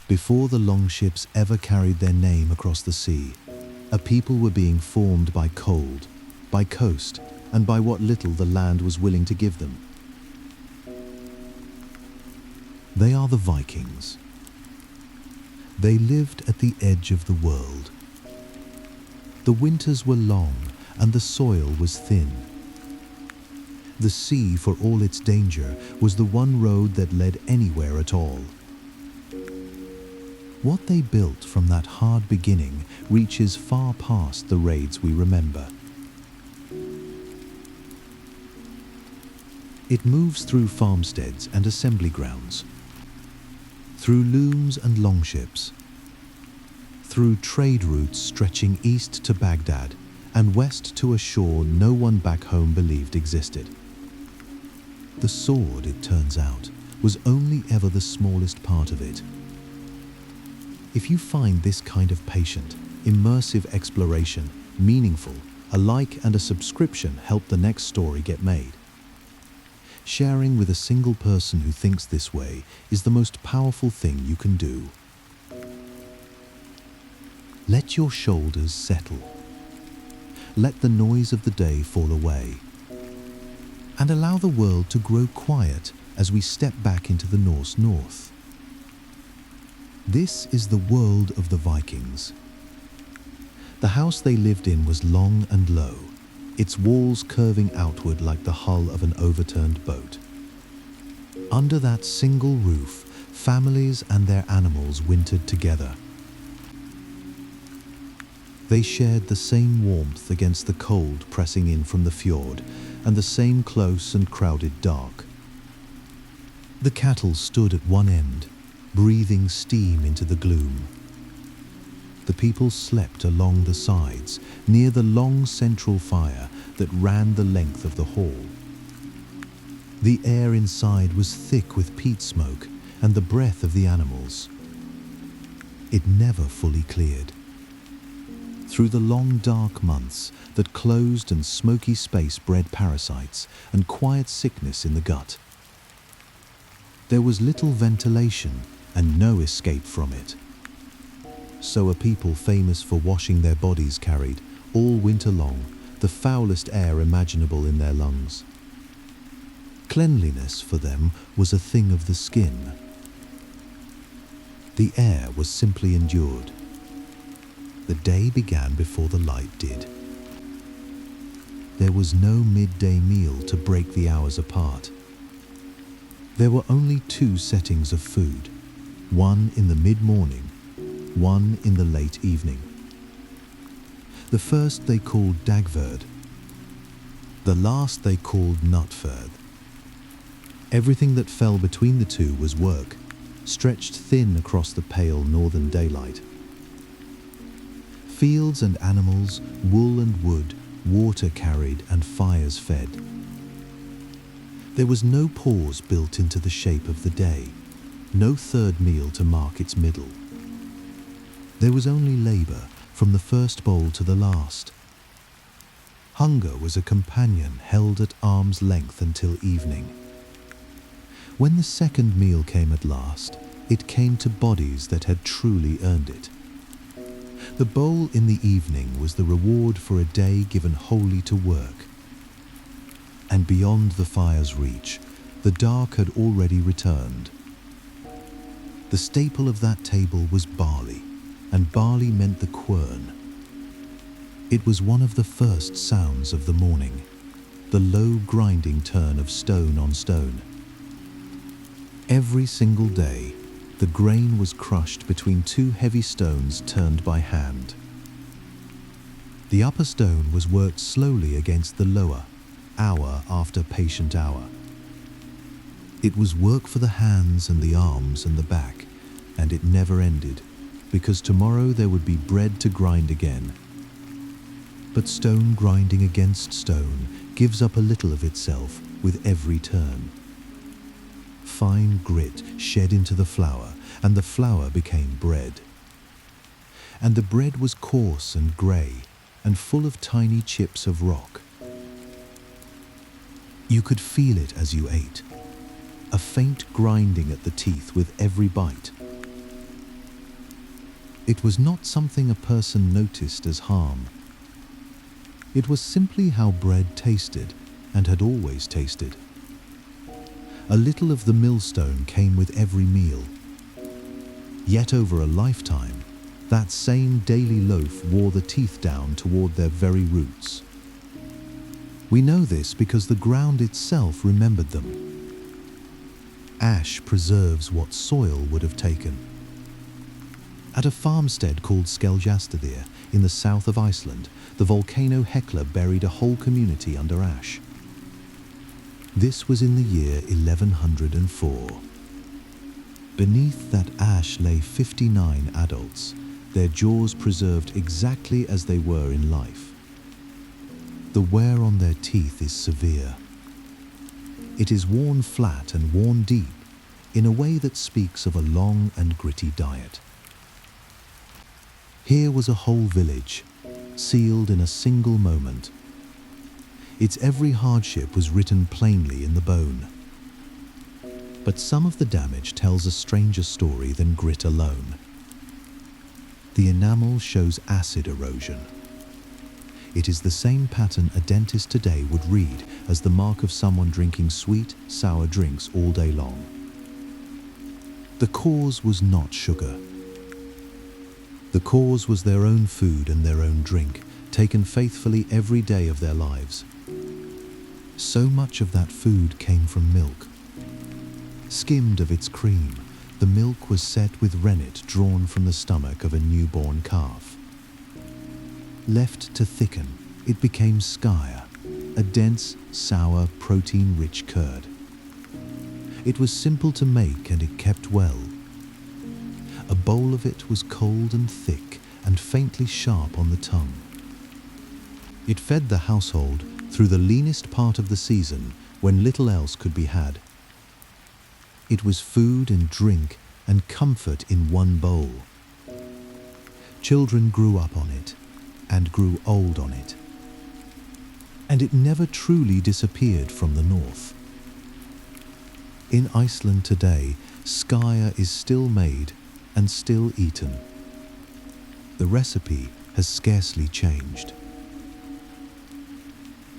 Before the longships ever carried their name across the sea, a people were being formed by cold, by coast, and by what little the land was willing to give them. They are the Vikings. They lived at the edge of the world. The winters were long and the soil was thin. The sea, for all its danger, was the one road that led anywhere at all. What they built from that hard beginning reaches far past the raids we remember. It moves through farmsteads and assembly grounds, through looms and longships, through trade routes stretching east to Baghdad and west to a shore no one back home believed existed. The sword, it turns out, was only ever the smallest part of it. If you find this kind of patient, immersive exploration meaningful, a like and a subscription help the next story get made. Sharing with a single person who thinks this way is the most powerful thing you can do. Let your shoulders settle. Let the noise of the day fall away. And allow the world to grow quiet as we step back into the Norse north. This is the world of the Vikings. The house they lived in was long and low, its walls curving outward like the hull of an overturned boat. Under that single roof, families and their animals wintered together. They shared the same warmth against the cold pressing in from the fjord, and the same close and crowded dark. The cattle stood at one end, breathing steam into the gloom. The people slept along the sides, near the long central fire that ran the length of the hall. The air inside was thick with peat smoke and the breath of the animals. It never fully cleared. Through the long dark months that closed and smoky space bred parasites and quiet sickness in the gut. There was little ventilation and no escape from it. So a people famous for washing their bodies carried, all winter long, the foulest air imaginable in their lungs. Cleanliness for them was a thing of the skin. The air was simply endured. The day began before the light did. There was no midday meal to break the hours apart. There were only two settings of food, one in the mid-morning, one in the late evening. The first they called dagverd, the last they called nutferd. Everything that fell between the two was work, stretched thin across the pale northern daylight. Fields and animals, wool and wood, water carried and fires fed. There was no pause built into the shape of the day, no third meal to mark its middle. There was only labor from the first bowl to the last. Hunger was a companion held at arm's length until evening. When the second meal came at last, it came to bodies that had truly earned it. The bowl in the evening was the reward for a day given wholly to work. And beyond the fire's reach, the dark had already returned. The staple of that table was barley, and barley meant the quern. It was one of the first sounds of the morning, the low grinding turn of stone on stone. Every single day, the grain was crushed between two heavy stones turned by hand. The upper stone was worked slowly against the lower, hour after patient hour. It was work for the hands and the arms and the back, and it never ended, because tomorrow there would be bread to grind again. But stone grinding against stone gives up a little of itself with every turn. Fine grit shed into the flour, and the flour became bread. And the bread was coarse and grey, and full of tiny chips of rock. You could feel it as you ate, a faint grinding at the teeth with every bite. It was not something a person noticed as harm. It was simply how bread tasted and had always tasted. A little of the millstone came with every meal. Yet over a lifetime, that same daily loaf wore the teeth down toward their very roots. We know this because the ground itself remembered them. Ash preserves what soil would have taken. At a farmstead called Skeljastaddir in the south of Iceland, the volcano Hekla buried a whole community under ash. This was in the year 1104. Beneath that ash lay 59 adults, their jaws preserved exactly as they were in life. The wear on their teeth is severe. It is worn flat and worn deep in a way that speaks of a long and gritty diet. Here was a whole village, sealed in a single moment. Its every hardship was written plainly in the bone. But some of the damage tells a stranger story than grit alone. The enamel shows acid erosion. It is the same pattern a dentist today would read as the mark of someone drinking sweet, sour drinks all day long. The cause was not sugar. The cause was their own food and their own drink, taken faithfully every day of their lives. So much of that food came from milk. Skimmed of its cream, the milk was set with rennet drawn from the stomach of a newborn calf. Left to thicken, it became skyer, a dense, sour, protein-rich curd. It was simple to make and it kept well. A bowl of it was cold and thick and faintly sharp on the tongue. It fed the household through the leanest part of the season when little else could be had. It was food and drink and comfort in one bowl. Children grew up on it and grew old on it. And it never truly disappeared from the north. In Iceland today, skyer is still made and still eaten. The recipe has scarcely changed.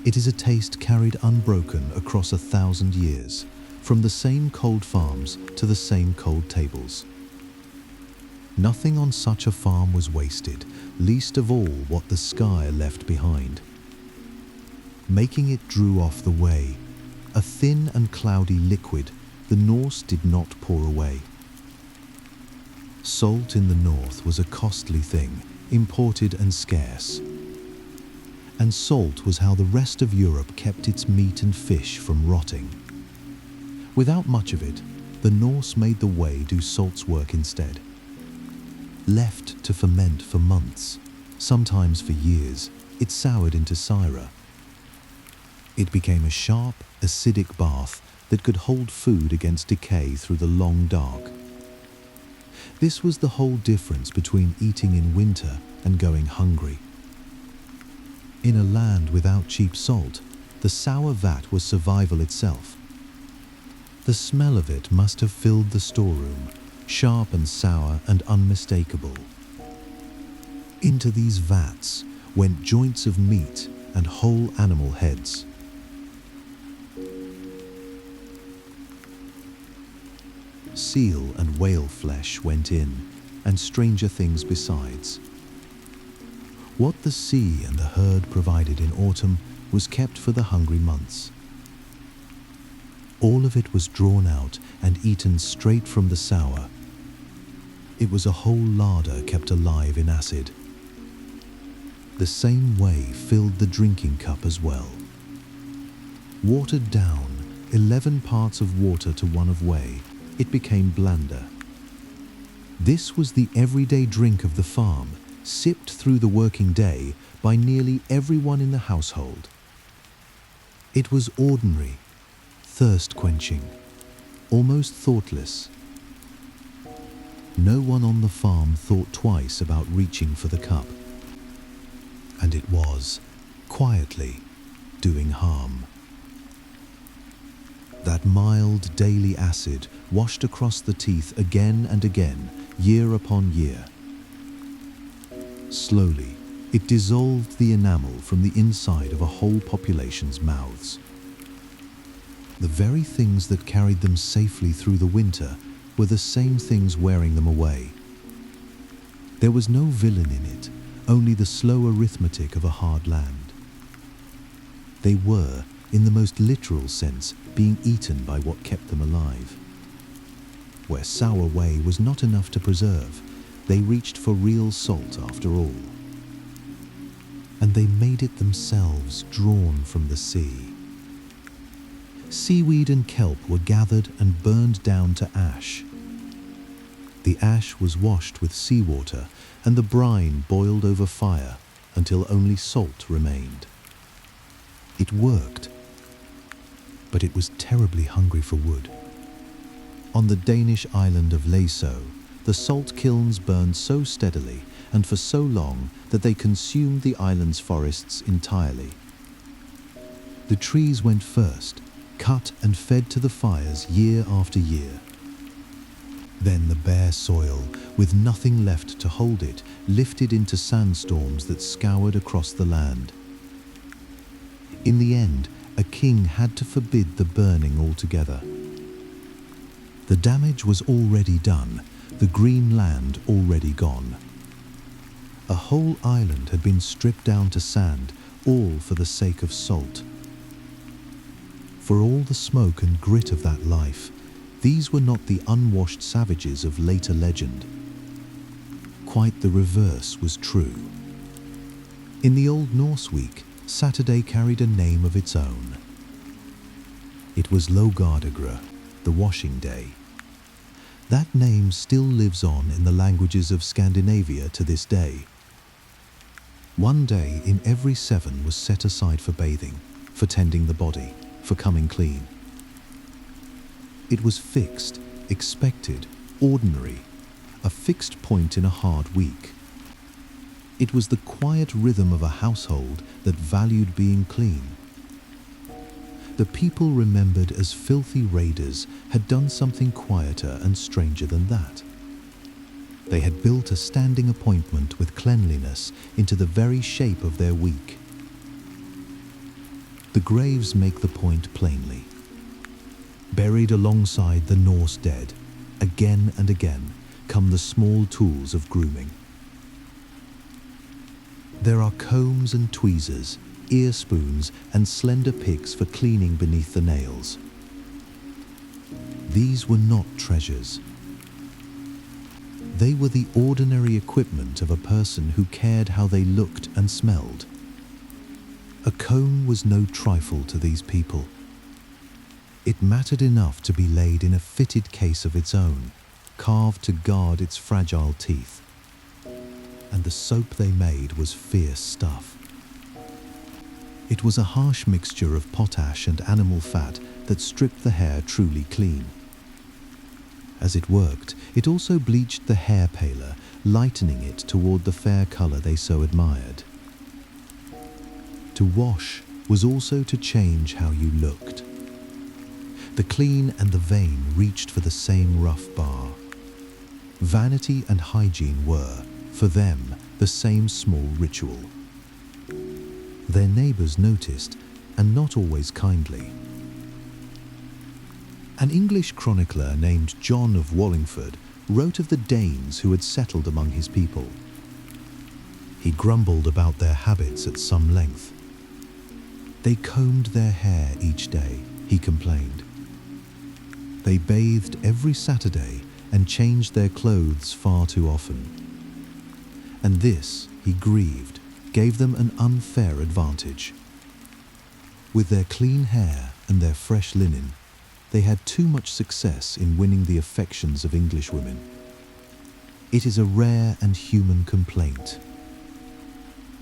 It is a taste carried unbroken across 1,000 years, from the same cold farms to the same cold tables. Nothing on such a farm was wasted, least of all what the sky left behind. Making it drew off the way, a thin and cloudy liquid the Norse did not pour away. Salt in the north was a costly thing, imported and scarce. And salt was how the rest of Europe kept its meat and fish from rotting. Without much of it, the Norse made the whey do salt's work instead. Left to ferment for months, sometimes for years, it soured into syra. It became a sharp, acidic bath that could hold food against decay through the long dark. This was the whole difference between eating in winter and going hungry. In a land without cheap salt, the sour vat was survival itself. The smell of it must have filled the storeroom, sharp and sour and unmistakable. Into these vats went joints of meat and whole animal heads. Seal and whale flesh went in, and stranger things besides. What the sea and the herd provided in autumn was kept for the hungry months. All of it was drawn out and eaten straight from the sour. It was a whole larder kept alive in acid. The same way filled the drinking cup as well. Watered down, 11 parts of water to 1 of whey, it became blander. This was the everyday drink of the farm, sipped through the working day by nearly everyone in the household. It was ordinary, thirst-quenching, almost thoughtless. No one on the farm thought twice about reaching for the cup. And it was, quietly, doing harm. That mild daily acid washed across the teeth again and again, year upon year. Slowly, it dissolved the enamel from the inside of a whole population's mouths. The very things that carried them safely through the winter were the same things wearing them away. There was no villain in it, only the slow arithmetic of a hard land. They were, in the most literal sense, being eaten by what kept them alive. Where sour whey was not enough to preserve, they reached for real salt after all. And they made it themselves, drawn from the sea. Seaweed and kelp were gathered and burned down to ash. The ash was washed with seawater, and the brine boiled over fire until only salt remained. It worked, but it was terribly hungry for wood. On the Danish island of Læsø, the salt kilns burned so steadily and for so long that they consumed the island's forests entirely. The trees went first, cut and fed to the fires year after year. Then the bare soil, with nothing left to hold it, lifted into sandstorms that scoured across the land. In the end, a king had to forbid the burning altogether. The damage was already done, the green land already gone. A whole island had been stripped down to sand, all for the sake of salt. For all the smoke and grit of that life, these were not the unwashed savages of later legend. Quite the reverse was true. In the Old Norse week, Saturday carried a name of its own. It was Laugardagra, the washing day. That name still lives on in the languages of Scandinavia to this day. One day in every 7 was set aside for bathing, for tending the body, for coming clean. It was fixed, expected, ordinary, a fixed point in a hard week. It was the quiet rhythm of a household that valued being clean. The people remembered as filthy raiders had done something quieter and stranger than that. They had built a standing appointment with cleanliness into the very shape of their week. The graves make the point plainly. Buried alongside the Norse dead, again and again come the small tools of grooming. There are combs and tweezers, ear spoons and slender picks for cleaning beneath the nails. These were not treasures. They were the ordinary equipment of a person who cared how they looked and smelled. A comb was no trifle to these people. It mattered enough to be laid in a fitted case of its own, carved to guard its fragile teeth. And the soap they made was fierce stuff. It was a harsh mixture of potash and animal fat that stripped the hair truly clean. As it worked, it also bleached the hair paler, lightening it toward the fair color they so admired. To wash was also to change how you looked. The clean and the vain reached for the same rough bar. Vanity and hygiene were, for them, the same small ritual. Their neighbors noticed, and not always kindly. An English chronicler named John of Wallingford wrote of the Danes who had settled among his people. He grumbled about their habits at some length. They combed their hair each day, he complained. They bathed every Saturday and changed their clothes far too often. And this, he grieved, gave them an unfair advantage. With their clean hair and their fresh linen, they had too much success in winning the affections of English women. It is a rare and human complaint.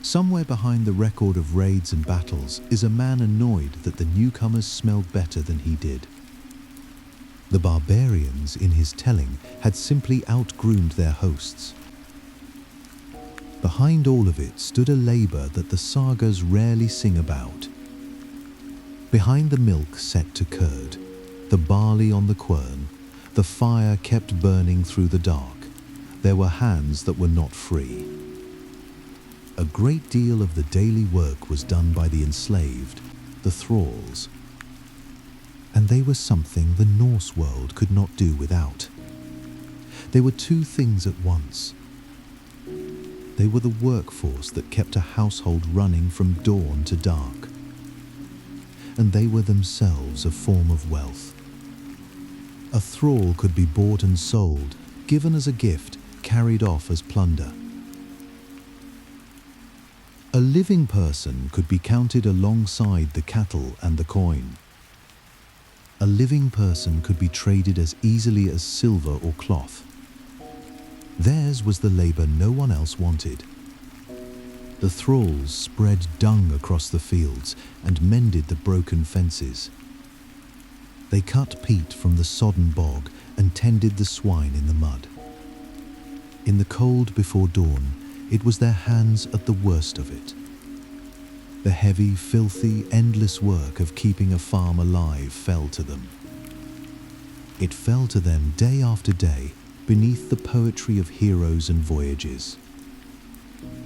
Somewhere behind the record of raids and battles is a man annoyed that the newcomers smelled better than he did. The barbarians, in his telling, had simply outgroomed their hosts. Behind all of it stood a labor that the sagas rarely sing about. Behind the milk set to curd, the barley on the quern, the fire kept burning through the dark, there were hands that were not free. A great deal of the daily work was done by the enslaved, the thralls, and they were something the Norse world could not do without. They were two things at once. They were the workforce that kept a household running from dawn to dark, and they were themselves a form of wealth. A thrall could be bought and sold, given as a gift, carried off as plunder. A living person could be counted alongside the cattle and the coin. A living person could be traded as easily as silver or cloth. Theirs was the labor no one else wanted. The thralls spread dung across the fields and mended the broken fences. They cut peat from the sodden bog and tended the swine in the mud. In the cold before dawn, it was their hands at the worst of it. The heavy, filthy, endless work of keeping a farm alive fell to them. It fell to them day after day beneath the poetry of heroes and voyages.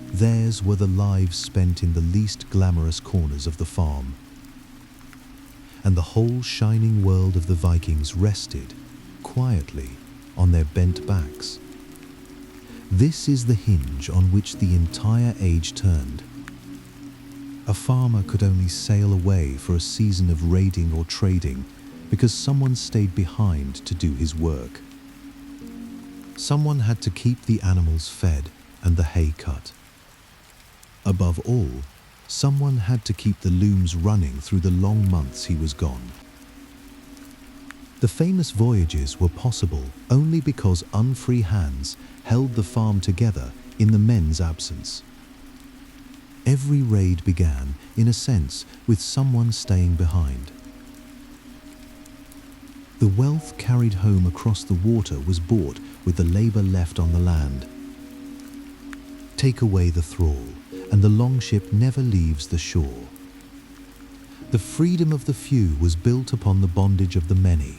Theirs were the lives spent in the least glamorous corners of the farm. And the whole shining world of the Vikings rested, quietly, on their bent backs. This is the hinge on which the entire age turned. A farmer could only sail away for a season of raiding or trading because someone stayed behind to do his work. Someone had to keep the animals fed and the hay cut. Above all, someone had to keep the looms running through the long months he was gone. The famous voyages were possible only because unfree hands held the farm together in the men's absence. Every raid began, in a sense, with someone staying behind. The wealth carried home across the water was bought with the labor left on the land. Take away the thrall, and the longship never leaves the shore. The freedom of the few was built upon the bondage of the many.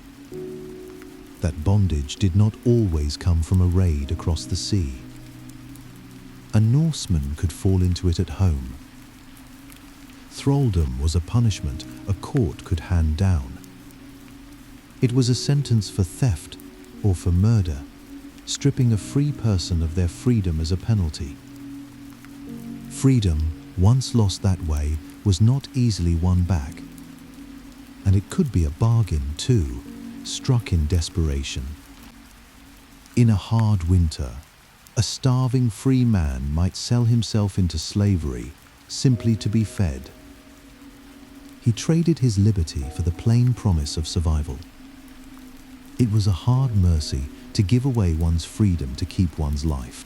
That bondage did not always come from a raid across the sea. A Norseman could fall into it at home. Thraldom was a punishment a court could hand down. It was a sentence for theft or for murder, stripping a free person of their freedom as a penalty. Freedom, once lost that way, was not easily won back. And it could be a bargain, too, struck in desperation. In a hard winter, a starving free man might sell himself into slavery simply to be fed. He traded his liberty for the plain promise of survival. It was a hard mercy to give away one's freedom to keep one's life.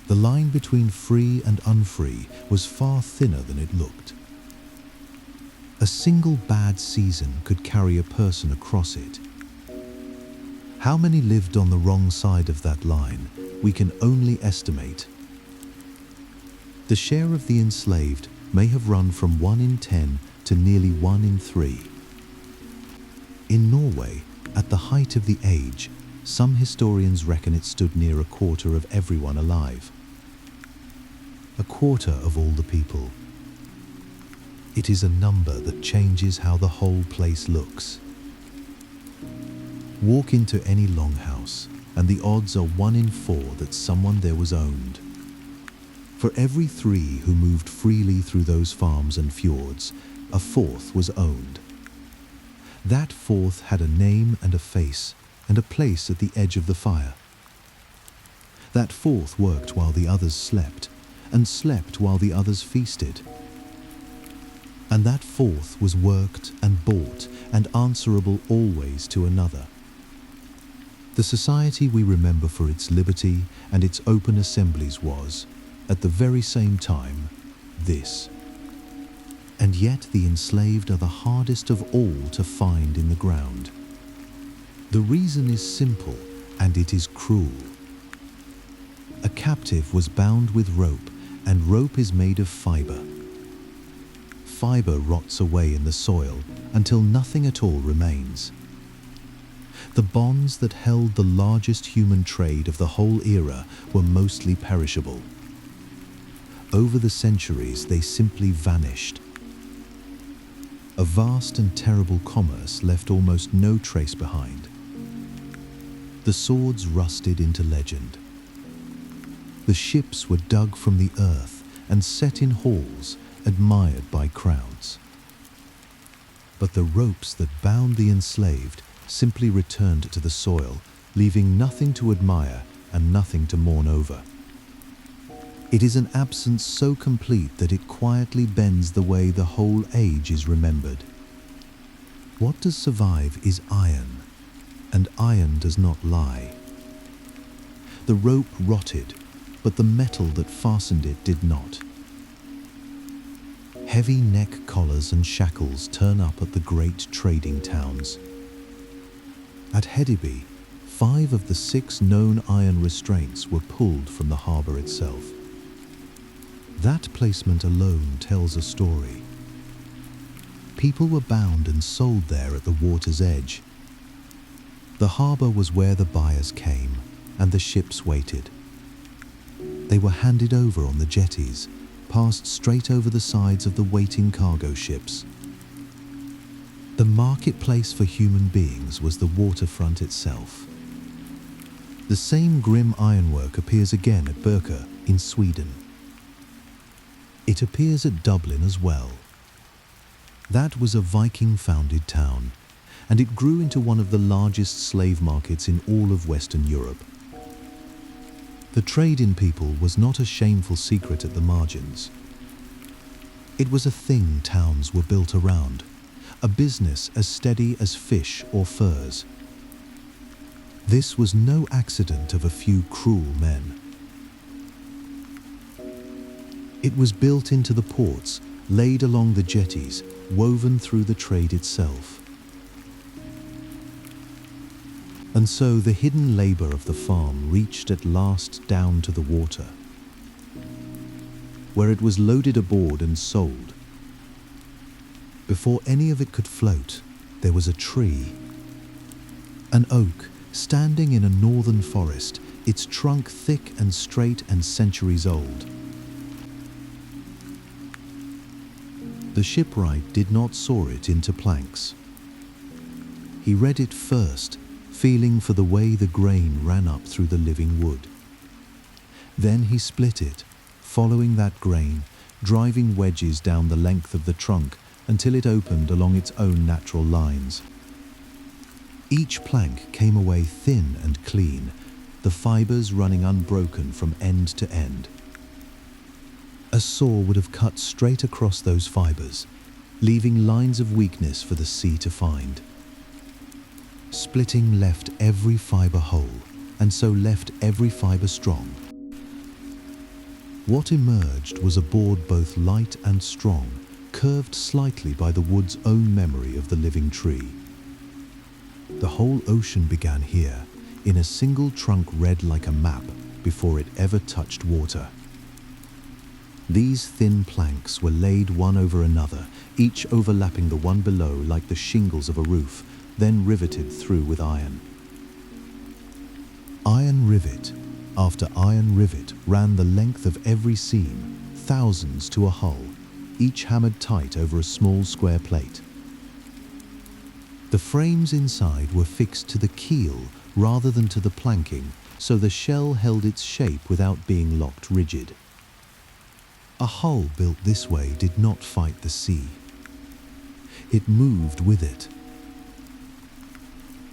The line between free and unfree was far thinner than it looked. A single bad season could carry a person across it. How many lived on the wrong side of that line, we can only estimate. The share of the enslaved may have run from 1 in 10 to nearly 1 in 3. In Norway, at the height of the age, some historians reckon it stood near a quarter of everyone alive. A quarter of all the people. It is a number that changes how the whole place looks. Walk into any longhouse, and the odds are 1 in 4 that someone there was owned. For every 3 who moved freely through those farms and fjords, a 4th was owned. That 4th had a name and a face, and a place at the edge of the fire. That 4th worked while the others slept, and slept while the others feasted. And that 4th was worked and bought and answerable always to another. The society we remember for its liberty and its open assemblies was, at the very same time, this. And yet the enslaved are the hardest of all to find in the ground. The reason is simple, and it is cruel. A captive was bound with rope, and rope is made of fiber. Fiber rots away in the soil until nothing at all remains. The bonds that held the largest human trade of the whole era were mostly perishable. over the centuries they simply vanished. A vast and terrible commerce left almost no trace behind. The swords rusted into legend. The ships were dug from the earth and set in halls admired by crowds. But the ropes that bound the enslaved simply returned to the soil, leaving nothing to admire and nothing to mourn over. It is an absence so complete that it quietly bends the way the whole age is remembered. What does survive is iron, and iron does not lie. The rope rotted, but the metal that fastened it did not. Heavy neck collars and shackles turn up at the great trading towns. At Hedeby, 5 of the 6 known iron restraints were pulled from the harbour itself. That placement alone tells a story. People were bound and sold there at the water's edge. The harbour was where the buyers came, and the ships waited. They were handed over on the jetties, passed straight over the sides of the waiting cargo ships. The marketplace for human beings was the waterfront itself. The same grim ironwork appears again at Birka in Sweden. It appears at Dublin as well. That was a Viking-founded town, and it grew into one of the largest slave markets in all of Western Europe. The trade in people was not a shameful secret at the margins. It was a thing towns were built around, a business as steady as fish or furs. This was no accident of a few cruel men. It was built into the ports, laid along the jetties, woven through the trade itself. And so the hidden labour of the farm reached at last down to the water, where it was loaded aboard and sold. Before any of it could float, there was a tree. An oak, standing in a northern forest, its trunk thick and straight and centuries old. The shipwright did not saw it into planks. He read it first, feeling for the way the grain ran up through the living wood. Then he split it, following that grain, driving wedges down the length of the trunk until it opened along its own natural lines. Each plank came away thin and clean, the fibres running unbroken from end to end. A saw would have cut straight across those fibres, leaving lines of weakness for the sea to find. Splitting left every fibre whole, and so left every fibre strong. What emerged was a board both light and strong, curved slightly by the wood's own memory of the living tree. The whole ocean began here, in a single trunk read like a map before it ever touched water. These thin planks were laid one over another, each overlapping the one below like the shingles of a roof, then riveted through with iron. Iron rivet after iron rivet ran the length of every seam, thousands to a hull, each hammered tight over a small square plate. The frames inside were fixed to the keel rather than to the planking, so the shell held its shape without being locked rigid. A hull built this way did not fight the sea. It moved with it.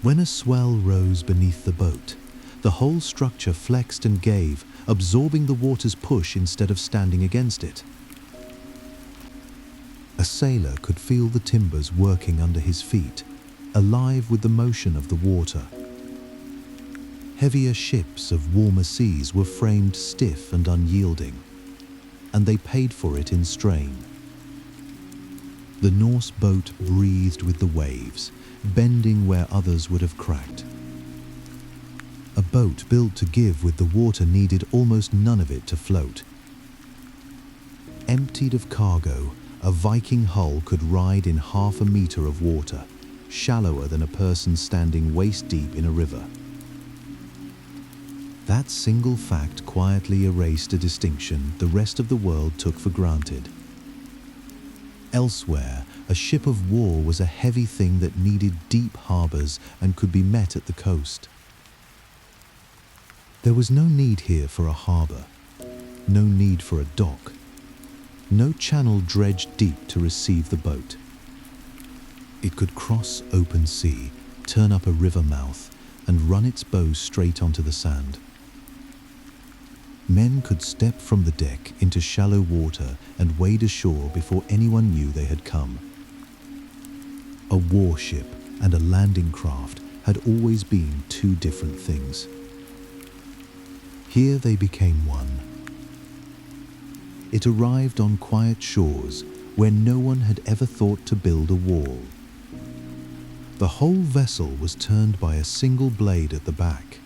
When a swell rose beneath the boat, the whole structure flexed and gave, absorbing the water's push instead of standing against it. A sailor could feel the timbers working under his feet, alive with the motion of the water. Heavier ships of warmer seas were framed stiff and unyielding, and they paid for it in strain. The Norse boat breathed with the waves, bending where others would have cracked. A boat built to give with the water needed almost none of it to float. Emptied of cargo, a Viking hull could ride in 1/2 meter of water, shallower than a person standing waist deep in a river. That single fact quietly erased a distinction the rest of the world took for granted. Elsewhere, a ship of war was a heavy thing that needed deep harbors and could be met at the coast. There was no need here for a harbor, no need for a dock, no channel dredged deep to receive the boat. It could cross open sea, turn up a river mouth, and run its bow straight onto the sand. Men could step from the deck into shallow water and wade ashore before anyone knew they had come. A warship and a landing craft had always been two different things. Here they became one. It arrived on quiet shores where no one had ever thought to build a wall. The whole vessel was turned by a single blade at the back.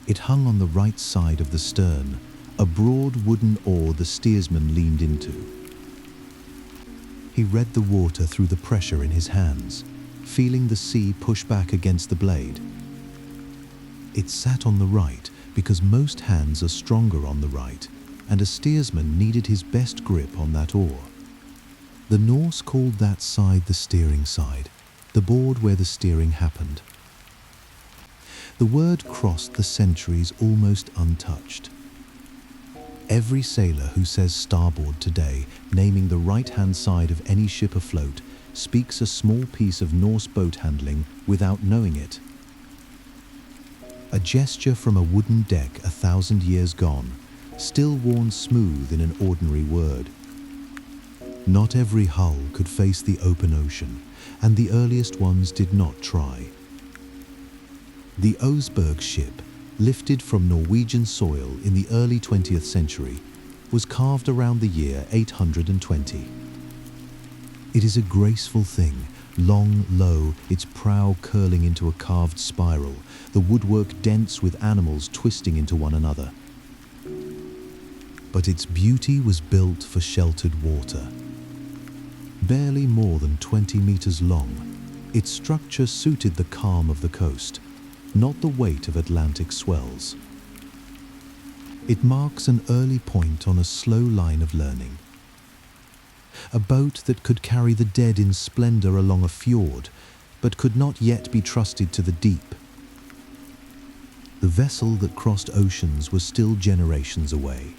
It hung on the right side of the stern, a broad wooden oar the steersman leaned into. He read the water through the pressure in his hands, feeling the sea push back against the blade. It sat on the right because most hands are stronger on the right, and a steersman needed his best grip on that oar. The Norse called that side the steering side, the board where the steering happened. The word crossed the centuries almost untouched. Every sailor who says starboard today, naming the right-hand side of any ship afloat, speaks a small piece of Norse boat handling without knowing it. A gesture from a wooden deck 1,000 years gone, still worn smooth in an ordinary word. Not every hull could face the open ocean, and the earliest ones did not try. The Oseberg ship, lifted from Norwegian soil in the early 20th century, was carved around the year 820. It is a graceful thing, long, low, its prow curling into a carved spiral, the woodwork dense with animals twisting into one another. But its beauty was built for sheltered water. Barely more than 20 meters long, its structure suited the calm of the coast, not the weight of Atlantic swells. It marks an early point on a slow line of learning. A boat that could carry the dead in splendor along a fjord, but could not yet be trusted to the deep. The vessel that crossed oceans was still generations away.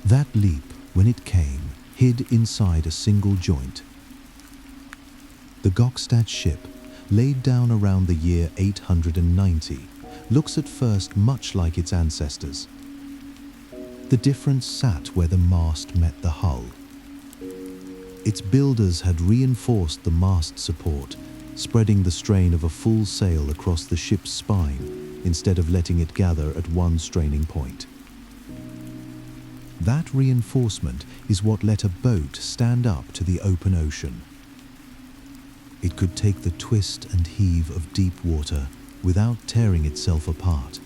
That leap, when it came, hid inside a single joint. The Gokstad ship, laid down around the year 890, looks at first much like its ancestors. The difference sat where the mast met the hull. Its builders had reinforced the mast support, spreading the strain of a full sail across the ship's spine instead of letting it gather at one straining point. That reinforcement is what let a boat stand up to the open ocean. It could take the twist and heave of deep water without tearing itself apart.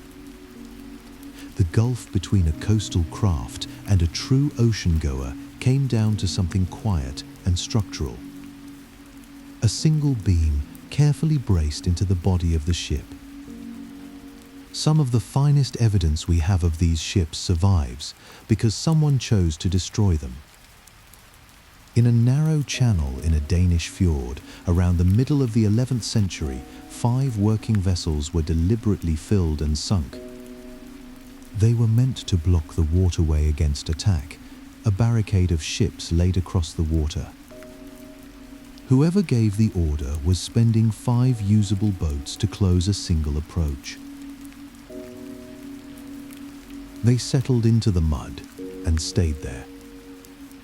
The gulf between a coastal craft and a true ocean goer came down to something quiet and structural. A single beam carefully braced into the body of the ship. Some of the finest evidence we have of these ships survives because someone chose to destroy them. In a narrow channel in a Danish fjord, around the middle of the 11th century, 5 working vessels were deliberately filled and sunk. They were meant to block the waterway against attack, a barricade of ships laid across the water. Whoever gave the order was spending 5 usable boats to close a single approach. They settled into the mud and stayed there,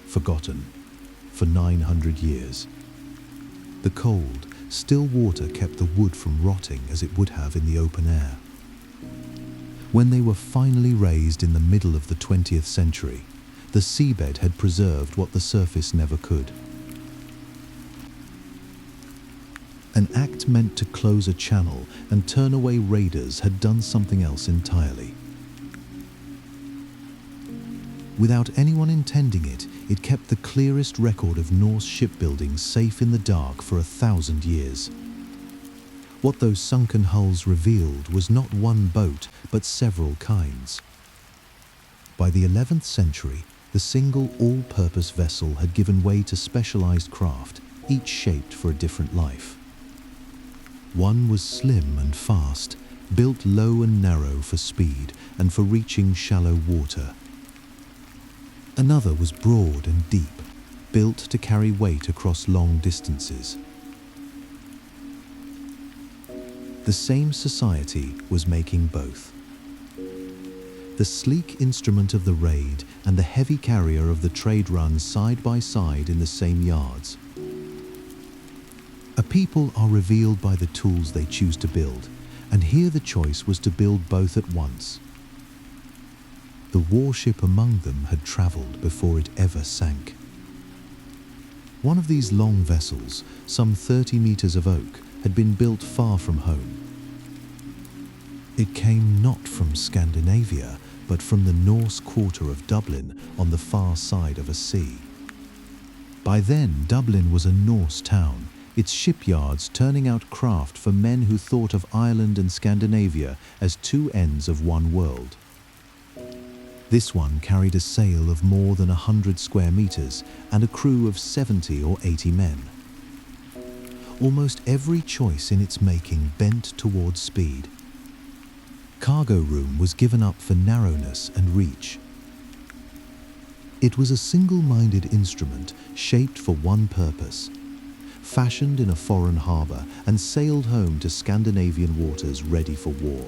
forgotten, for 900 years. The cold, still water kept the wood from rotting as it would have in the open air. When they were finally raised in the middle of the 20th century, the seabed had preserved what the surface never could. An act meant to close a channel and turn away raiders had done something else entirely. Without anyone intending it, it kept the clearest record of Norse shipbuilding safe in the dark for 1,000 years. What those sunken hulls revealed was not one boat, but several kinds. By the 11th century, the single all-purpose vessel had given way to specialized craft, each shaped for a different life. One was slim and fast, built low and narrow for speed and for reaching shallow water. Another was broad and deep, built to carry weight across long distances. The same society was making both. The sleek instrument of the raid and the heavy carrier of the trade run side by side in the same yards. A people are revealed by the tools they choose to build, and here the choice was to build both at once. The warship among them had travelled before it ever sank. One of these long vessels, some 30 meters of oak, had been built far from home. It came not from Scandinavia, but from the Norse quarter of Dublin on the far side of a sea. By then, Dublin was a Norse town, its shipyards turning out craft for men who thought of Ireland and Scandinavia as two ends of one world. This one carried a sail of more than 100 square meters and a crew of 70 or 80 men. Almost every choice in its making bent towards speed. Cargo room was given up for narrowness and reach. It was a single-minded instrument shaped for one purpose, fashioned in a foreign harbour and sailed home to Scandinavian waters ready for war.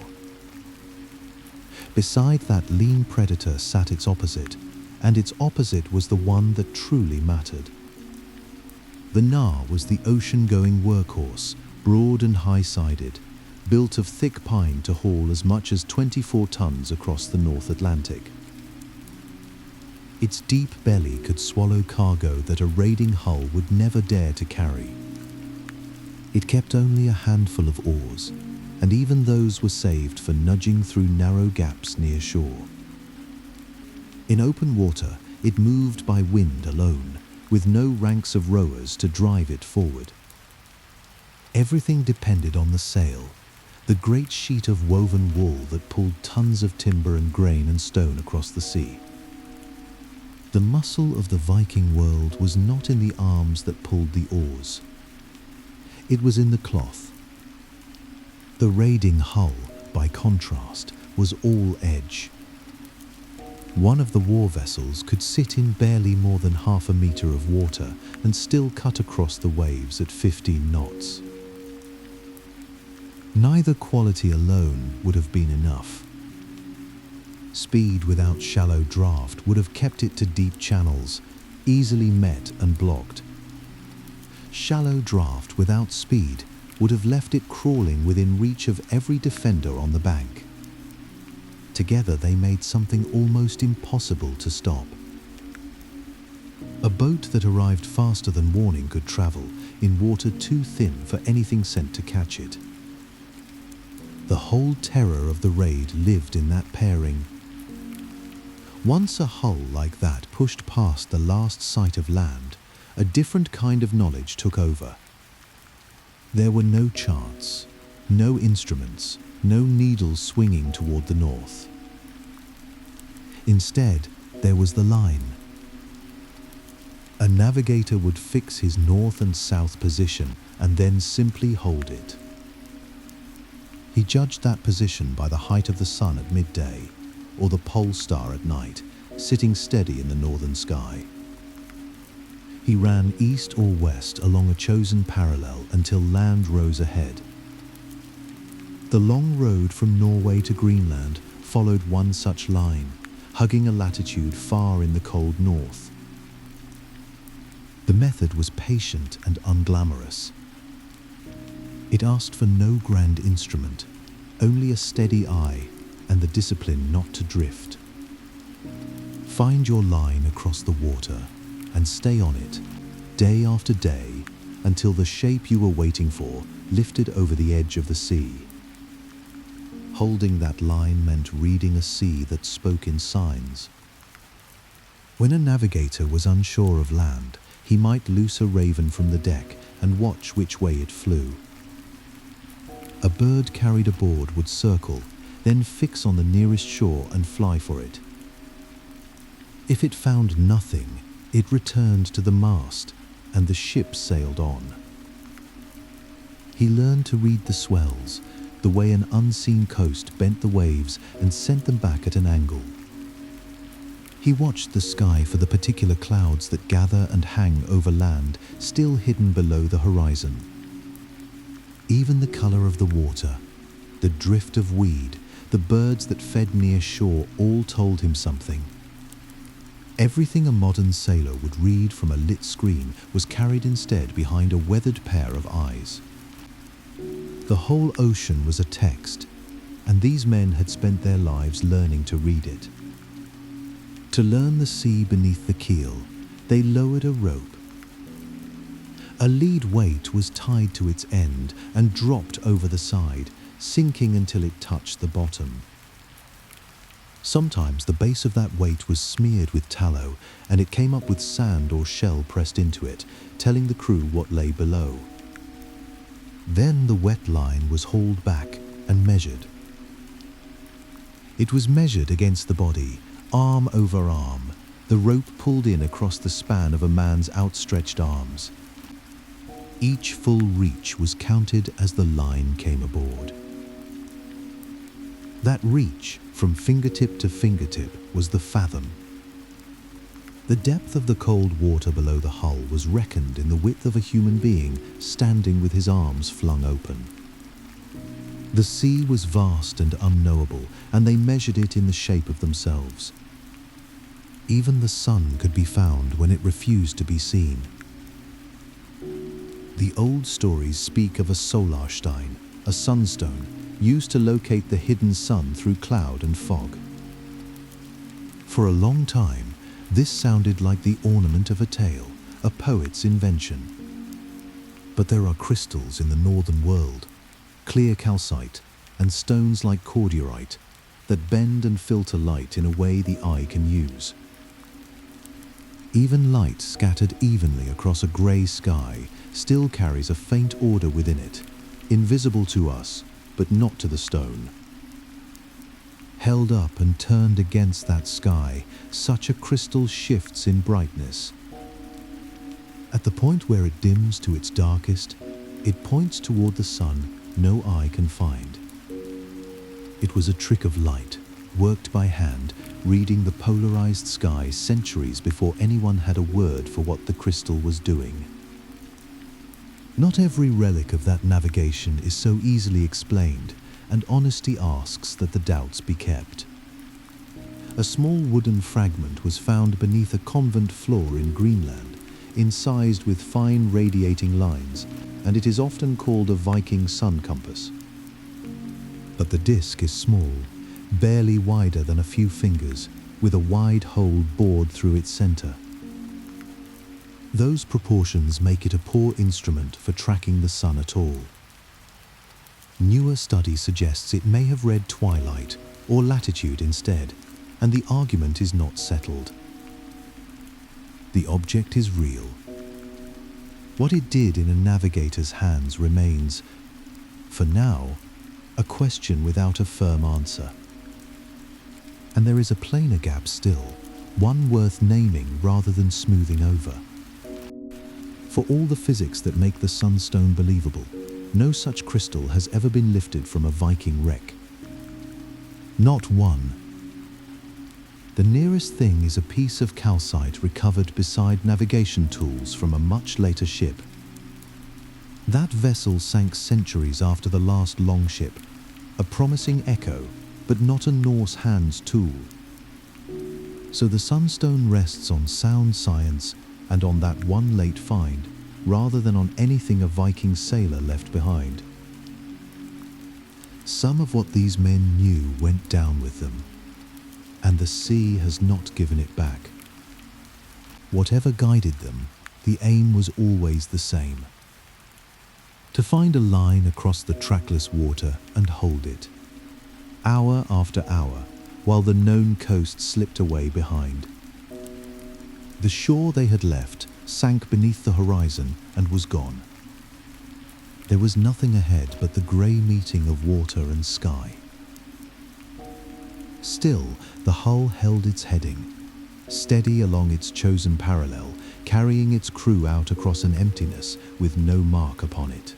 Beside that lean predator sat its opposite, and its opposite was the one that truly mattered. The Nar was the ocean-going workhorse, broad and high-sided, built of thick pine to haul as much as 24 tons across the North Atlantic. Its deep belly could swallow cargo that a raiding hull would never dare to carry. It kept only a handful of oars, and even those were saved for nudging through narrow gaps near shore. In open water, it moved by wind alone, with no ranks of rowers to drive it forward. Everything depended on the sail, the great sheet of woven wool that pulled tons of timber and grain and stone across the sea. The muscle of the Viking world was not in the arms that pulled the oars. It was in the cloth. The raiding hull, by contrast, was all edge. One of the war vessels could sit in barely more than half a meter of water and still cut across the waves at 15 knots. Neither quality alone would have been enough. Speed without shallow draft would have kept it to deep channels, easily met and blocked. Shallow draft without speed would have left it crawling within reach of every defender on the bank. Together they made something almost impossible to stop. A boat that arrived faster than warning could travel in water too thin for anything sent to catch it. The whole terror of the raid lived in that pairing. Once a hull like that pushed past the last sight of land, a different kind of knowledge took over. There were no charts, no instruments, no needles swinging toward the north. Instead, there was the line. A navigator would fix his north and south position and then simply hold it. He judged that position by the height of the sun at midday, or the pole star at night, sitting steady in the northern sky. He ran east or west along a chosen parallel until land rose ahead. The long road from Norway to Greenland followed one such line, hugging a latitude far in the cold north. The method was patient and unglamorous. It asked for no grand instrument, only a steady eye and the discipline not to drift. Find your line across the water and stay on it, day after day, until the shape you were waiting for lifted over the edge of the sea. Holding that line meant reading a sea that spoke in signs. When a navigator was unsure of land, he might loose a raven from the deck and watch which way it flew. A bird carried aboard would circle, then fix on the nearest shore and fly for it. If it found nothing, it returned to the mast, and the ship sailed on. He learned to read the swells, the way an unseen coast bent the waves and sent them back at an angle. He watched the sky for the particular clouds that gather and hang over land, still hidden below the horizon. Even the color of the water, the drift of weed, the birds that fed near shore all told him something. Everything a modern sailor would read from a lit screen was carried instead behind a weathered pair of eyes. The whole ocean was a text, and these men had spent their lives learning to read it. To learn the sea beneath the keel, they lowered a rope. A lead weight was tied to its end and dropped over the side, sinking until it touched the bottom. Sometimes the base of that weight was smeared with tallow, and it came up with sand or shell pressed into it, telling the crew what lay below. Then the wet line was hauled back and measured. It was measured against the body, arm over arm, the rope pulled in across the span of a man's outstretched arms. Each full reach was counted as the line came aboard. That reach, from fingertip to fingertip, was the fathom. The depth of the cold water below the hull was reckoned in the width of a human being standing with his arms flung open. The sea was vast and unknowable, and they measured it in the shape of themselves. Even the sun could be found when it refused to be seen. The old stories speak of a solarstein, a sunstone, used to locate the hidden sun through cloud and fog. For a long time, this sounded like the ornament of a tale, a poet's invention. But there are crystals in the northern world, clear calcite, and stones like cordierite that bend and filter light in a way the eye can use. Even light scattered evenly across a grey sky still carries a faint order within it, invisible to us, but not to the stone. Held up and turned against that sky, such a crystal shifts in brightness. At the point where it dims to its darkest, it points toward the sun no eye can find. It was a trick of light, worked by hand, reading the polarized sky centuries before anyone had a word for what the crystal was doing. Not every relic of that navigation is so easily explained, and honesty asks that the doubts be kept. A small wooden fragment was found beneath a convent floor in Greenland, incised with fine radiating lines, and it is often called a Viking sun compass. But the disc is small, barely wider than a few fingers, with a wide hole bored through its center. Those proportions make it a poor instrument for tracking the sun at all. Newer study suggests it may have read twilight or latitude instead, and the argument is not settled. The object is real. What it did in a navigator's hands remains, for now, a question without a firm answer. And there is a plainer gap still, one worth naming rather than smoothing over. For all the physics that make the sunstone believable, no such crystal has ever been lifted from a Viking wreck. Not one. The nearest thing is a piece of calcite recovered beside navigation tools from a much later ship. That vessel sank centuries after the last longship, a promising echo, but not a Norse hand's tool. So the sunstone rests on sound science and on that one late find, rather than on anything a Viking sailor left behind. Some of what these men knew went down with them, and the sea has not given it back. Whatever guided them, the aim was always the same: to find a line across the trackless water and hold it, hour after hour, while the known coast slipped away behind. The shore they had left sank beneath the horizon and was gone. There was nothing ahead but the grey meeting of water and sky. Still, the hull held its heading, steady along its chosen parallel, carrying its crew out across an emptiness with no mark upon it.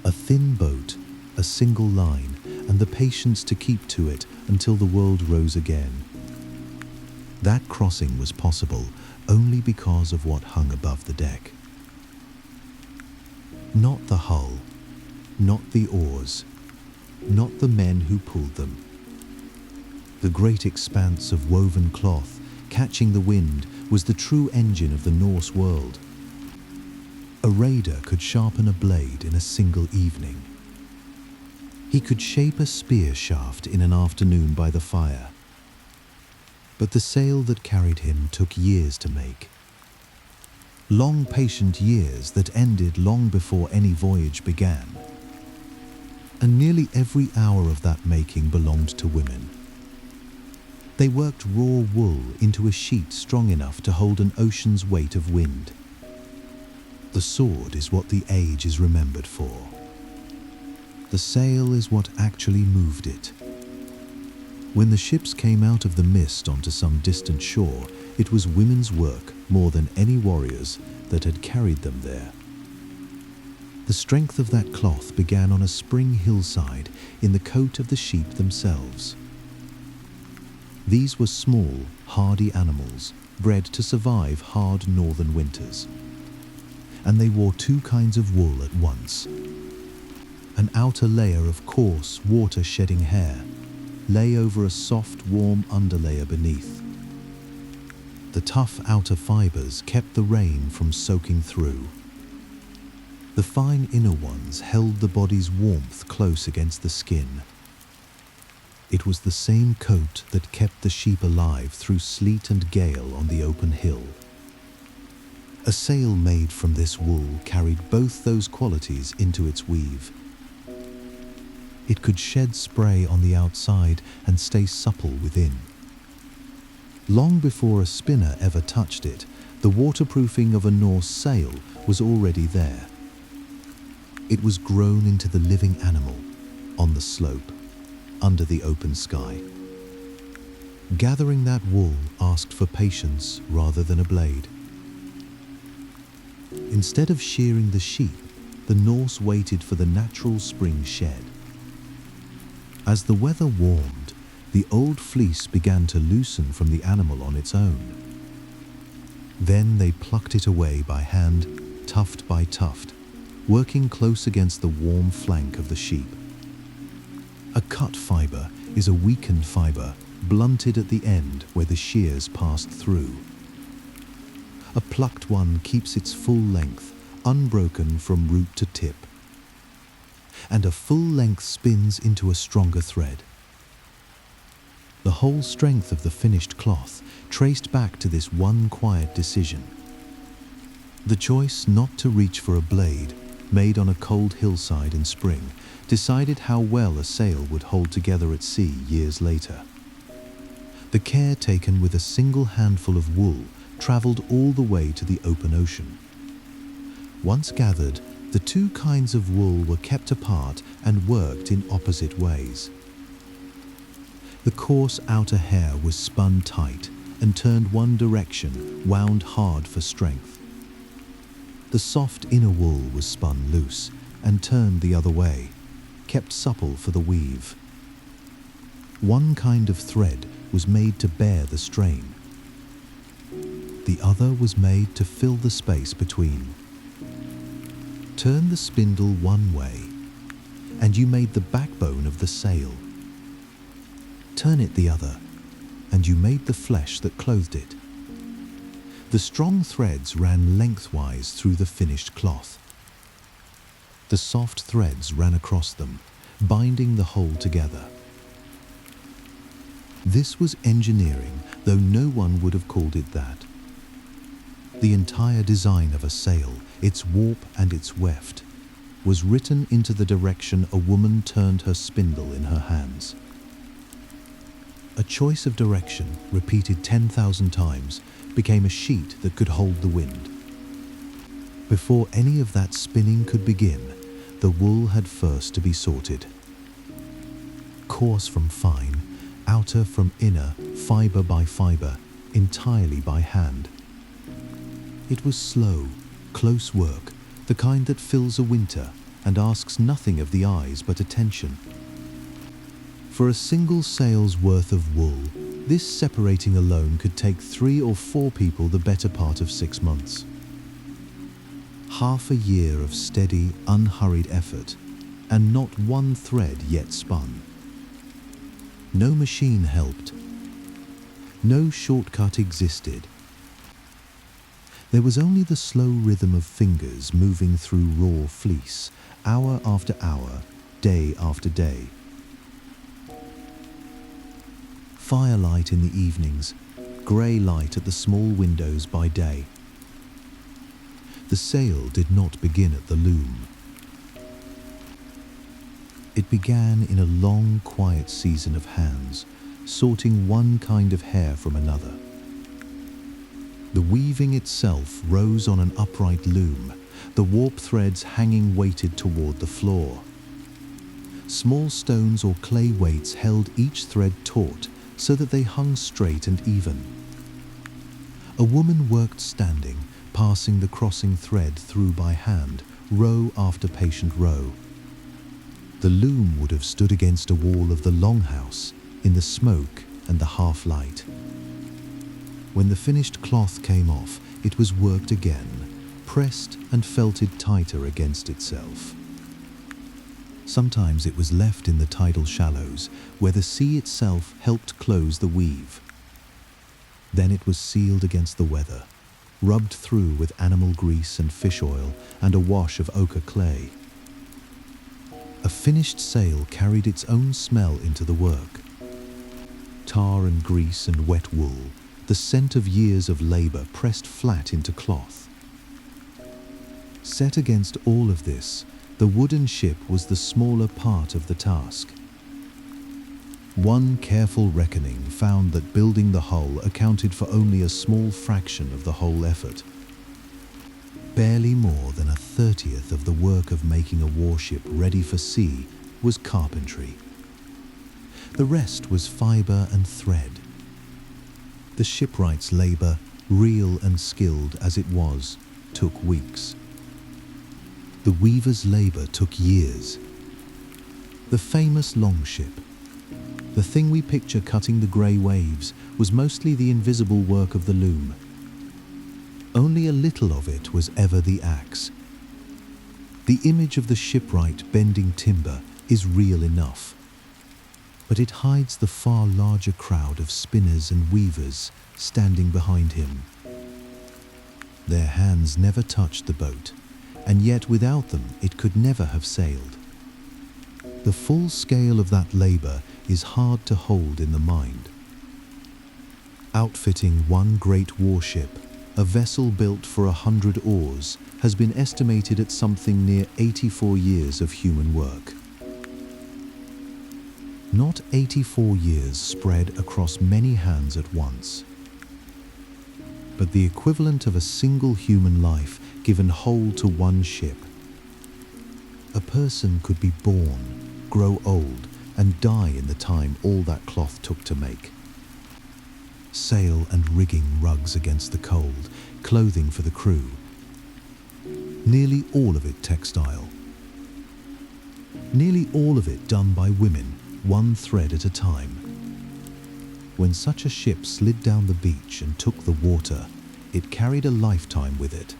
A thin boat, a single line, and the patience to keep to it until the world rose again. That crossing was possible only because of what hung above the deck. Not the hull, not the oars, not the men who pulled them. The great expanse of woven cloth catching the wind was the true engine of the Norse world. A raider could sharpen a blade in a single evening. He could shape a spear shaft in an afternoon by the fire. But the sail that carried him took years to make. Long, patient years that ended long before any voyage began. And nearly every hour of that making belonged to women. They worked raw wool into a sheet strong enough to hold an ocean's weight of wind. The sword is what the age is remembered for. The sail is what actually moved it. When the ships came out of the mist onto some distant shore, it was women's work more than any warriors that had carried them there. The strength of that cloth began on a spring hillside in the coat of the sheep themselves. These were small, hardy animals bred to survive hard northern winters. And they wore two kinds of wool at once. An outer layer of coarse, water-shedding hair lay over a soft, warm underlayer beneath. The tough outer fibers kept the rain from soaking through. The fine inner ones held the body's warmth close against the skin. It was the same coat that kept the sheep alive through sleet and gale on the open hill. A sail made from this wool carried both those qualities into its weave. It could shed spray on the outside and stay supple within. Long before a spinner ever touched it, the waterproofing of a Norse sail was already there. It was grown into the living animal, on the slope, under the open sky. Gathering that wool asked for patience rather than a blade. Instead of shearing the sheep, the Norse waited for the natural spring shed. As the weather warmed, the old fleece began to loosen from the animal on its own. Then they plucked it away by hand, tuft by tuft, working close against the warm flank of the sheep. A cut fiber is a weakened fiber, blunted at the end where the shears passed through. A plucked one keeps its full length, unbroken from root to tip. And a full length spins into a stronger thread. The whole strength of the finished cloth traced back to this one quiet decision. The choice not to reach for a blade, made on a cold hillside in spring, decided how well a sail would hold together at sea years later. The care taken with a single handful of wool traveled all the way to the open ocean. Once gathered, the two kinds of wool were kept apart and worked in opposite ways. The coarse outer hair was spun tight and turned one direction, wound hard for strength. The soft inner wool was spun loose and turned the other way, kept supple for the weave. One kind of thread was made to bear the strain. The other was made to fill the space between. Turn the spindle one way, and you made the backbone of the sail. Turn it the other, and you made the flesh that clothed it. The strong threads ran lengthwise through the finished cloth. The soft threads ran across them, binding the whole together. This was engineering, though no one would have called it that. The entire design of a sail, its warp and its weft, was written into the direction a woman turned her spindle in her hands. A choice of direction, repeated 10,000 times, became a sheet that could hold the wind. Before any of that spinning could begin, the wool had first to be sorted. Coarse from fine, outer from inner, fibre by fibre, entirely by hand. It was slow, close work, the kind that fills a winter and asks nothing of the eyes but attention. For a single sail's worth of wool, this separating alone could take 3 or 4 people the better part of 6 months. Half a year of steady, unhurried effort, and not one thread yet spun. No machine helped. No shortcut existed. There was only the slow rhythm of fingers moving through raw fleece, hour after hour, day after day. Firelight in the evenings, grey light at the small windows by day. The sail did not begin at the loom. It began in a long, quiet season of hands, sorting one kind of hair from another. The weaving itself rose on an upright loom, the warp threads hanging weighted toward the floor. Small stones or clay weights held each thread taut so that they hung straight and even. A woman worked standing, passing the crossing thread through by hand, row after patient row. The loom would have stood against a wall of the longhouse, in the smoke and the half-light. When the finished cloth came off, it was worked again, pressed and felted tighter against itself. Sometimes it was left in the tidal shallows, where the sea itself helped close the weave. Then it was sealed against the weather, rubbed through with animal grease and fish oil and a wash of ochre clay. A finished sail carried its own smell into the work. Tar and grease and wet wool, the scent of years of labour pressed flat into cloth. Set against all of this, the wooden ship was the smaller part of the task. One careful reckoning found that building the hull accounted for only a small fraction of the whole effort. Barely more than 1/30th of the work of making a warship ready for sea was carpentry. The rest was fibre and thread. The shipwright's labour, real and skilled as it was, took weeks. The weaver's labour took years. The famous longship, the thing we picture cutting the grey waves, was mostly the invisible work of the loom. Only a little of it was ever the axe. The image of the shipwright bending timber is real enough, but it hides the far larger crowd of spinners and weavers standing behind him. Their hands never touched the boat, and yet without them it could never have sailed. The full scale of that labour is hard to hold in the mind. Outfitting one great warship, a vessel built for 100 oars, has been estimated at something near 84 years of human work. Not 84 years spread across many hands at once, but the equivalent of a single human life given whole to one ship. A person could be born, grow old, and die in the time all that cloth took to make. Sail and rigging rugs against the cold, clothing for the crew. Nearly all of it textile. Nearly all of it done by women, one thread at a time. When such a ship slid down the beach and took the water, it carried a lifetime with it.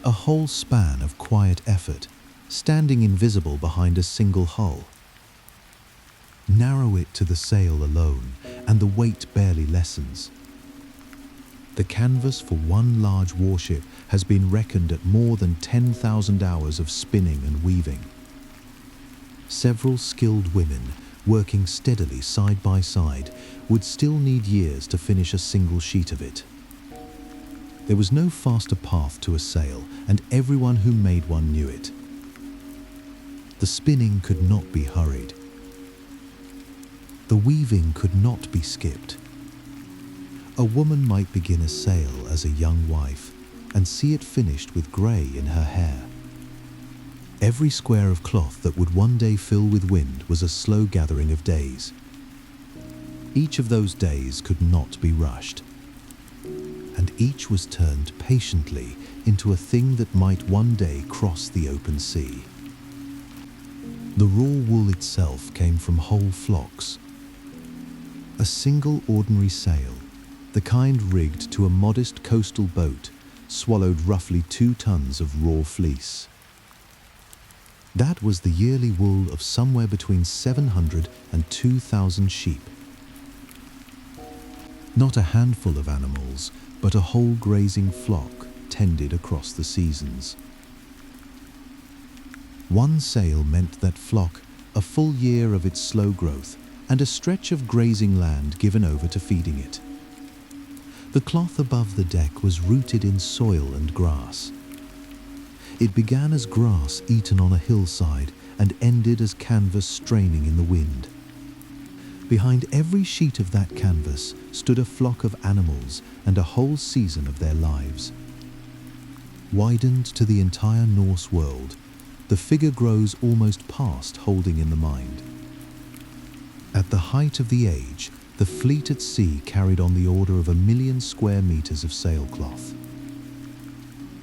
A whole span of quiet effort, standing invisible behind a single hull. Narrow it to the sail alone, and the weight barely lessens. The canvas for one large warship has been reckoned at more than 10,000 hours of spinning and weaving. Several skilled women, working steadily side by side, would still need years to finish a single sheet of it. There was no faster path to a sail, and everyone who made one knew it. The spinning could not be hurried. The weaving could not be skipped. A woman might begin a sail as a young wife, and see it finished with grey in her hair. Every square of cloth that would one day fill with wind was a slow gathering of days. Each of those days could not be rushed, and each was turned patiently into a thing that might one day cross the open sea. The raw wool itself came from whole flocks. A single ordinary sail, the kind rigged to a modest coastal boat, swallowed roughly 2 tons of raw fleece. That was the yearly wool of somewhere between 700 and 2,000 sheep. Not a handful of animals, but a whole grazing flock tended across the seasons. One sail meant that flock a full year of its slow growth and a stretch of grazing land given over to feeding it. The cloth above the deck was rooted in soil and grass. It began as grass eaten on a hillside and ended as canvas straining in the wind. Behind every sheet of that canvas stood a flock of animals and a whole season of their lives. Widened to the entire Norse world, the figure grows almost past holding in the mind. At the height of the age, the fleet at sea carried on the order of 1 million square meters of sailcloth.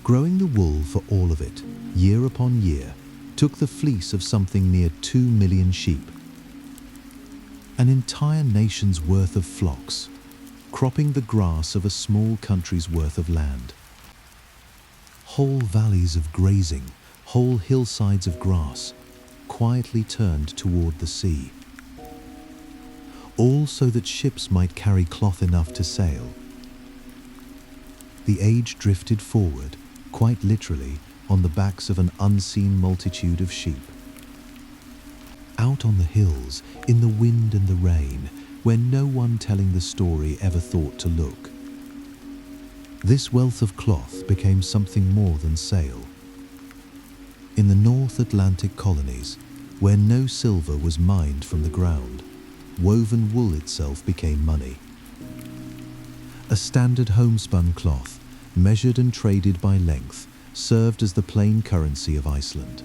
Growing the wool for all of it, year upon year, took the fleece of something near 2 million sheep. An entire nation's worth of flocks, cropping the grass of a small country's worth of land. Whole valleys of grazing, whole hillsides of grass, quietly turned toward the sea. All so that ships might carry cloth enough to sail. The age drifted forward, quite literally, on the backs of an unseen multitude of sheep. Out on the hills, in the wind and the rain, where no one telling the story ever thought to look. This wealth of cloth became something more than sail. In the North Atlantic colonies, where no silver was mined from the ground, woven wool itself became money. A standard homespun cloth, measured and traded by length, served as the plain currency of Iceland.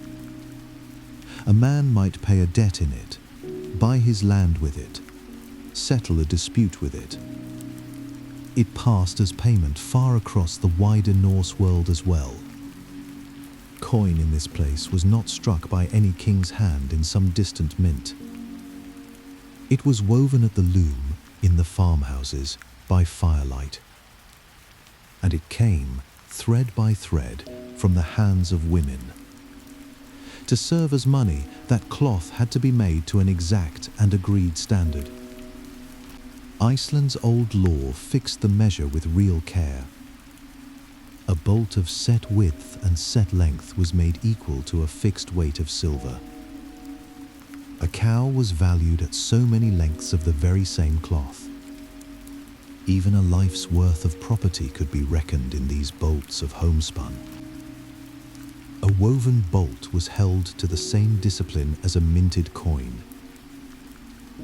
A man might pay a debt in it, buy his land with it, settle a dispute with it. It passed as payment far across the wider Norse world as well. Coin in this place was not struck by any king's hand in some distant mint. It was woven at the loom, in the farmhouses, by firelight. And it came, thread by thread, from the hands of women. To serve as money, that cloth had to be made to an exact and agreed standard. Iceland's old law fixed the measure with real care. A bolt of set width and set length was made equal to a fixed weight of silver. A cow was valued at so many lengths of the very same cloth. Even a life's worth of property could be reckoned in these bolts of homespun. A woven bolt was held to the same discipline as a minted coin.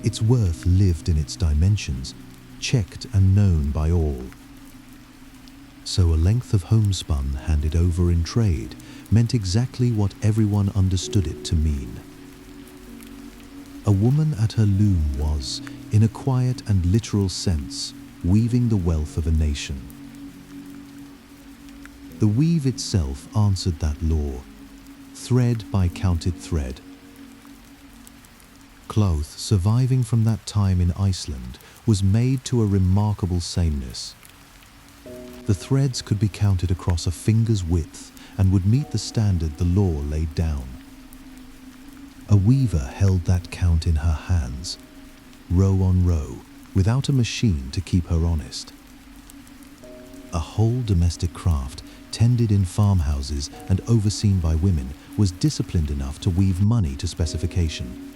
Its worth lived in its dimensions, checked and known by all. So a length of homespun handed over in trade meant exactly what everyone understood it to mean. A woman at her loom was, in a quiet and literal sense, weaving the wealth of a nation. The weave itself answered that law, thread by counted thread. Cloth surviving from that time in Iceland was made to a remarkable sameness. The threads could be counted across a finger's width and would meet the standard the law laid down. A weaver held that count in her hands, row on row, without a machine to keep her honest. A whole domestic craft, tended in farmhouses and overseen by women, was disciplined enough to weave money to specification.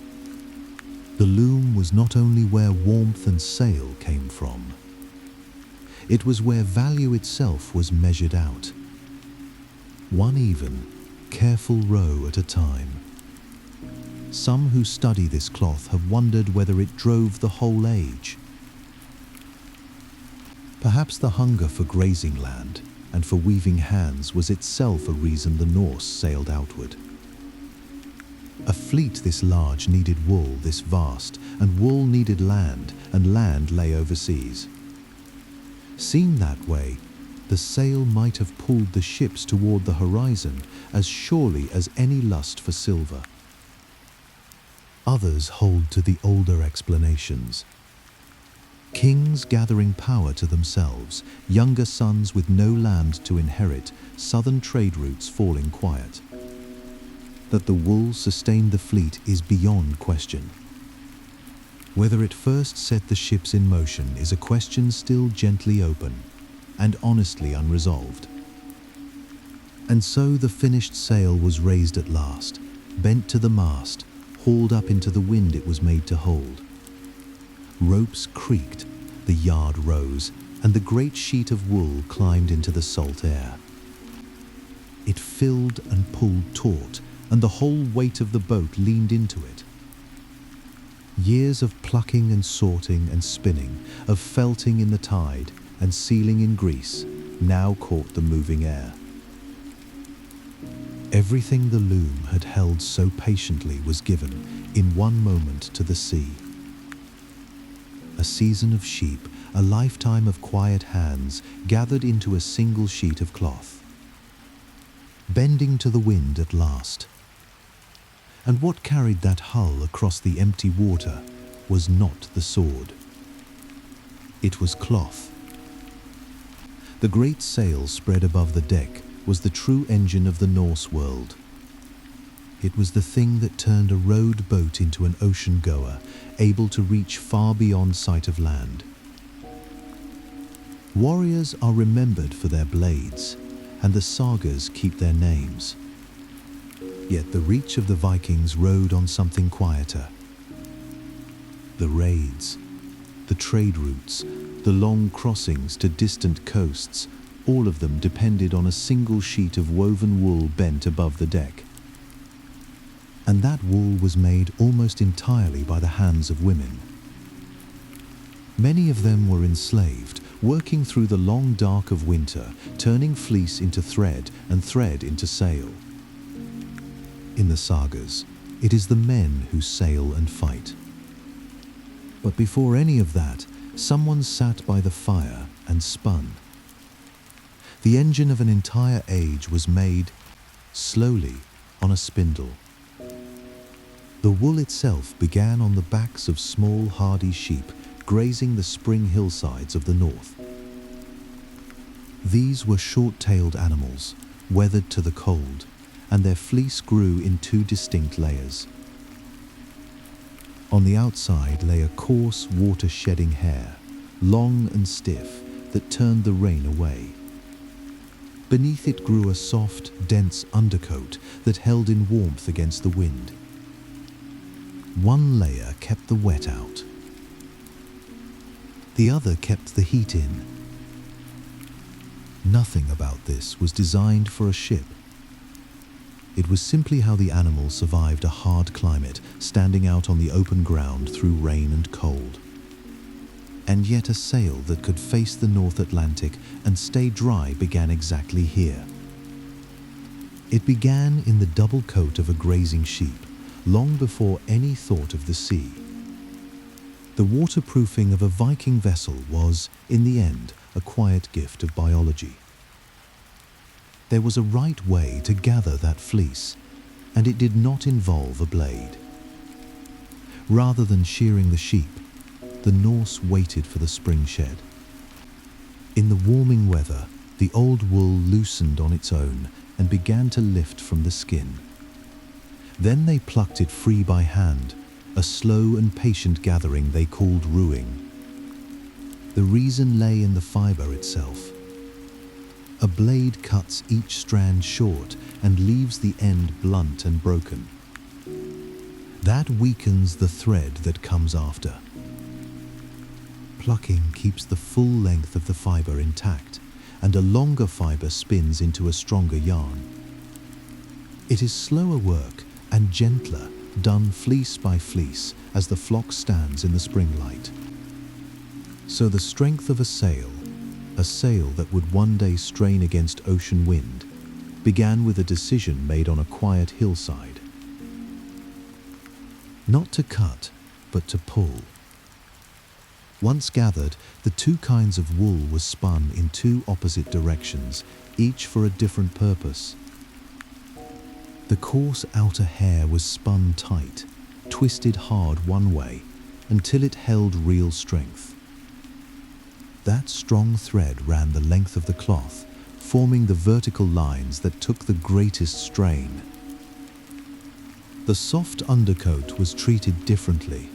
The loom was not only where warmth and sail came from. It was where value itself was measured out. One even, careful row at a time. Some who study this cloth have wondered whether it drove the whole age. Perhaps the hunger for grazing land, and for weaving hands was itself a reason the Norse sailed outward. A fleet this large needed wool this vast, and wool needed land, and land lay overseas. Seen that way, the sail might have pulled the ships toward the horizon as surely as any lust for silver. Others hold to the older explanations. Kings gathering power to themselves, younger sons with no land to inherit, southern trade routes falling quiet. That the wool sustained the fleet is beyond question. Whether it first set the ships in motion is a question still gently open and honestly unresolved. And so the finished sail was raised at last, bent to the mast, hauled up into the wind it was made to hold. Ropes creaked, the yard rose, and the great sheet of wool climbed into the salt air. It filled and pulled taut, and the whole weight of the boat leaned into it. Years of plucking and sorting and spinning, of felting in the tide and sealing in grease, now caught the moving air. Everything the loom had held so patiently was given, in one moment, to the sea. A season of sheep, a lifetime of quiet hands, gathered into a single sheet of cloth. Bending to the wind at last. And what carried that hull across the empty water was not the sword. It was cloth. The great sail spread above the deck was the true engine of the Norse world. It was the thing that turned a rowed boat into an ocean goer, able to reach far beyond sight of land. Warriors are remembered for their blades, and the sagas keep their names. Yet the reach of the Vikings rode on something quieter. The raids, the trade routes, the long crossings to distant coasts, all of them depended on a single sheet of woven wool bent above the deck. And that wool was made almost entirely by the hands of women. Many of them were enslaved, working through the long dark of winter, turning fleece into thread and thread into sail. In the sagas, it is the men who sail and fight. But before any of that, someone sat by the fire and spun. The engine of an entire age was made, slowly, on a spindle. The wool itself began on the backs of small hardy sheep grazing the spring hillsides of the north. These were short-tailed animals, weathered to the cold, and their fleece grew in two distinct layers. On the outside lay a coarse, water-shedding hair, long and stiff, that turned the rain away. Beneath it grew a soft, dense undercoat that held in warmth against the wind. One layer kept the wet out. The other kept the heat in. Nothing about this was designed for a ship. It was simply how the animal survived a hard climate, standing out on the open ground through rain and cold. And yet a sail that could face the North Atlantic and stay dry began exactly here. It began in the double coat of a grazing sheep, long before any thought of the sea. The waterproofing of a Viking vessel was, in the end, a quiet gift of biology. There was a right way to gather that fleece, and it did not involve a blade. Rather than shearing the sheep, the Norse waited for the spring shed. In the warming weather, the old wool loosened on its own and began to lift from the skin. Then they plucked it free by hand, a slow and patient gathering they called ruing. The reason lay in the fiber itself. A blade cuts each strand short and leaves the end blunt and broken. That weakens the thread that comes after. Plucking keeps the full length of the fiber intact, and a longer fiber spins into a stronger yarn. It is slower work and gentler, done fleece by fleece as the flock stands in the spring light. So the strength of a sail, a sail that would one day strain against ocean wind, began with a decision made on a quiet hillside. Not to cut, but to pull. Once gathered, the two kinds of wool was spun in two opposite directions, each for a different purpose. The coarse outer hair was spun tight, twisted hard one way, until it held real strength. That strong thread ran the length of the cloth, forming the vertical lines that took the greatest strain. The soft undercoat was treated differently.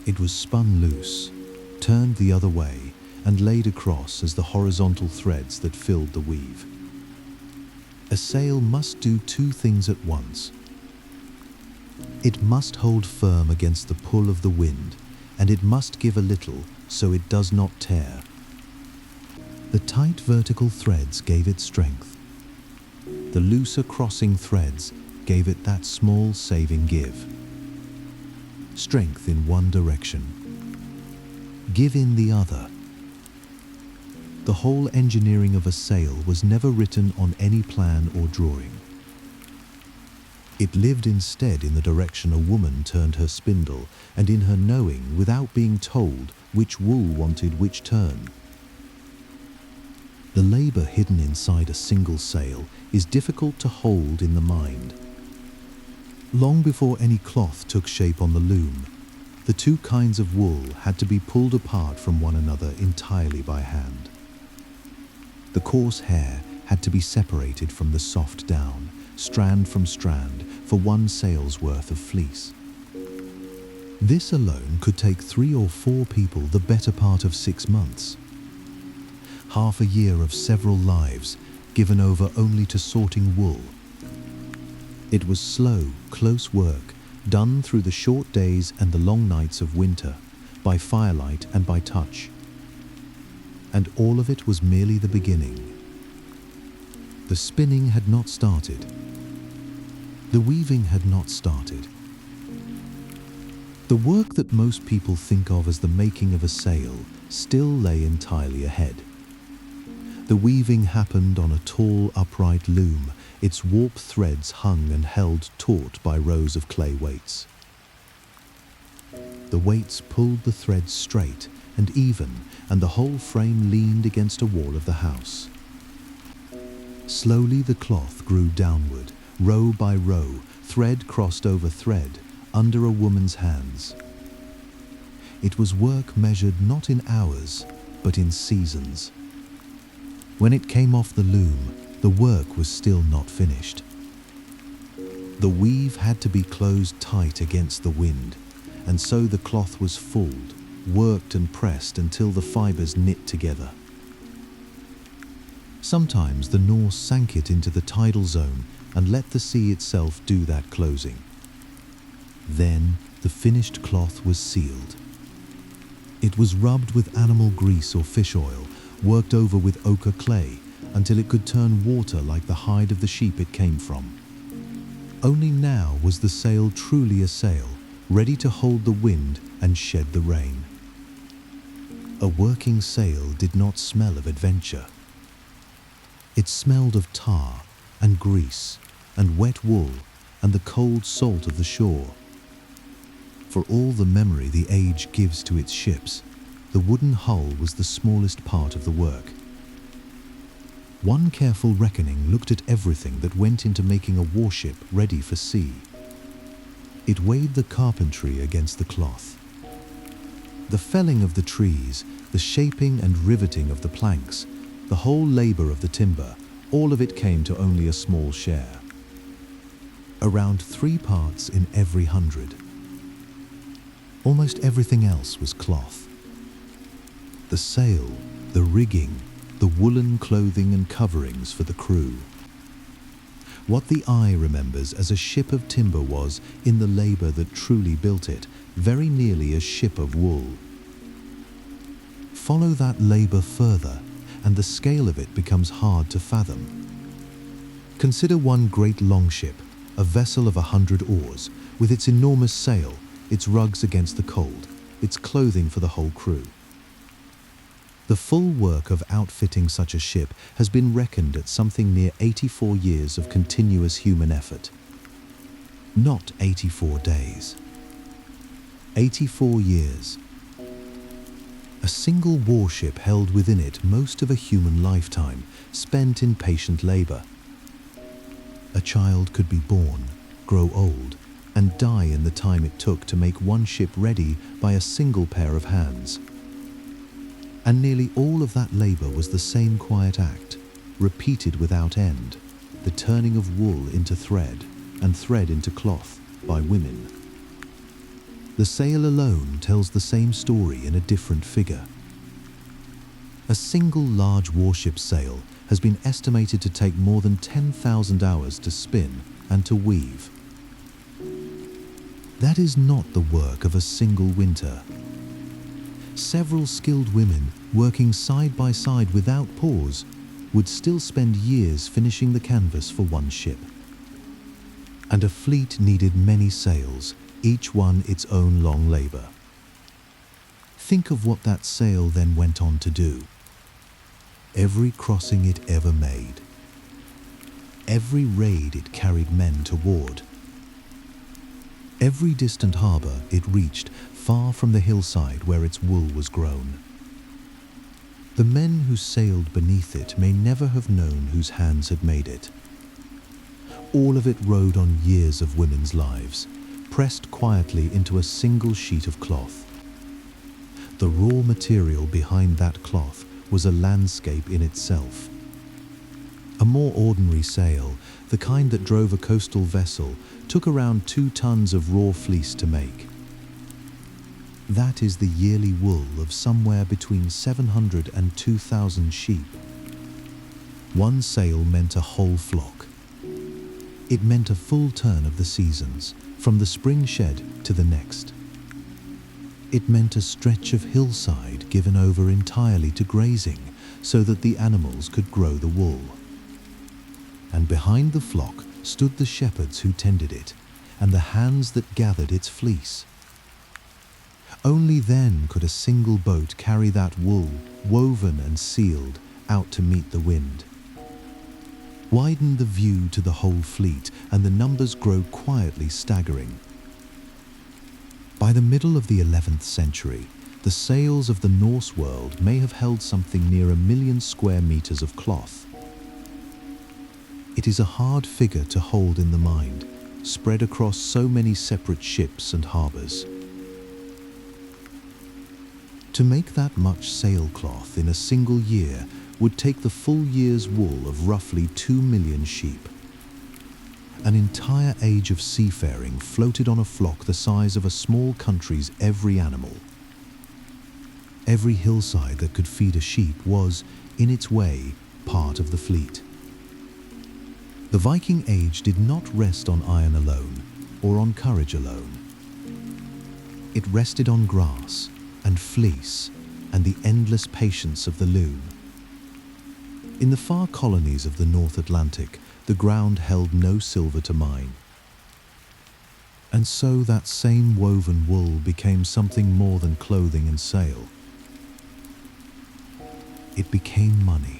It was spun loose, turned the other way, and laid across as the horizontal threads that filled the weave. A sail must do two things at once. It must hold firm against the pull of the wind, and it must give a little so it does not tear. The tight vertical threads gave it strength. The looser crossing threads gave it that small saving give. Strength in one direction, give in the other. The whole engineering of a sail was never written on any plan or drawing. It lived instead in the direction a woman turned her spindle, and in her knowing, without being told, which wool wanted which turn. The labor hidden inside a single sail is difficult to hold in the mind. Long before any cloth took shape on the loom, the two kinds of wool had to be pulled apart from one another entirely by hand. The coarse hair had to be separated from the soft down, strand from strand, for one sail's worth of fleece. This alone could take 3 or 4 people the better part of 6 months. Half a year of several lives given over only to sorting wool. It was slow, close work, done through the short days and the long nights of winter, by firelight and by touch. And all of it was merely the beginning. The spinning had not started. The weaving had not started. The work that most people think of as the making of a sail still lay entirely ahead. The weaving happened on a tall, upright loom, its warp threads hung and held taut by rows of clay weights. The weights pulled the threads straight and even, and the whole frame leaned against a wall of the house. Slowly the cloth grew downward, row by row, thread crossed over thread, under a woman's hands. It was work measured not in hours, but in seasons. When it came off the loom, the work was still not finished. The weave had to be closed tight against the wind, and so the cloth was fulled, worked and pressed until the fibers knit together. Sometimes the Norse sank it into the tidal zone and let the sea itself do that closing. Then the finished cloth was sealed. It was rubbed with animal grease or fish oil, worked over with ochre clay, until it could turn water like the hide of the sheep it came from. Only now was the sail truly a sail, ready to hold the wind and shed the rain. A working sail did not smell of adventure. It smelled of tar and grease and wet wool and the cold salt of the shore. For all the memory the age gives to its ships, the wooden hull was the smallest part of the work. One careful reckoning looked at everything that went into making a warship ready for sea. It weighed the carpentry against the cloth. The felling of the trees, the shaping and riveting of the planks, the whole labor of the timber, all of it came to only a small share. Around 3 parts in every 100. Almost everything else was cloth. The sail, the rigging, the woolen clothing and coverings for the crew. What the eye remembers as a ship of timber was, in the labor that truly built it, very nearly a ship of wool. Follow that labor further, and the scale of it becomes hard to fathom. Consider one great longship, a vessel of 100 oars, with its enormous sail, its rugs against the cold, its clothing for the whole crew. The full work of outfitting such a ship has been reckoned at something near 84 years of continuous human effort. Not 84 days. 84 years. A single warship held within it most of a human lifetime, spent in patient labor. A child could be born, grow old, and die in the time it took to make one ship ready by a single pair of hands. And nearly all of that labor was the same quiet act, repeated without end, the turning of wool into thread and thread into cloth by women. The sail alone tells the same story in a different figure. A single large warship sail has been estimated to take more than 10,000 hours to spin and to weave. That is not the work of a single winter. Several skilled women working side by side without pause would still spend years finishing the canvas for one ship. And a fleet needed many sails, each one its own long labor. Think of what that sail then went on to do. Every crossing it ever made. Every raid it carried men toward. Every distant harbor it reached far from the hillside where its wool was grown. The men who sailed beneath it may never have known whose hands had made it. All of it rode on years of women's lives, pressed quietly into a single sheet of cloth. The raw material behind that cloth was a landscape in itself. A more ordinary sail, the kind that drove a coastal vessel, took around 2 tons of raw fleece to make. That is the yearly wool of somewhere between 700 and 2,000 sheep. One sail meant a whole flock. It meant a full turn of the seasons, from the spring shed to the next. It meant a stretch of hillside given over entirely to grazing so that the animals could grow the wool. And behind the flock stood the shepherds who tended it, and the hands that gathered its fleece. Only then could a single boat carry that wool, woven and sealed, out to meet the wind. Widen the view to the whole fleet, and the numbers grow quietly staggering. By the middle of the 11th century, the sails of the Norse world may have held something near 1 million square meters of cloth. It is a hard figure to hold in the mind, spread across so many separate ships and harbors. To make that much sailcloth in a single year would take the full year's wool of roughly 2 million sheep. An entire age of seafaring floated on a flock the size of a small country's every animal. Every hillside that could feed a sheep was, in its way, part of the fleet. The Viking Age did not rest on iron alone, or on courage alone. It rested on grass and fleece and the endless patience of the loom. In the far colonies of the North Atlantic, the ground held no silver to mine. And so that same woven wool became something more than clothing and sail. It became money.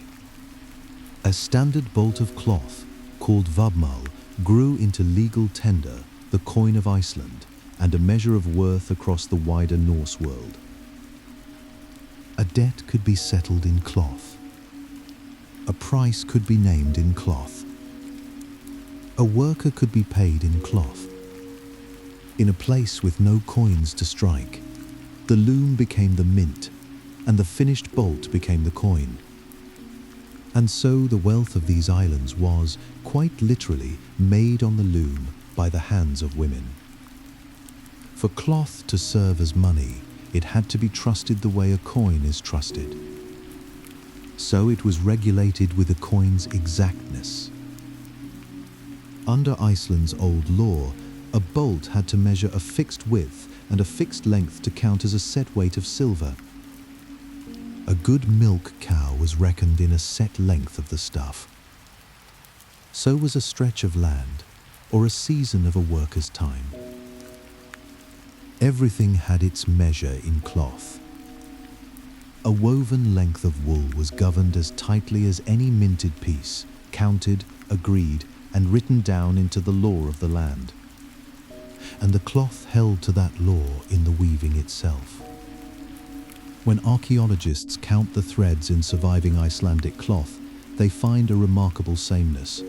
A standard bolt of cloth, called vabmal, grew into legal tender, the coin of Iceland, and a measure of worth across the wider Norse world. A debt could be settled in cloth. A price could be named in cloth. A worker could be paid in cloth. In a place with no coins to strike, the loom became the mint, and the finished bolt became the coin. And so the wealth of these islands was, quite literally, made on the loom by the hands of women. For cloth to serve as money, it had to be trusted the way a coin is trusted. So it was regulated with a coin's exactness. Under Iceland's old law, a bolt had to measure a fixed width and a fixed length to count as a set weight of silver. A good milk cow was reckoned in a set length of the stuff. So was a stretch of land, or a season of a worker's time. Everything had its measure in cloth. A woven length of wool was governed as tightly as any minted piece, counted, agreed, and written down into the law of the land. And the cloth held to that law in the weaving itself. When archaeologists count the threads in surviving Icelandic cloth, they find a remarkable sameness.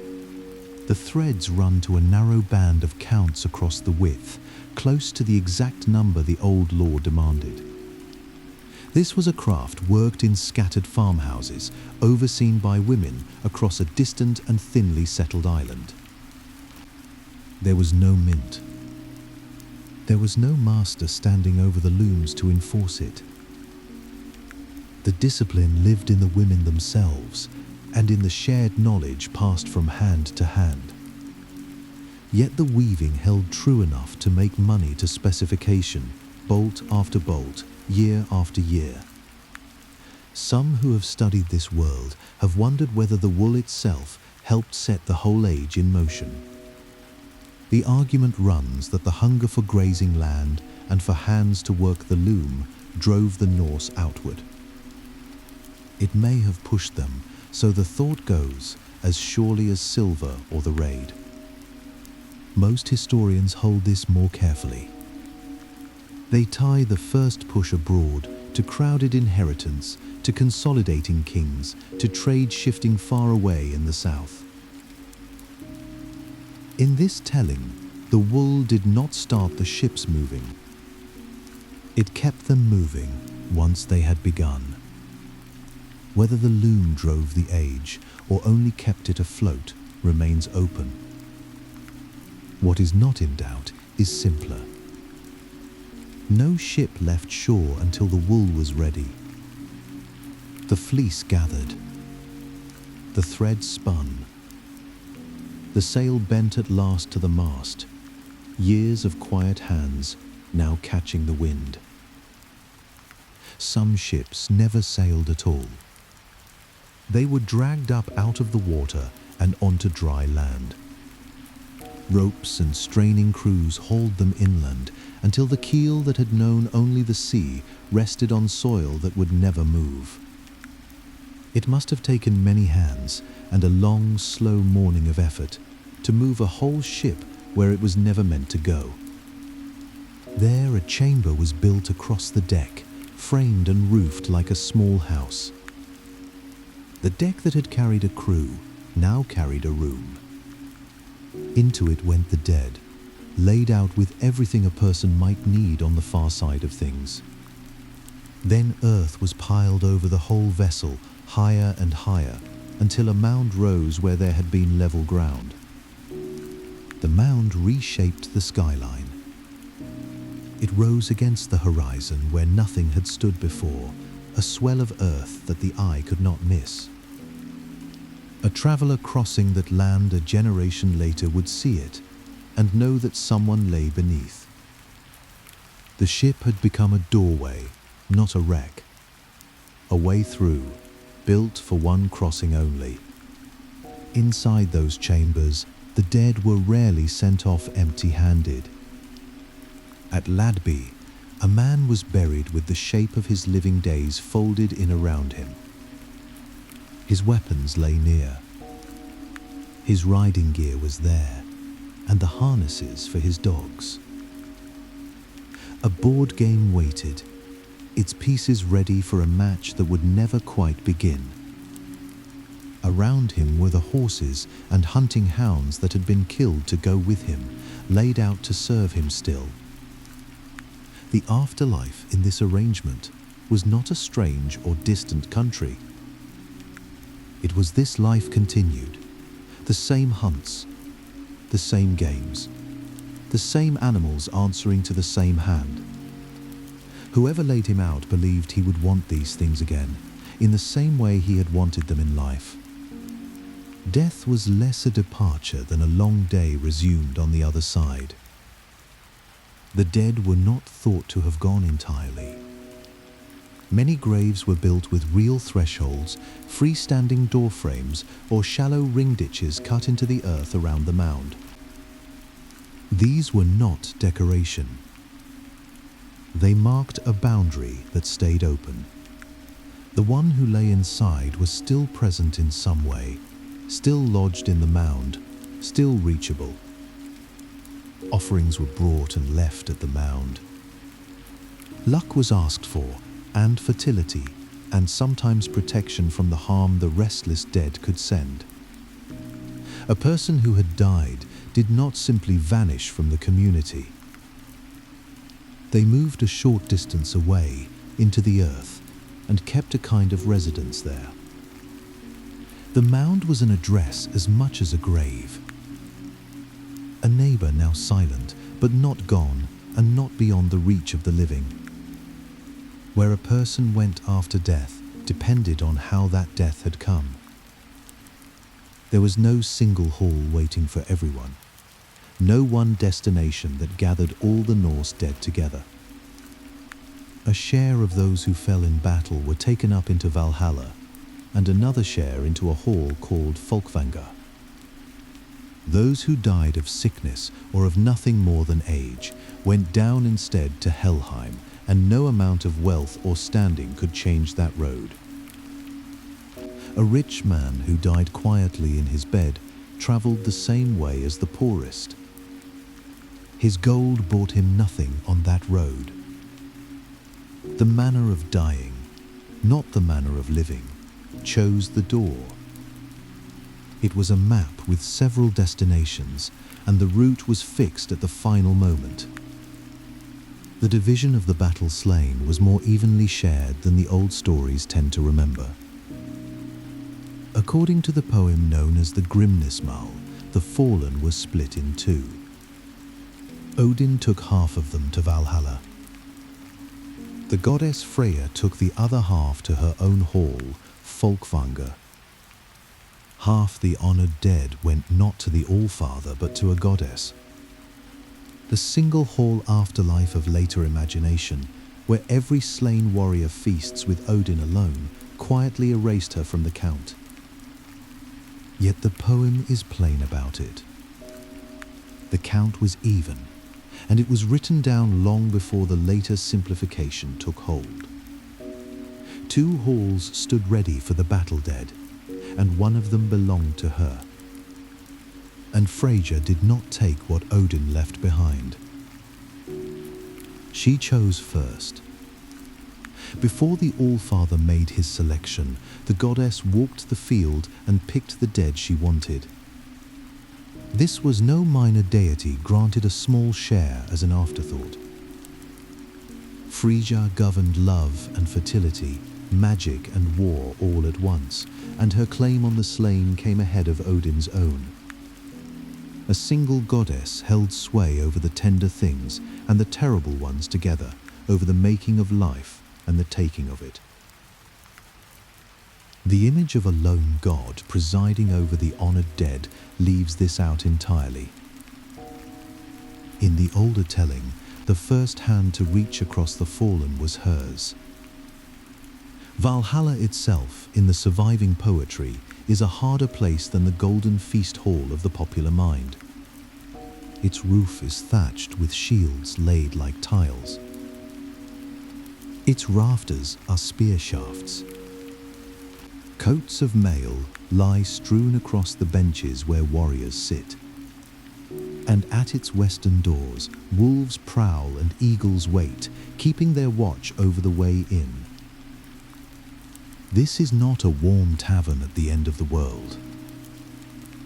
The threads run to a narrow band of counts across the width, close to the exact number the old law demanded. This was a craft worked in scattered farmhouses, overseen by women across a distant and thinly settled island. There was no mint. There was no master standing over the looms to enforce it. The discipline lived in the women themselves and in the shared knowledge passed from hand to hand. Yet the weaving held true enough to make money to specification, bolt after bolt, year after year. Some who have studied this world have wondered whether the wool itself helped set the whole age in motion. The argument runs that the hunger for grazing land and for hands to work the loom drove the Norse outward. It may have pushed them, so the thought goes, as surely as silver or the raid. Most historians hold this more carefully. They tie the first push abroad to crowded inheritance, to consolidating kings, to trade shifting far away in the south. In this telling, the wool did not start the ships moving. It kept them moving once they had begun. Whether the loom drove the age or only kept it afloat remains open. What is not in doubt is simpler. No ship left shore until the wool was ready. The fleece gathered. The thread spun. The sail bent at last to the mast. Years of quiet hands now catching the wind. Some ships never sailed at all. They were dragged up out of the water and onto dry land. Ropes and straining crews hauled them inland until the keel that had known only the sea rested on soil that would never move. It must have taken many hands and a long, slow morning of effort to move a whole ship where it was never meant to go. There a chamber was built across the deck, framed and roofed like a small house. The deck that had carried a crew now carried a room. Into it went the dead, laid out with everything a person might need on the far side of things. Then earth was piled over the whole vessel, higher and higher, until a mound rose where there had been level ground. The mound reshaped the skyline. It rose against the horizon where nothing had stood before, a swell of earth that the eye could not miss. A traveller crossing that land a generation later would see it and know that someone lay beneath. The ship had become a doorway, not a wreck. A way through, built for one crossing only. Inside those chambers, the dead were rarely sent off empty-handed. At Ladby, a man was buried with the shape of his living days folded in around him. His weapons lay near. His riding gear was there, and the harnesses for his dogs. A board game waited, its pieces ready for a match that would never quite begin. Around him were the horses and hunting hounds that had been killed to go with him, laid out to serve him still. The afterlife in this arrangement was not a strange or distant country. It was this life continued, the same hunts, the same games, the same animals answering to the same hand. Whoever laid him out believed he would want these things again, in the same way he had wanted them in life. Death was less a departure than a long day resumed on the other side. The dead were not thought to have gone entirely. Many graves were built with real thresholds, freestanding door frames, or shallow ring ditches cut into the earth around the mound. These were not decoration. They marked a boundary that stayed open. The one who lay inside was still present in some way, still lodged in the mound, still reachable. Offerings were brought and left at the mound. Luck was asked for, and fertility, and sometimes protection from the harm the restless dead could send. A person who had died did not simply vanish from the community. They moved a short distance away into the earth and kept a kind of residence there. The mound was an address as much as a grave. A neighbor now silent, but not gone and not beyond the reach of the living. Where a person went after death depended on how that death had come. There was no single hall waiting for everyone, no one destination that gathered all the Norse dead together. A share of those who fell in battle were taken up into Valhalla, and another share into a hall called Folkvanga. Those who died of sickness or of nothing more than age went down instead to Helheim, and no amount of wealth or standing could change that road. A rich man who died quietly in his bed traveled the same way as the poorest. His gold bought him nothing on that road. The manner of dying, not the manner of living, chose the door. It was a map with several destinations, and the route was fixed at the final moment. The division of the battle slain was more evenly shared than the old stories tend to remember. According to the poem known as the Grimnismal, the fallen was split in two. Odin took half of them to Valhalla. The goddess Freya took the other half to her own hall, Folkvanga. Half the honored dead went not to the Allfather but to a goddess. The single hall afterlife of later imagination, where every slain warrior feasts with Odin alone, quietly erased her from the count. Yet the poem is plain about it. The count was even, and it was written down long before the later simplification took hold. 2 halls stood ready for the battle dead, and one of them belonged to her. And Freyja did not take what Odin left behind. She chose first. Before the Allfather made his selection, the goddess walked the field and picked the dead she wanted. This was no minor deity granted a small share as an afterthought. Freyja governed love and fertility, magic and war all at once, and her claim on the slain came ahead of Odin's own. A single goddess held sway over the tender things and the terrible ones together, over the making of life and the taking of it. The image of a lone god presiding over the honored dead leaves this out entirely. In the older telling, the first hand to reach across the fallen was hers. Valhalla itself, in the surviving poetry, is a harder place than the golden feast hall of the popular mind. Its roof is thatched with shields laid like tiles. Its rafters are spear shafts. Coats of mail lie strewn across the benches where warriors sit. And at its western doors, wolves prowl and eagles wait, keeping their watch over the way in. This is not a warm tavern at the end of the world.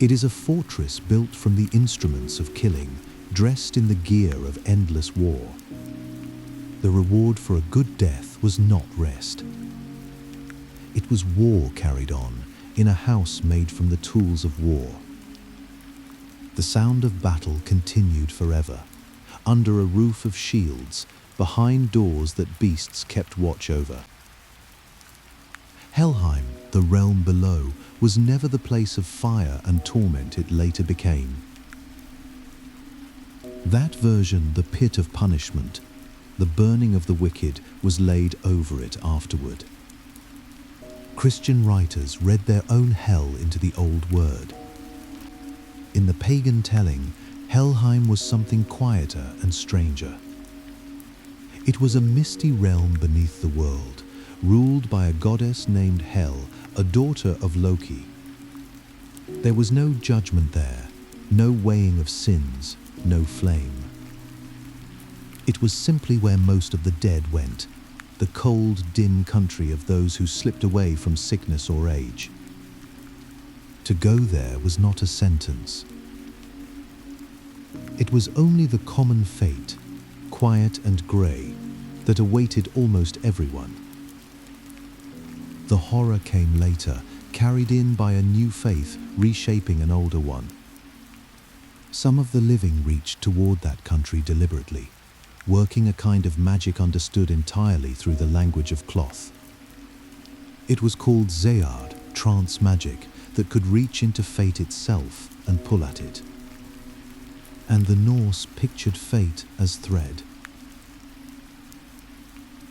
It is a fortress built from the instruments of killing, dressed in the gear of endless war. The reward for a good death was not rest. It was war carried on in a house made from the tools of war. The sound of battle continued forever, under a roof of shields, behind doors that beasts kept watch over. Helheim, the realm below, was never the place of fire and torment it later became. That version, the pit of punishment, the burning of the wicked, was laid over it afterward. Christian writers read their own hell into the old word. In the pagan telling, Helheim was something quieter and stranger. It was a misty realm beneath the world, ruled by a goddess named Hel, a daughter of Loki. There was no judgment there, no weighing of sins, no flame. It was simply where most of the dead went, the cold, dim country of those who slipped away from sickness or age. To go there was not a sentence. It was only the common fate, quiet and grey, that awaited almost everyone. The horror came later, carried in by a new faith reshaping an older one. Some of the living reached toward that country deliberately, working a kind of magic understood entirely through the language of cloth. It was called Zayard, trance magic, that could reach into fate itself and pull at it. And the Norse pictured fate as thread.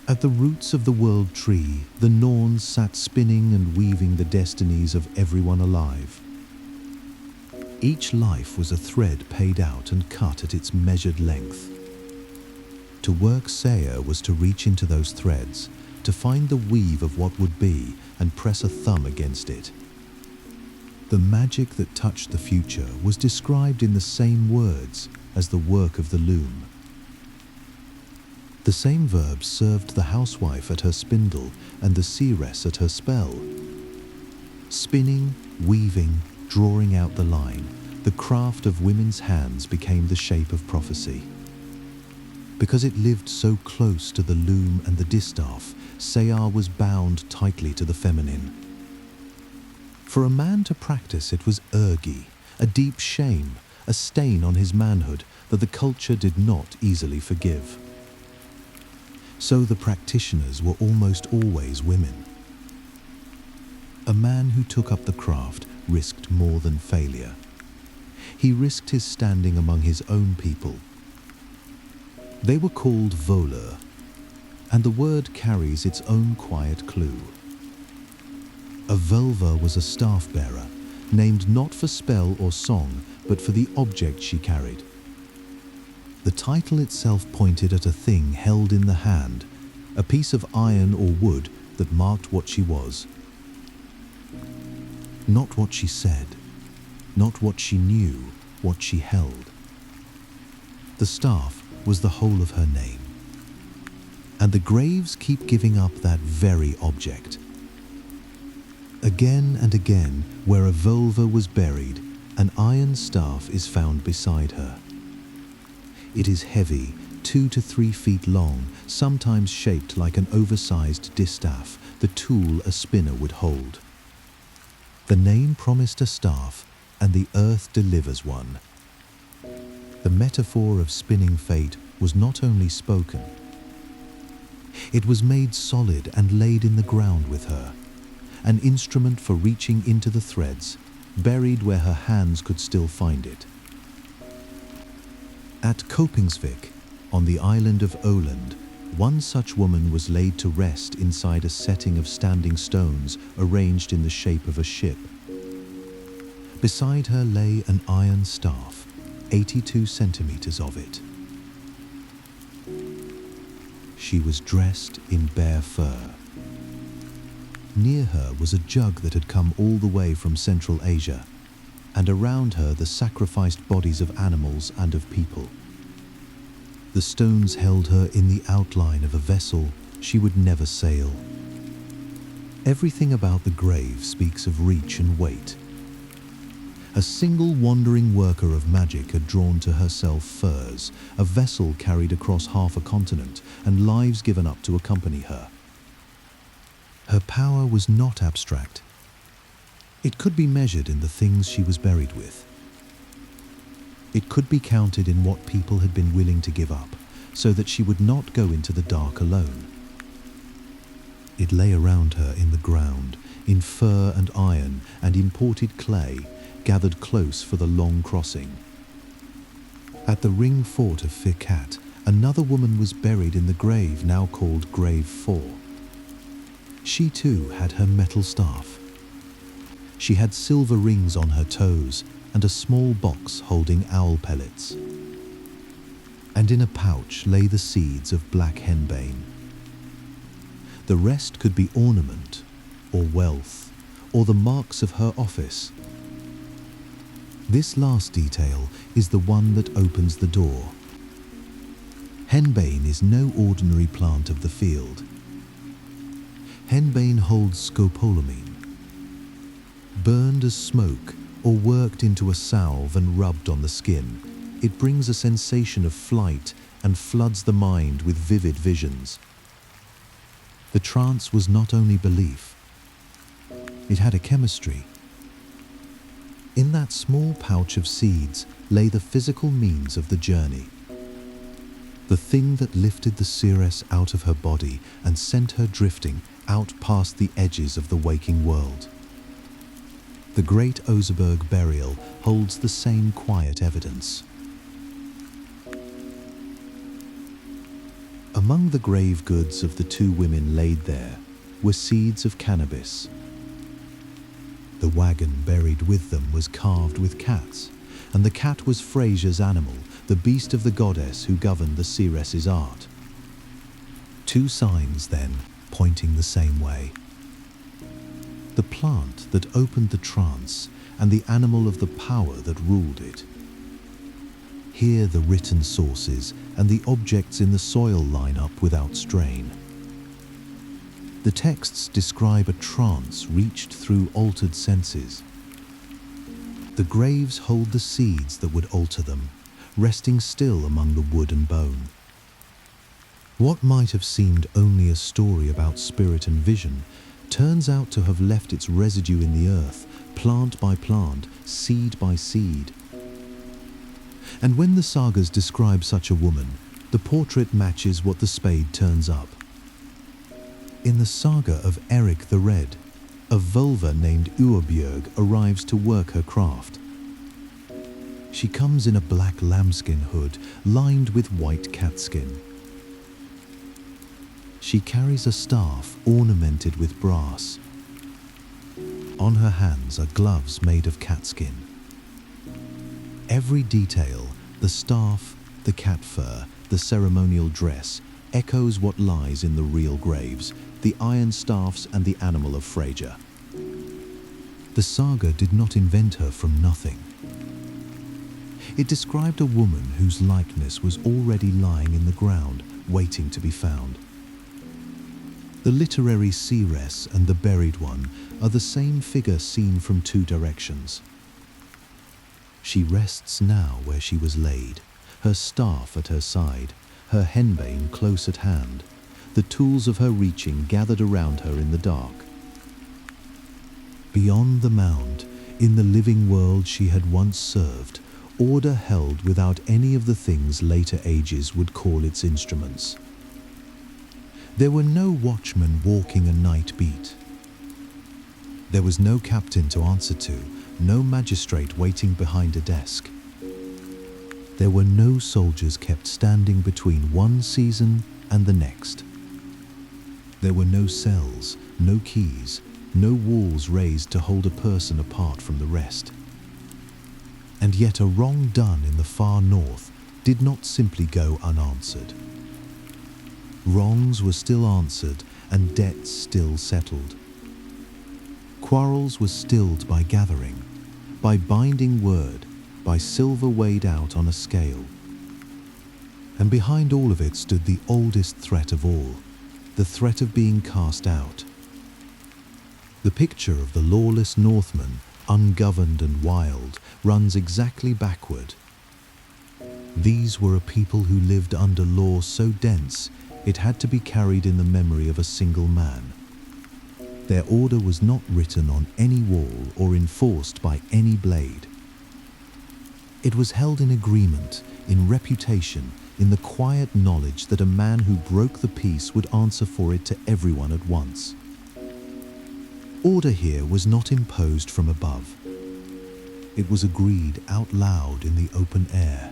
At the roots of the world tree, the Norns sat spinning and weaving the destinies of everyone alive. Each life was a thread paid out and cut at its measured length. To work Saya was to reach into those threads, to find the weave of what would be and press a thumb against it. The magic that touched the future was described in the same words as the work of the loom. The same verbs served the housewife at her spindle and the seeress at her spell. Spinning, weaving, drawing out the line, the craft of women's hands became the shape of prophecy. Because it lived so close to the loom and the distaff, Sayar was bound tightly to the feminine. For a man to practice it was ergi, a deep shame, a stain on his manhood that the culture did not easily forgive. So the practitioners were almost always women. A man who took up the craft risked more than failure. He risked his standing among his own people. They were called volur, and the word carries its own quiet clue. A völva was a staff-bearer, named not for spell or song, but for the object she carried. The title itself pointed at a thing held in the hand, a piece of iron or wood that marked what she was. Not what she said, not what she knew, what she held. The staff was the whole of her name. And the graves keep giving up that very object. Again and again, where a völva was buried, an iron staff is found beside her. It is heavy, 2 to 3 feet long, sometimes shaped like an oversized distaff, the tool a spinner would hold. The name promised a staff, and the earth delivers one. The metaphor of spinning fate was not only spoken. It was made solid and laid in the ground with her, an instrument for reaching into the threads, buried where her hands could still find it. At Kopingsvik, on the island of Åland, one such woman was laid to rest inside a setting of standing stones arranged in the shape of a ship. Beside her lay an iron staff, 82 centimeters of it. She was dressed in bare fur. Near her was a jug that had come all the way from Central Asia, and around her the sacrificed bodies of animals and of people. The stones held her in the outline of a vessel she would never sail. Everything about the grave speaks of reach and weight. A single wandering worker of magic had drawn to herself furs, a vessel carried across half a continent, and lives given up to accompany her. Her power was not abstract. It could be measured in the things she was buried with. It could be counted in what people had been willing to give up, so that she would not go into the dark alone. It lay around her in the ground, in fur and iron and imported clay, gathered close for the long crossing. At the ring fort of Firkat, another woman was buried in the grave now called Grave 4. She too had her metal staff. She had silver rings on her toes and a small box holding owl pellets. And in a pouch lay the seeds of black henbane. The rest could be ornament, or wealth, or the marks of her office. This last detail is the one that opens the door. Henbane is no ordinary plant of the field. Henbane holds scopolamine. Burned as smoke or worked into a salve and rubbed on the skin, it brings a sensation of flight and floods the mind with vivid visions. The trance was not only belief, it had a chemistry. In that small pouch of seeds lay the physical means of the journey. The thing that lifted the seeress out of her body and sent her drifting out past the edges of the waking world. The great Oseberg burial holds the same quiet evidence. Among the grave goods of the two women laid there were seeds of cannabis. The wagon buried with them was carved with cats, and the cat was Frasia's animal, the beast of the goddess who governed the seeress's art. Two signs, then, pointing the same way. The plant that opened the trance and the animal of the power that ruled it. Here the written sources and the objects in the soil line up without strain. The texts describe a trance reached through altered senses. The graves hold the seeds that would alter them, resting still among the wood and bone. What might have seemed only a story about spirit and vision turns out to have left its residue in the earth, plant by plant, seed by seed. And when the sagas describe such a woman, the portrait matches what the spade turns up. In the saga of Eric the Red, a vulva named Uabjörg arrives to work her craft. She comes in a black lambskin hood lined with white catskin. She carries a staff ornamented with brass. On her hands are gloves made of catskin. Every detail, the staff, the cat fur, the ceremonial dress, echoes what lies in the real graves, the iron staffs and the animal of Freyja. The saga did not invent her from nothing. It described a woman whose likeness was already lying in the ground, waiting to be found. The literary seeress and the buried one are the same figure seen from two directions. She rests now where she was laid, her staff at her side, her henbane close at hand, the tools of her reaching gathered around her in the dark. Beyond the mound, in the living world she had once served, order held without any of the things later ages would call its instruments. There were no watchmen walking a night beat. There was no captain to answer to, no magistrate waiting behind a desk. There were no soldiers kept standing between one season and the next. There were no cells, no keys, no walls raised to hold a person apart from the rest. And yet a wrong done in the far north did not simply go unanswered. Wrongs were still answered and debts still settled. Quarrels were stilled by gathering, by binding word, by silver weighed out on a scale. And behind all of it stood the oldest threat of all, the threat of being cast out. The picture of the lawless Northman, ungoverned and wild, runs exactly backward. These were a people who lived under law so dense it had to be carried in the memory of a single man. Their order was not written on any wall or enforced by any blade. It was held in agreement, in reputation, in the quiet knowledge that a man who broke the peace would answer for it to everyone at once. Order here was not imposed from above. It was agreed out loud in the open air.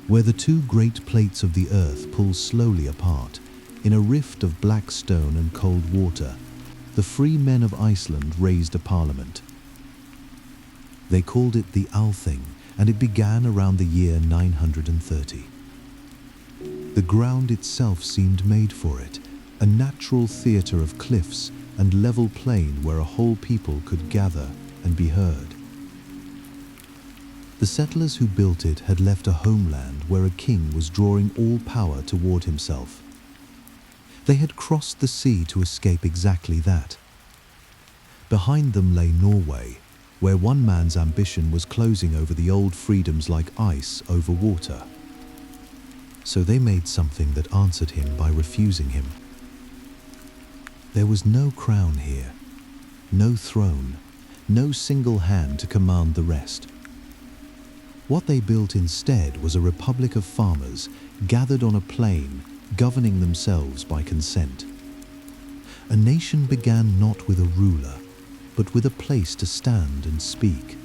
Where the two great plates of the earth pull slowly apart, in a rift of black stone and cold water, the free men of Iceland raised a parliament. They called it the Althing, and it began around the year 930. The ground itself seemed made for it, a natural theatre of cliffs and level plain where a whole people could gather and be heard. The settlers who built it had left a homeland where a king was drawing all power toward himself. They had crossed the sea to escape exactly that. Behind them lay Norway, where one man's ambition was closing over the old freedoms like ice over water. So they made something that answered him by refusing him. There was no crown here, no throne, no single hand to command the rest. What they built instead was a republic of farmers gathered on a plain, governing themselves by consent. A nation began not with a ruler, but with a place to stand and speak.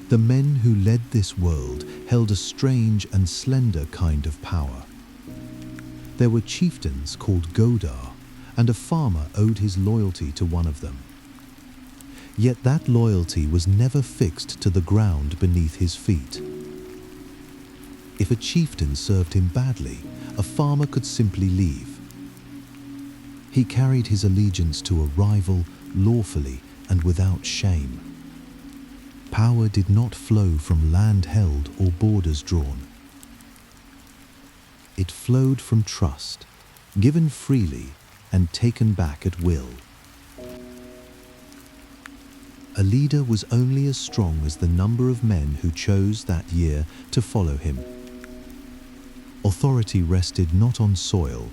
The men who led this world held a strange and slender kind of power. There were chieftains called Godar, and a farmer owed his loyalty to one of them. Yet that loyalty was never fixed to the ground beneath his feet. If a chieftain served him badly, a farmer could simply leave. He carried his allegiance to a rival lawfully and without shame. Power did not flow from land held or borders drawn. It flowed from trust, given freely and taken back at will. A leader was only as strong as the number of men who chose that year to follow him. Authority rested not on soil,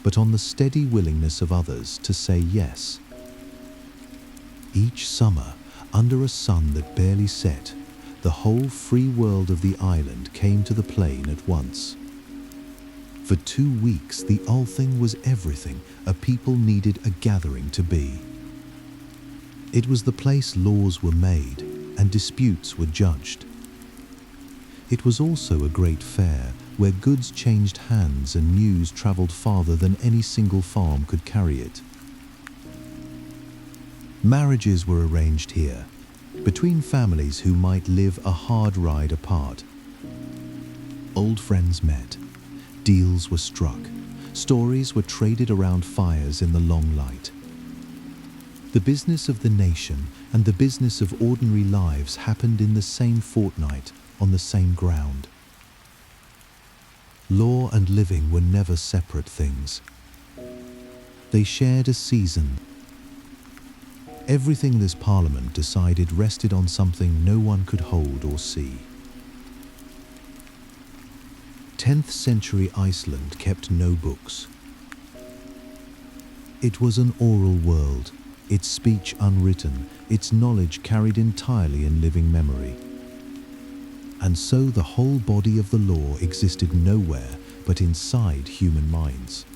but on the steady willingness of others to say yes. Each summer, under a sun that barely set, the whole free world of the island came to the plain at once. For 2 weeks, the Althing was everything a people needed a gathering to be. It was the place laws were made and disputes were judged. It was also a great fair where goods changed hands and news traveled farther than any single farm could carry it. Marriages were arranged here, between families who might live a hard ride apart. Old friends met, deals were struck, stories were traded around fires in the long light. The business of the nation and the business of ordinary lives happened in the same fortnight, on the same ground. Law and living were never separate things. They shared a season. Everything this parliament decided rested on something no one could hold or see. 10th century Iceland kept no books. It was an oral world, its speech unwritten, its knowledge carried entirely in living memory. And so the whole body of the law existed nowhere but inside human minds.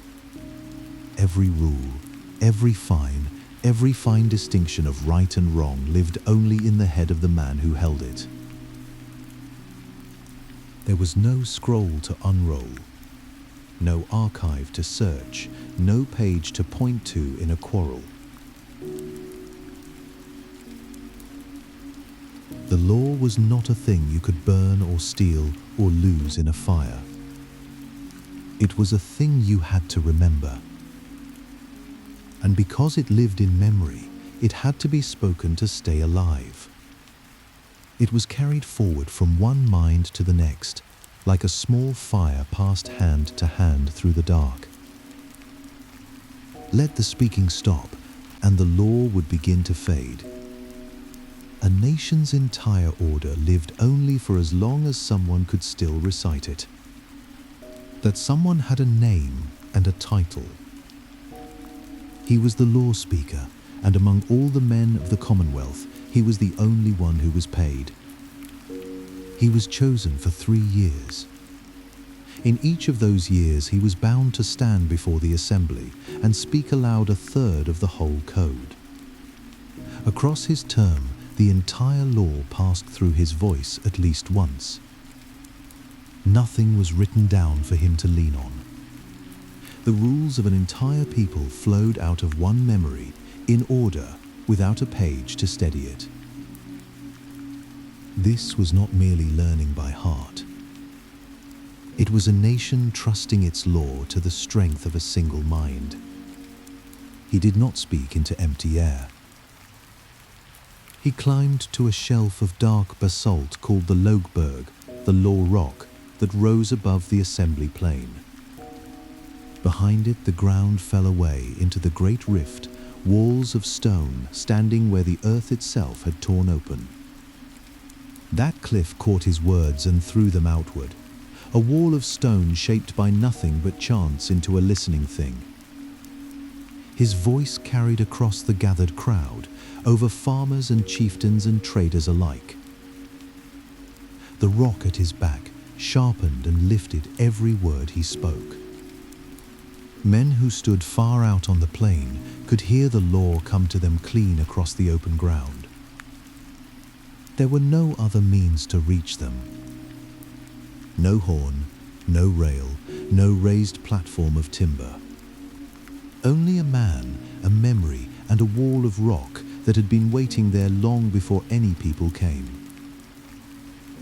Every rule, every fine distinction of right and wrong lived only in the head of the man who held it. There was no scroll to unroll, no archive to search, no page to point to in a quarrel. The law was not a thing you could burn or steal or lose in a fire. It was a thing you had to remember. And because it lived in memory, it had to be spoken to stay alive. It was carried forward from one mind to the next, like a small fire passed hand to hand through the dark. Let the speaking stop, and the law would begin to fade. A nation's entire order lived only for as long as someone could still recite it. That someone had a name and a title. He was the law speaker, and among all the men of the Commonwealth, he was the only one who was paid. He was chosen for 3 years. In each of those years, he was bound to stand before the assembly and speak aloud a third of the whole code. Across his term, the entire law passed through his voice at least once. Nothing was written down for him to lean on. The rules of an entire people flowed out of one memory, in order, without a page to steady it. This was not merely learning by heart. It was a nation trusting its law to the strength of a single mind. He did not speak into empty air. He climbed to a shelf of dark basalt called the Logberg, the Law Rock, that rose above the assembly plain. Behind it, the ground fell away into the great rift, walls of stone standing where the earth itself had torn open. That cliff caught his words and threw them outward, a wall of stone shaped by nothing but chance into a listening thing. His voice carried across the gathered crowd, over farmers and chieftains and traders alike. The rock at his back sharpened and lifted every word he spoke. Men who stood far out on the plain could hear the law come to them clean across the open ground. There were no other means to reach them. No horn, no rail, no raised platform of timber. Only a man, a memory, and a wall of rock that had been waiting there long before any people came.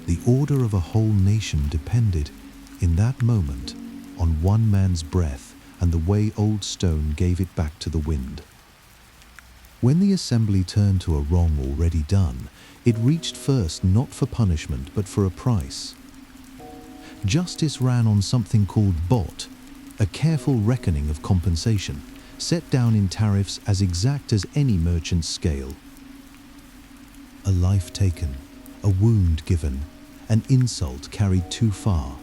The order of a whole nation depended, in that moment, on one man's breath and the way old stone gave it back to the wind. When the assembly turned to a wrong already done, it reached first not for punishment but for a price. Justice ran on something called bot, a careful reckoning of compensation, set down in tariffs as exact as any merchant's scale. A life taken, a wound given, an insult carried too far,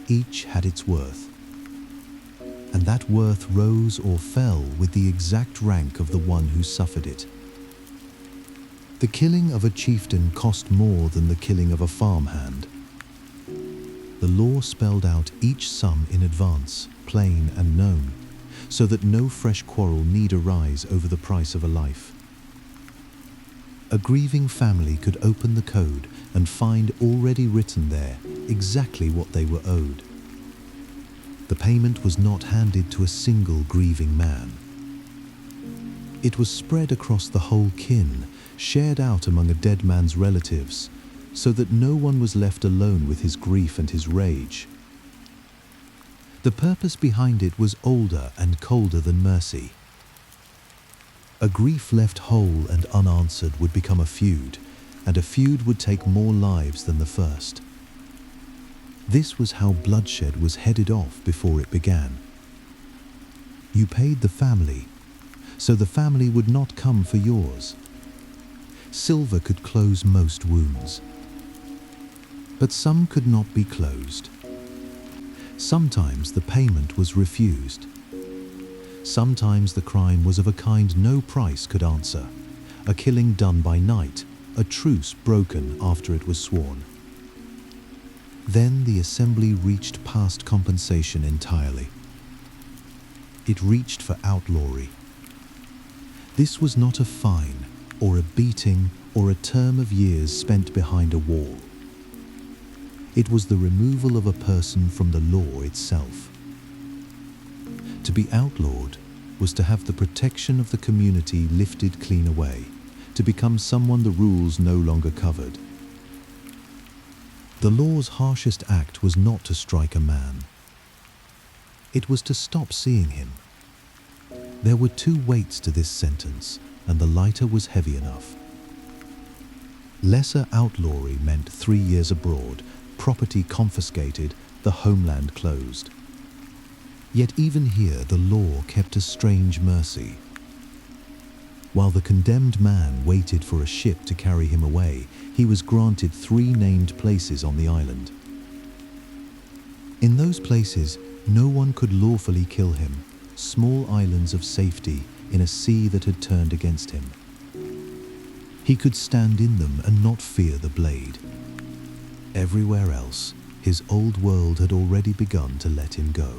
each had its worth. And that worth rose or fell with the exact rank of the one who suffered it. The killing of a chieftain cost more than the killing of a farmhand. The law spelled out each sum in advance, plain and known, so that no fresh quarrel need arise over the price of a life. A grieving family could open the code and find already written there exactly what they were owed. The payment was not handed to a single grieving man. It was spread across the whole kin, shared out among a dead man's relatives, so that no one was left alone with his grief and his rage. The purpose behind it was older and colder than mercy. A grief left whole and unanswered would become a feud, and a feud would take more lives than the first. This was how bloodshed was headed off before it began. You paid the family, so the family would not come for yours. Silver could close most wounds, but some could not be closed. Sometimes the payment was refused. Sometimes the crime was of a kind no price could answer, a killing done by night, a truce broken after it was sworn. Then the assembly reached past compensation entirely. It reached for outlawry. This was not a fine, or a beating, or a term of years spent behind a wall. It was the removal of a person from the law itself. To be outlawed was to have the protection of the community lifted clean away, to become someone the rules no longer covered. The law's harshest act was not to strike a man. It was to stop seeing him. There were two weights to this sentence, and the lighter was heavy enough. Lesser outlawry meant 3 years abroad, property confiscated, the homeland closed. Yet even here the law kept a strange mercy. While the condemned man waited for a ship to carry him away, he was granted 3 named places on the island. In those places, no one could lawfully kill him, small islands of safety in a sea that had turned against him. He could stand in them and not fear the blade. Everywhere else, his old world had already begun to let him go.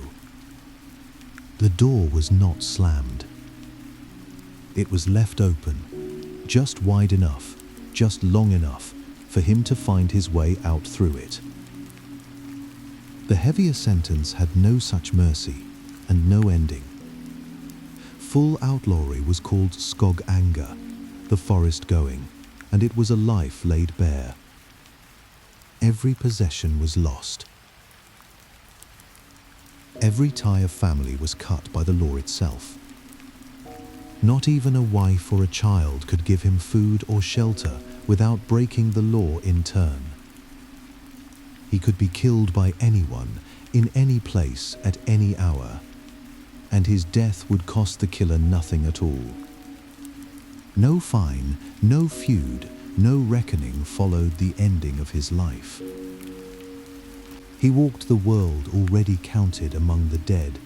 The door was not slammed. It was left open, just wide enough, just long enough for him to find his way out through it. The heavier sentence had no such mercy and no ending. Full outlawry was called skog anga, the forest going, and it was a life laid bare. Every possession was lost. Every tie of family was cut by the law itself. Not even a wife or a child could give him food or shelter without breaking the law in turn. He could be killed by anyone, in any place, at any hour, and his death would cost the killer nothing at all. No fine, no feud, no reckoning followed the ending of his life. He walked the world already counted among the dead.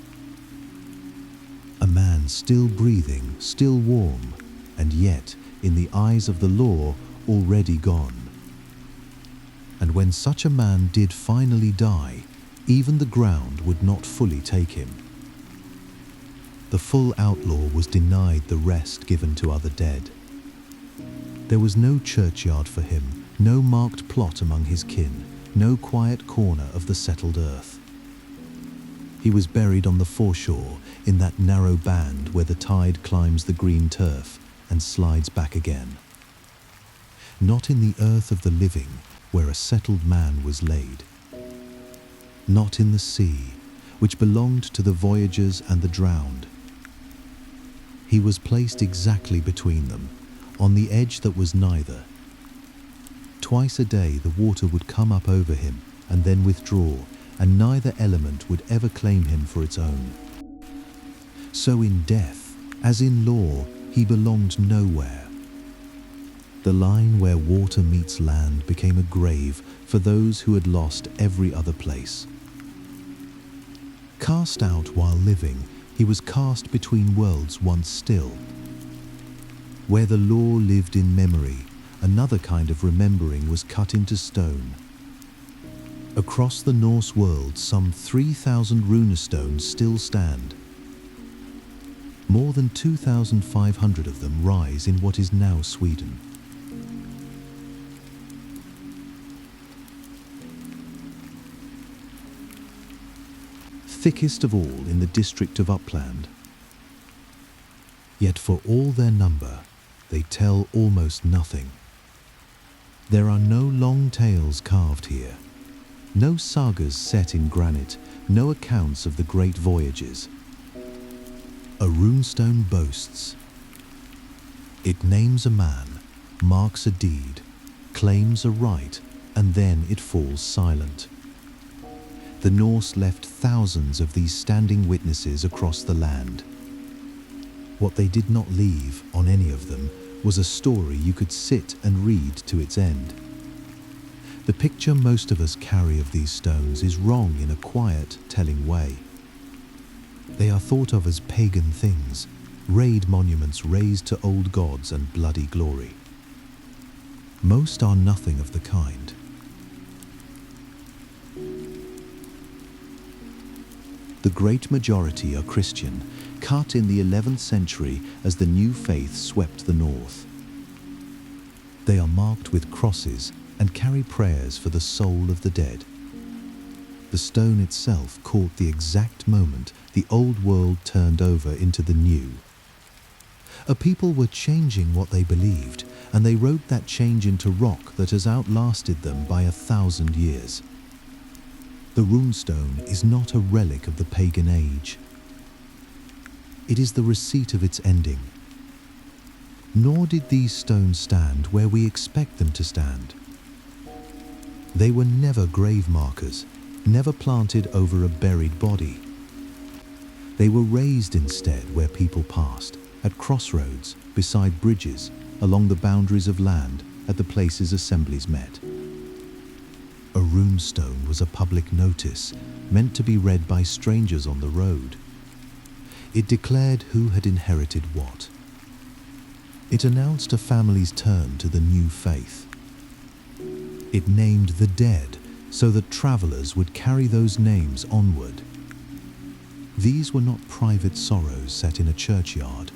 A man still breathing, still warm, and yet, in the eyes of the law, already gone. And when such a man did finally die, even the ground would not fully take him. The full outlaw was denied the rest given to other dead. There was no churchyard for him, no marked plot among his kin, no quiet corner of the settled earth. He was buried on the foreshore, in that narrow band where the tide climbs the green turf and slides back again. Not in the earth of the living, where a settled man was laid. Not in the sea, which belonged to the voyagers and the drowned. He was placed exactly between them, on the edge that was neither. Twice a day the water would come up over him and then withdraw, and neither element would ever claim him for its own. So in death, as in law, he belonged nowhere. The line where water meets land became a grave for those who had lost every other place. Cast out while living, he was cast between worlds once still. Where the law lived in memory, another kind of remembering was cut into stone. Across the Norse world, some 3,000 runestones still stand. More than 2,500 of them rise in what is now Sweden. Thickest of all in the district of Uppland. Yet for all their number, they tell almost nothing. There are no long tales carved here, no sagas set in granite, no accounts of the great voyages. A runestone boasts. It names a man, marks a deed, claims a right, and then it falls silent. The Norse left thousands of these standing witnesses across the land. What they did not leave, on any of them, was a story you could sit and read to its end. The picture most of us carry of these stones is wrong in a quiet, telling way. They are thought of as pagan things, raid monuments raised to old gods and bloody glory. Most are nothing of the kind. The great majority are Christian, cut in the 11th century as the new faith swept the north. They are marked with crosses and carry prayers for the soul of the dead. The stone itself caught the exact moment the old world turned over into the new. A people were changing what they believed, and they wrote that change into rock that has outlasted them by 1,000 years. The runestone is not a relic of the pagan age. It is the receipt of its ending. Nor did these stones stand where we expect them to stand. They were never grave markers, never planted over a buried body. They were raised instead where people passed, at crossroads, beside bridges, along the boundaries of land, at the places assemblies met. A runestone was a public notice, meant to be read by strangers on the road. It declared who had inherited what. It announced a family's turn to the new faith. It named the dead so that travelers would carry those names onward. These were not private sorrows set in a churchyard.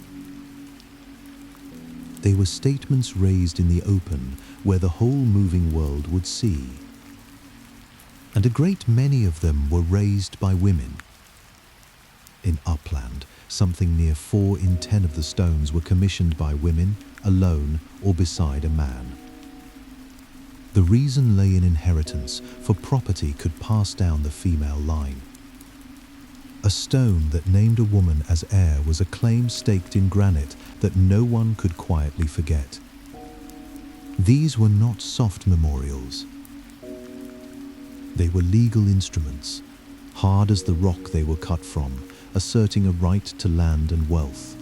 They were statements raised in the open where the whole moving world would see. And a great many of them were raised by women. In Uppland, something near 4 in 10 of the stones were commissioned by women, alone or beside a man. The reason lay in inheritance, for property could pass down the female line. A stone that named a woman as heir was a claim staked in granite that no one could quietly forget. These were not soft memorials. They were legal instruments, hard as the rock they were cut from, asserting a right to land and wealth.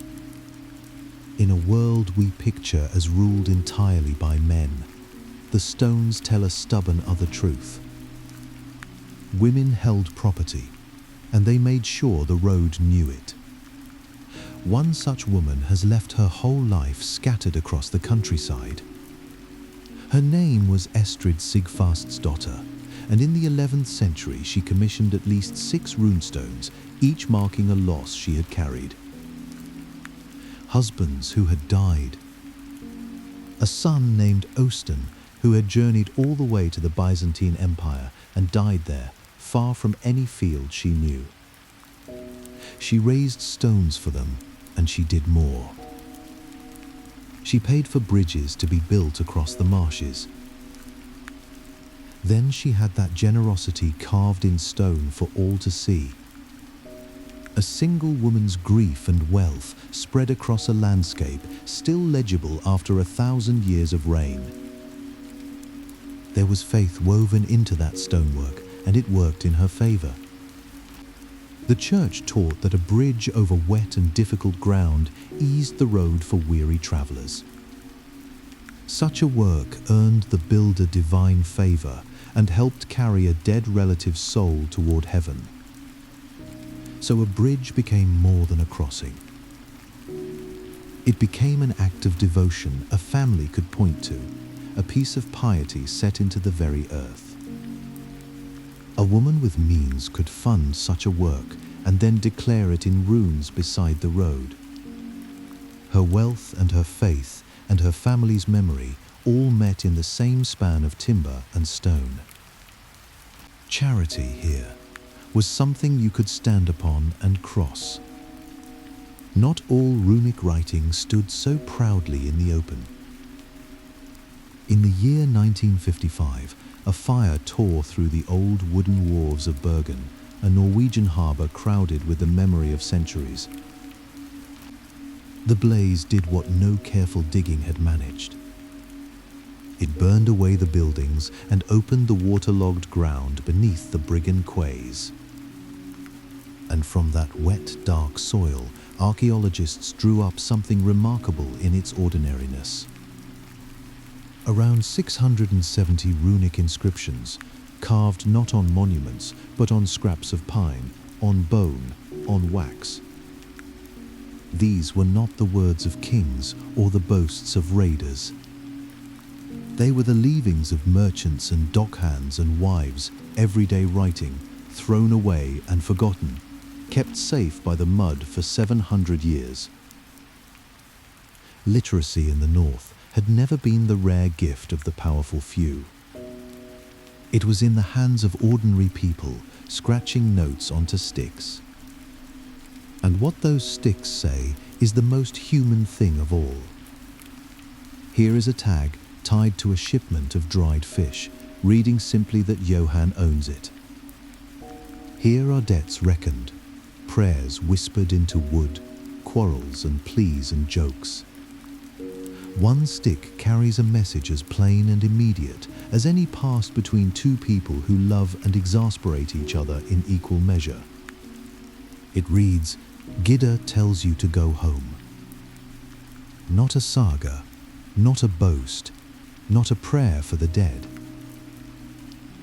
In a world we picture as ruled entirely by men, the stones tell a stubborn other truth. Women held property, and they made sure the road knew it. One such woman has left her whole life scattered across the countryside. Her name was Estrid Sigfarstsdottir, and in the 11th century she commissioned at least 6 runestones, each marking a loss she had carried. Husbands who had died. A son named Osten, who had journeyed all the way to the Byzantine Empire and died there, far from any field she knew. She raised stones for them, and she did more. She paid for bridges to be built across the marshes. Then she had that generosity carved in stone for all to see. A single woman's grief and wealth spread across a landscape still legible after 1,000 years of rain. There was faith woven into that stonework, and it worked in her favor. The church taught that a bridge over wet and difficult ground eased the road for weary travelers. Such a work earned the builder divine favor and helped carry a dead relative's soul toward heaven. So a bridge became more than a crossing. It became an act of devotion a family could point to, a piece of piety set into the very earth. A woman with means could fund such a work and then declare it in runes beside the road. Her wealth and her faith and her family's memory all met in the same span of timber and stone. Charity here was something you could stand upon and cross. Not all runic writing stood so proudly in the open. In the year 1955, a fire tore through the old wooden wharves of Bergen, a Norwegian harbour crowded with the memory of centuries. The blaze did what no careful digging had managed. It burned away the buildings and opened the waterlogged ground beneath the brigand quays. And from that wet, dark soil, archaeologists drew up something remarkable in its ordinariness. Around 670 runic inscriptions, carved not on monuments, but on scraps of pine, on bone, on wax. These were not the words of kings or the boasts of raiders. They were the leavings of merchants and dockhands and wives, everyday writing, thrown away and forgotten, kept safe by the mud for 700 years. Literacy in the North had never been the rare gift of the powerful few. It was in the hands of ordinary people, scratching notes onto sticks. And what those sticks say is the most human thing of all. Here is a tag tied to a shipment of dried fish, reading simply that Johan owns it. Here are debts reckoned, prayers whispered into wood, quarrels and pleas and jokes. One stick carries a message as plain and immediate as any passed between two people who love and exasperate each other in equal measure. It reads, "Gidda tells you to go home." Not a saga, not a boast, not a prayer for the dead.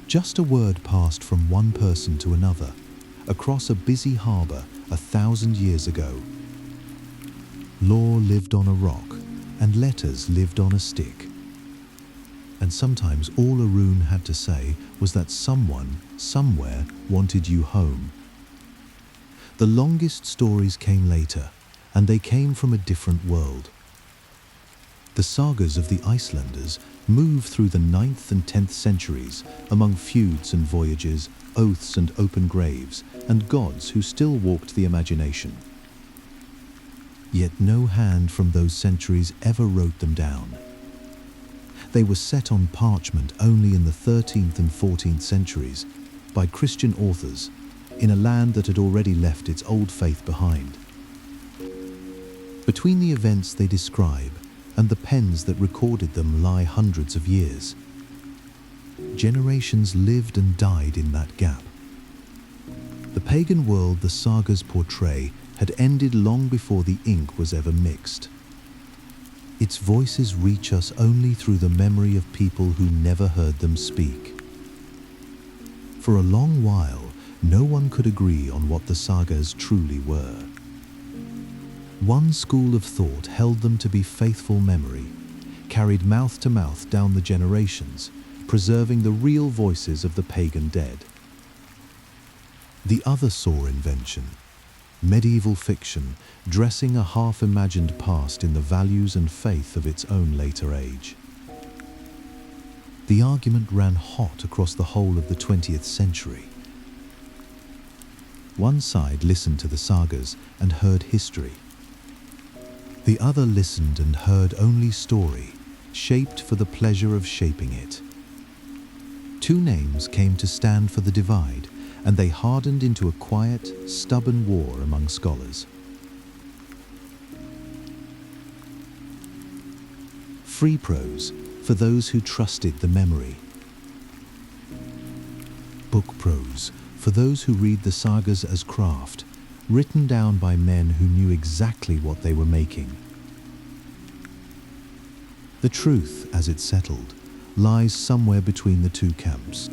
Just a word passed from one person to another, across a busy harbour 1,000 years ago. Law lived on a rock, and letters lived on a stick. And sometimes all a rune had to say was that someone, somewhere, wanted you home. The longest stories came later, and they came from a different world. The sagas of the Icelanders moved through the 9th and 10th centuries among feuds and voyages, oaths and open graves, and gods who still walked the imagination. Yet no hand from those centuries ever wrote them down. They were set on parchment only in the 13th and 14th centuries by Christian authors, in a land that had already left its old faith behind. Between the events they describe and the pens that recorded them lie hundreds of years. Generations lived and died in that gap. The pagan world the sagas portray had ended long before the ink was ever mixed. Its voices reach us only through the memory of people who never heard them speak. For a long while, no one could agree on what the sagas truly were. One school of thought held them to be faithful memory, carried mouth to mouth down the generations, preserving the real voices of the pagan dead. The other saw invention, medieval fiction, dressing a half-imagined past in the values and faith of its own later age. The argument ran hot across the whole of the 20th century. One side listened to the sagas and heard history. The other listened and heard only story, shaped for the pleasure of shaping it. Two names came to stand for the divide, and they hardened into a quiet, stubborn war among scholars. Free prose, for those who trusted the memory. Book prose, for those who read the sagas as craft, written down by men who knew exactly what they were making. The truth, as it settled, lies somewhere between the two camps.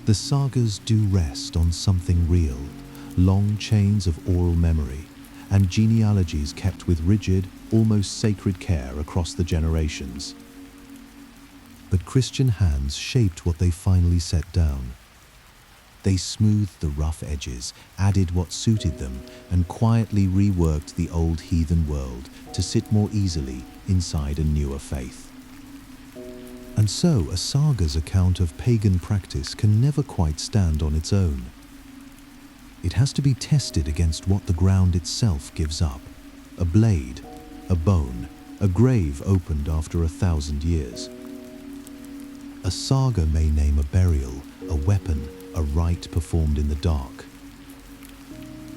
The sagas do rest on something real, long chains of oral memory, and genealogies kept with rigid, almost sacred care across the generations. But Christian hands shaped what they finally set down. They smoothed the rough edges, added what suited them, and quietly reworked the old heathen world to sit more easily inside a newer faith. And so a saga's account of pagan practice can never quite stand on its own. It has to be tested against what the ground itself gives up: a blade, a bone, a grave opened after 1,000 years. A saga may name a burial, a weapon, a rite performed in the dark.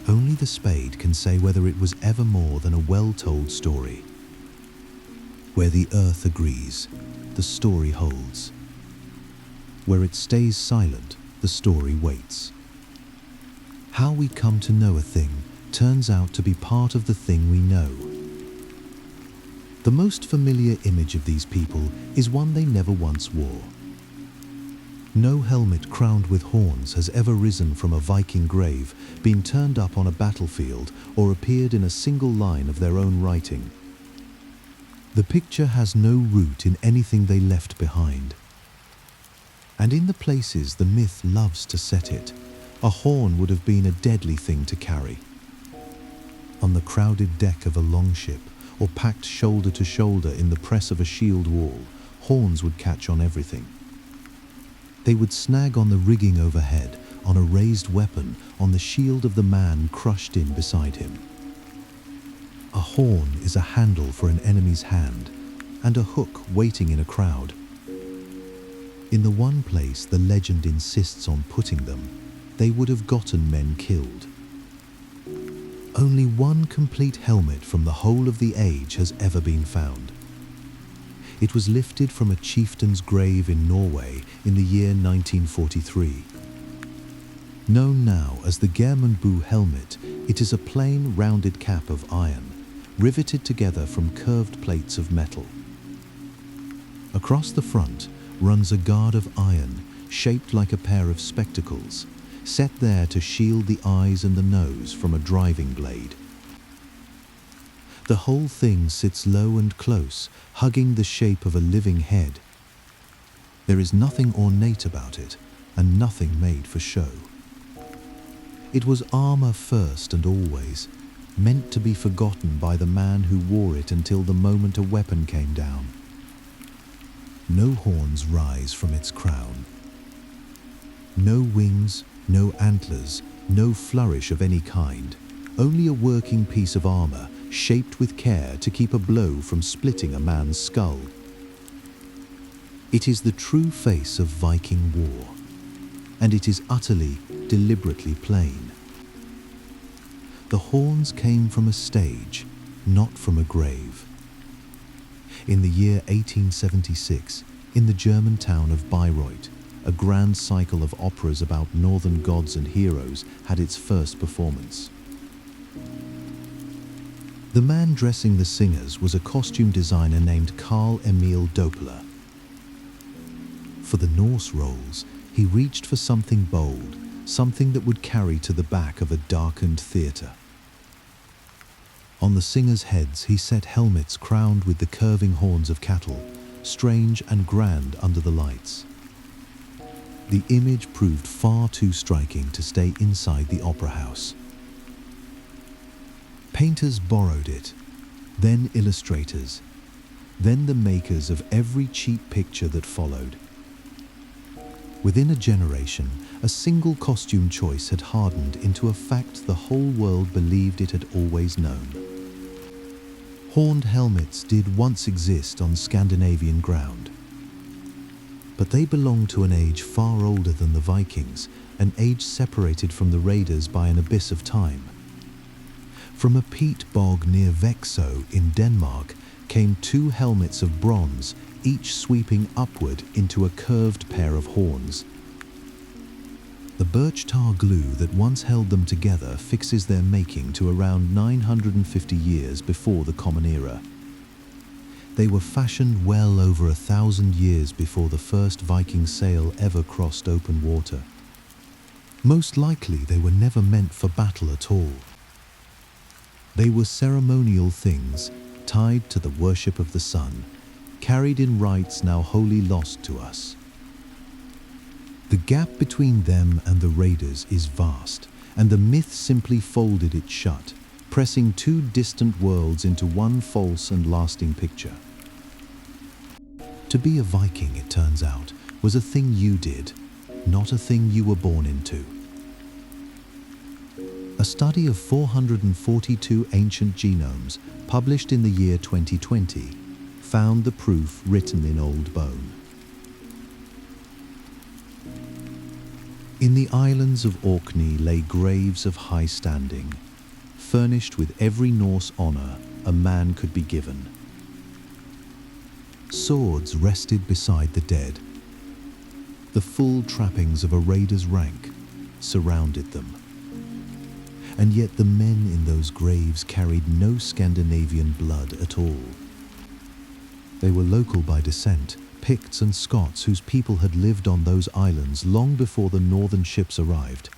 Only the spade can say whether it was ever more than a well-told story. Where the earth agrees, the story holds. Where it stays silent, the story waits. How we come to know a thing turns out to be part of the thing we know. The most familiar image of these people is one they never once wore. No helmet crowned with horns has ever risen from a Viking grave, been turned up on a battlefield, or appeared in a single line of their own writing. The picture has no root in anything they left behind. And in the places the myth loves to set it, a horn would have been a deadly thing to carry. On the crowded deck of a longship, or packed shoulder to shoulder in the press of a shield wall, horns would catch on everything. They would snag on the rigging overhead, on a raised weapon, on the shield of the man crushed in beside him. A horn is a handle for an enemy's hand, and a hook waiting in a crowd. In the one place the legend insists on putting them, they would have gotten men killed. Only one complete helmet from the whole of the age has ever been found. It was lifted from a chieftain's grave in Norway in the year 1943. Known now as the Geirmundbu helmet, it is a plain, rounded cap of iron, riveted together from curved plates of metal. Across the front runs a guard of iron, shaped like a pair of spectacles, set there to shield the eyes and the nose from a driving blade. The whole thing sits low and close, hugging the shape of a living head. There is nothing ornate about it, and nothing made for show. It was armor first and always, meant to be forgotten by the man who wore it until the moment a weapon came down. No horns rise from its crown. No wings, no antlers, no flourish of any kind, only a working piece of armor shaped with care to keep a blow from splitting a man's skull. It is the true face of Viking war. and it is utterly, deliberately plain. The horns came from a stage, not from a grave. In the year 1876, in the German town of Bayreuth, a grand cycle of operas about northern gods and heroes had its first performance. The man dressing the singers was a costume designer named Carl Emil Doppler. For the Norse roles, he reached for something bold, something that would carry to the back of a darkened theatre. On the singers' heads he set helmets crowned with the curving horns of cattle, strange and grand under the lights. The image proved far too striking to stay inside the opera house. Painters borrowed it, then illustrators, then the makers of every cheap picture that followed. Within a generation, a single costume choice had hardened into a fact the whole world believed it had always known. Horned helmets did once exist on Scandinavian ground, but they belonged to an age far older than the Vikings, an age separated from the raiders by an abyss of time. From a peat bog near Växjö in Denmark came two helmets of bronze, each sweeping upward into a curved pair of horns. The birch tar glue that once held them together fixes their making to around 950 years before the Common Era. They were fashioned well over 1,000 years before the first Viking sail ever crossed open water. Most likely they were never meant for battle at all. They were ceremonial things tied to the worship of the sun, carried in rites now wholly lost to us. The gap between them and the raiders is vast, and the myth simply folded it shut, pressing two distant worlds into one false and lasting picture. To be a Viking, it turns out, was a thing you did, not a thing you were born into. A study of 442 ancient genomes, published in the year 2020, found the proof written in old bone. In the islands of Orkney lay graves of high standing, furnished with every Norse honor a man could be given. Swords rested beside the dead. The full trappings of a raider's rank surrounded them. And yet the men in those graves carried no Scandinavian blood at all. They were local by descent, Picts and Scots whose people had lived on those islands long before the northern ships arrived.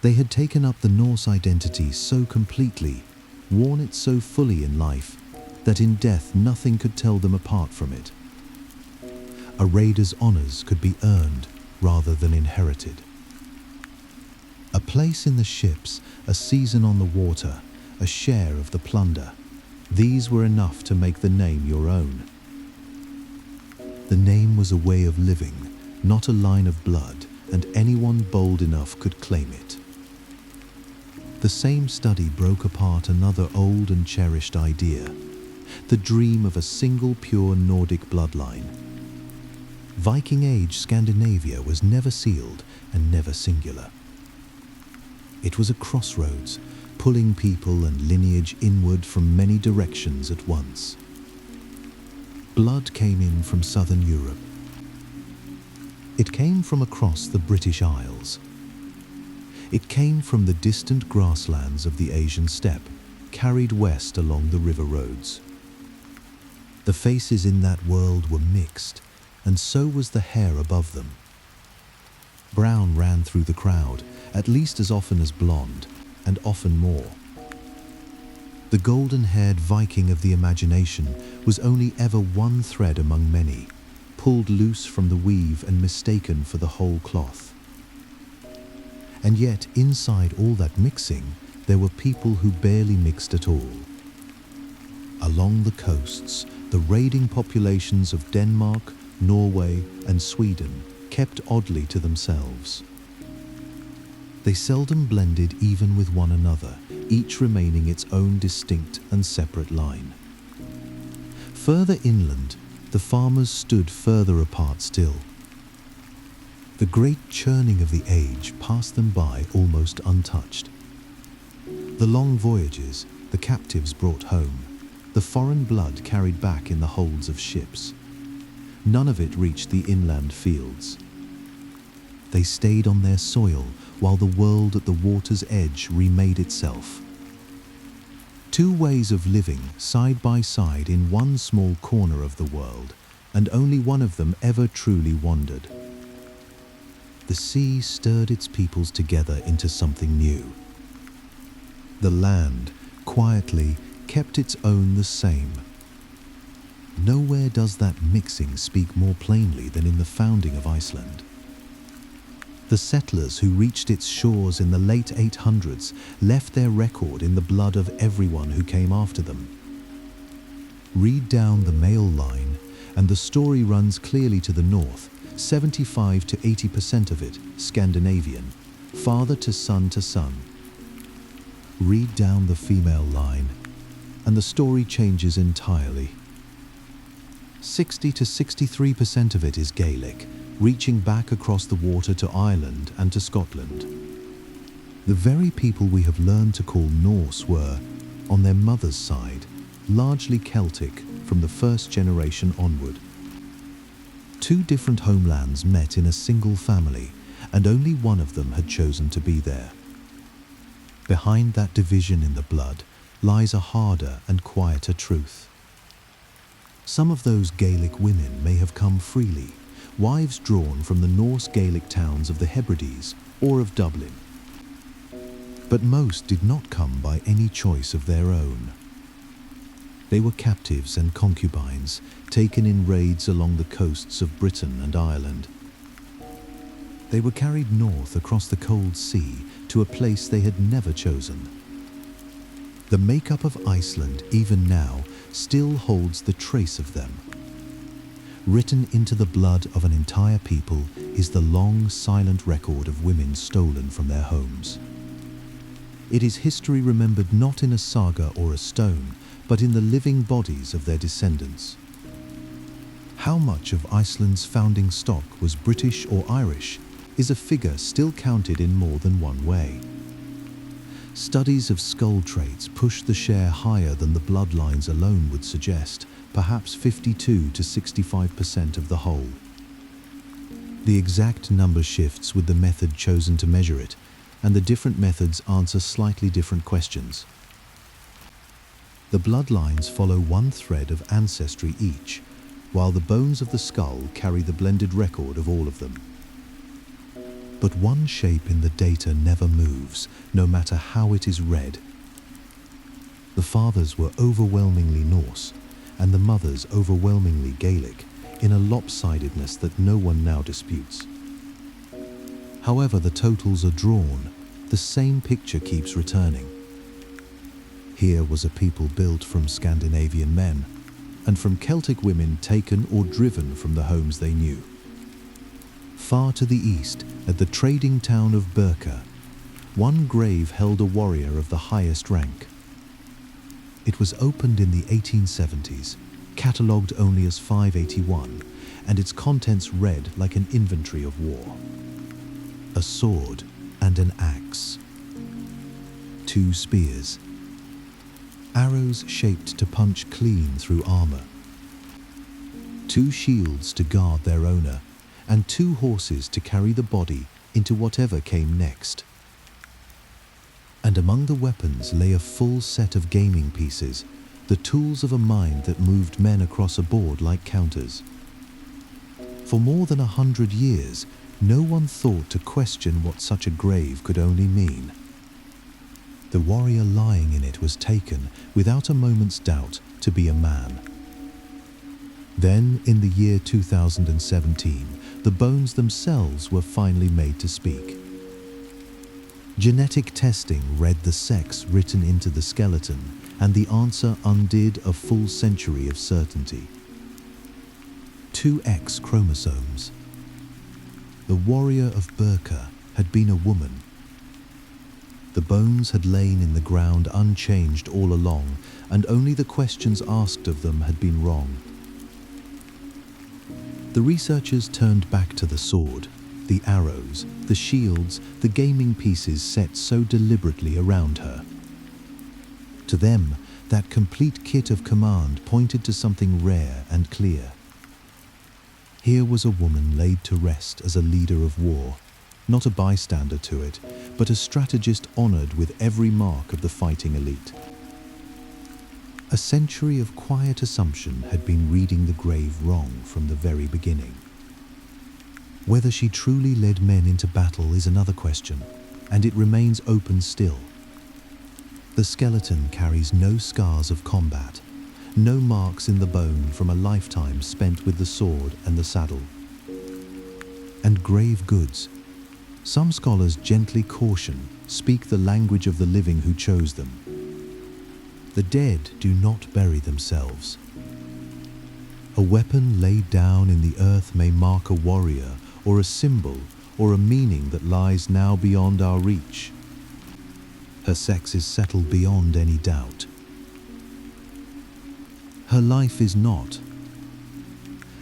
They had taken up the Norse identity so completely, worn it so fully in life, that in death nothing could tell them apart from it. A raider's honors could be earned rather than inherited. A place in the ships, a season on the water, a share of the plunder. These were enough to make the name your own. The name was a way of living, not a line of blood, and anyone bold enough could claim it. The same study broke apart another old and cherished idea, the dream of a single pure Nordic bloodline. Viking Age Scandinavia was never sealed and never singular. It was a crossroads, pulling people and lineage inward from many directions at once. Blood came in from southern Europe. It came from across the British Isles. It came from the distant grasslands of the Asian steppe, carried west along the river roads. The faces in that world were mixed, and so was the hair above them. Brown ran through the crowd, at least as often as blonde, and often more. The golden-haired Viking of the imagination was only ever one thread among many, pulled loose from the weave and mistaken for the whole cloth. And yet, inside all that mixing, there were people who barely mixed at all. Along the coasts, the raiding populations of Denmark, Norway, and Sweden kept oddly to themselves. They seldom blended even with one another, each remaining its own distinct and separate line. Further inland, the farmers stood further apart still. The great churning of the age passed them by almost untouched. The long voyages, the captives brought home, the foreign blood carried back in the holds of ships. None of it reached the inland fields. They stayed on their soil while the world at the water's edge remade itself. Two ways of living side by side in one small corner of the world, and only one of them ever truly wandered. The sea stirred its peoples together into something new. The land, quietly, kept its own the same. Nowhere does that mixing speak more plainly than in the founding of Iceland. The settlers who reached its shores in the late 800s left their record in the blood of everyone who came after them. Read down the male line, and the story runs clearly to the north, 75 to 80% of it Scandinavian, father to son to son. Read down the female line, and the story changes entirely. 60 to 63% of it is Gaelic, reaching back across the water to Ireland and to Scotland. The very people we have learned to call Norse were, on their mother's side, largely Celtic from the first generation onward. Two different homelands met in a single family, and only one of them had chosen to be there. Behind that division in the blood lies a harder and quieter truth. Some of those Gaelic women may have come freely, wives drawn from the Norse Gaelic towns of the Hebrides or of Dublin. But most did not come by any choice of their own. They were captives and concubines, taken in raids along the coasts of Britain and Ireland. They were carried north across the cold sea to a place they had never chosen. The makeup of Iceland, even now, still holds the trace of them. Written into the blood of an entire people is the long, silent record of women stolen from their homes. It is history remembered not in a saga or a stone, but in the living bodies of their descendants. How much of Iceland's founding stock was British or Irish is a figure still counted in more than one way. Studies of skull traits push the share higher than the bloodlines alone would suggest, perhaps 52 to 65% of the whole. The exact number shifts with the method chosen to measure it, and the different methods answer slightly different questions. The bloodlines follow one thread of ancestry each, while the bones of the skull carry the blended record of all of them. But one shape in the data never moves, no matter how it is read. The fathers were overwhelmingly Norse, and the mothers overwhelmingly Gaelic, in a lopsidedness that no one now disputes. However the totals are drawn, the same picture keeps returning. Here was a people built from Scandinavian men, and from Celtic women taken or driven from the homes they knew. Far to the east, at the trading town of Birka, one grave held a warrior of the highest rank. It was opened in the 1870s, catalogued only as 581, and its contents read like an inventory of war. A sword and an axe. 2 spears. Arrows shaped to punch clean through armor. 2 shields to guard their owner, and 2 horses to carry the body into whatever came next. And among the weapons lay a full set of gaming pieces, the tools of a mind that moved men across a board like counters. For more than 100 years, no one thought to question what such a grave could only mean. The warrior lying in it was taken, without a moment's doubt, to be a man. Then, in the year 2017, the bones themselves were finally made to speak. Genetic testing read the sex written into the skeleton, and the answer undid a full century of certainty. 2 X chromosomes. The warrior of Birka had been a woman. The bones had lain in the ground unchanged all along, and only the questions asked of them had been wrong. The researchers turned back to the sword, the arrows, the shields, the gaming pieces set so deliberately around her. To them, that complete kit of command pointed to something rare and clear. Here was a woman laid to rest as a leader of war, not a bystander to it, but a strategist honored with every mark of the fighting elite. A century of quiet assumption had been reading the grave wrong from the very beginning. Whether she truly led men into battle is another question, and it remains open still. The skeleton carries no scars of combat, no marks in the bone from a lifetime spent with the sword and the saddle. And grave goods. Some scholars gently caution, speak the language of the living who chose them. The dead do not bury themselves. A weapon laid down in the earth may mark a warrior, or a symbol, or a meaning that lies now beyond our reach. Her sex is settled beyond any doubt. Her life is not.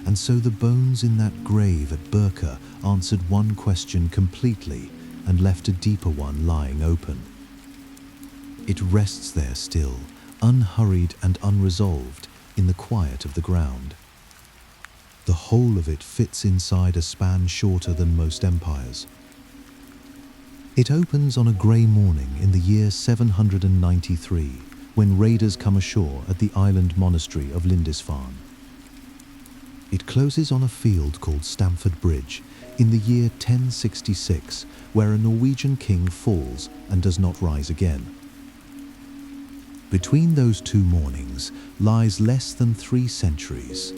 And so the bones in that grave at Birka answered one question completely and left a deeper one lying open. It rests there still, unhurried and unresolved, in the quiet of the ground. The whole of it fits inside a span shorter than most empires. It opens on a grey morning in the year 793, when raiders come ashore at the island monastery of Lindisfarne. It closes on a field called Stamford Bridge in the year 1066, where a Norwegian king falls and does not rise again. Between those two mornings lies less than 3 centuries.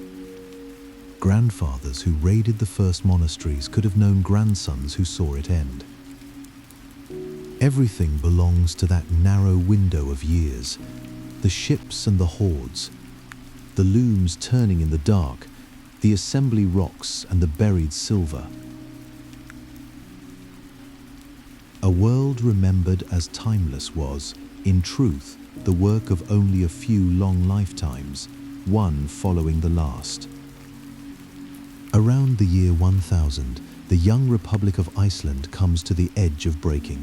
Grandfathers who raided the first monasteries could have known grandsons who saw it end. Everything belongs to that narrow window of years, the ships and the hoards, the looms turning in the dark, the assembly rocks and the buried silver. A world remembered as timeless was, in truth, the work of only a few long lifetimes, one following the last. Around the year 1000, the young Republic of Iceland comes to the edge of breaking.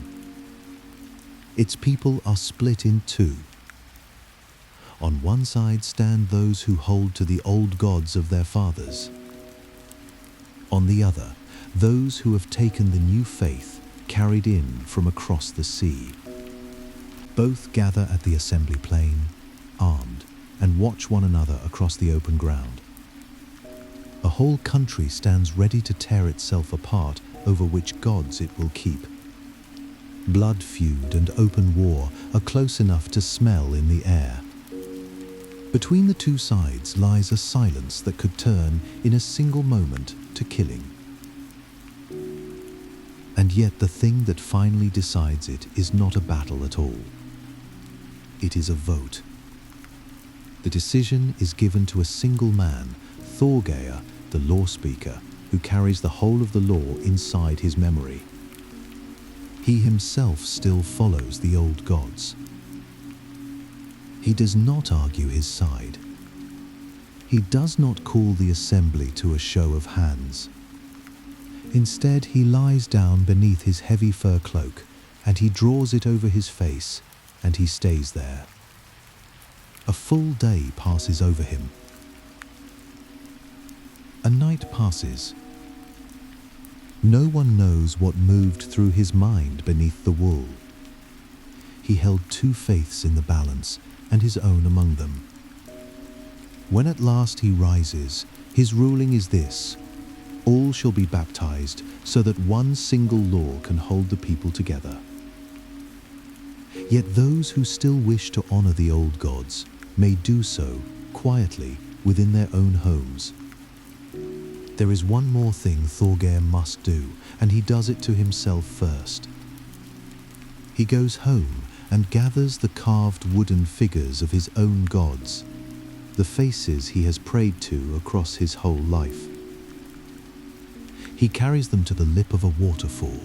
Its people are split in two. On one side stand those who hold to the old gods of their fathers. On the other, those who have taken the new faith carried in from across the sea. Both gather at the assembly plain, armed, and watch one another across the open ground. A whole country stands ready to tear itself apart over which gods it will keep. Blood feud and open war are close enough to smell in the air. Between the two sides lies a silence that could turn in a single moment to killing. And yet the thing that finally decides it is not a battle at all. It is a vote. The decision is given to a single man, Thorgeir, the law speaker, who carries the whole of the law inside his memory. He himself still follows the old gods. He does not argue his side. He does not call the assembly to a show of hands. Instead, he lies down beneath his heavy fur cloak, and he draws it over his face, and he stays there. A full day passes over him. A night passes. No one knows what moved through his mind beneath the wool. He held two faiths in the balance, and his own among them. When at last he rises, his ruling is this: all shall be baptized, so that one single law can hold the people together. Yet those who still wish to honor the old gods may do so quietly within their own homes. There is one more thing Thorgeir must do, and he does it to himself first. He goes home and gathers the carved wooden figures of his own gods, the faces he has prayed to across his whole life. He carries them to the lip of a waterfall,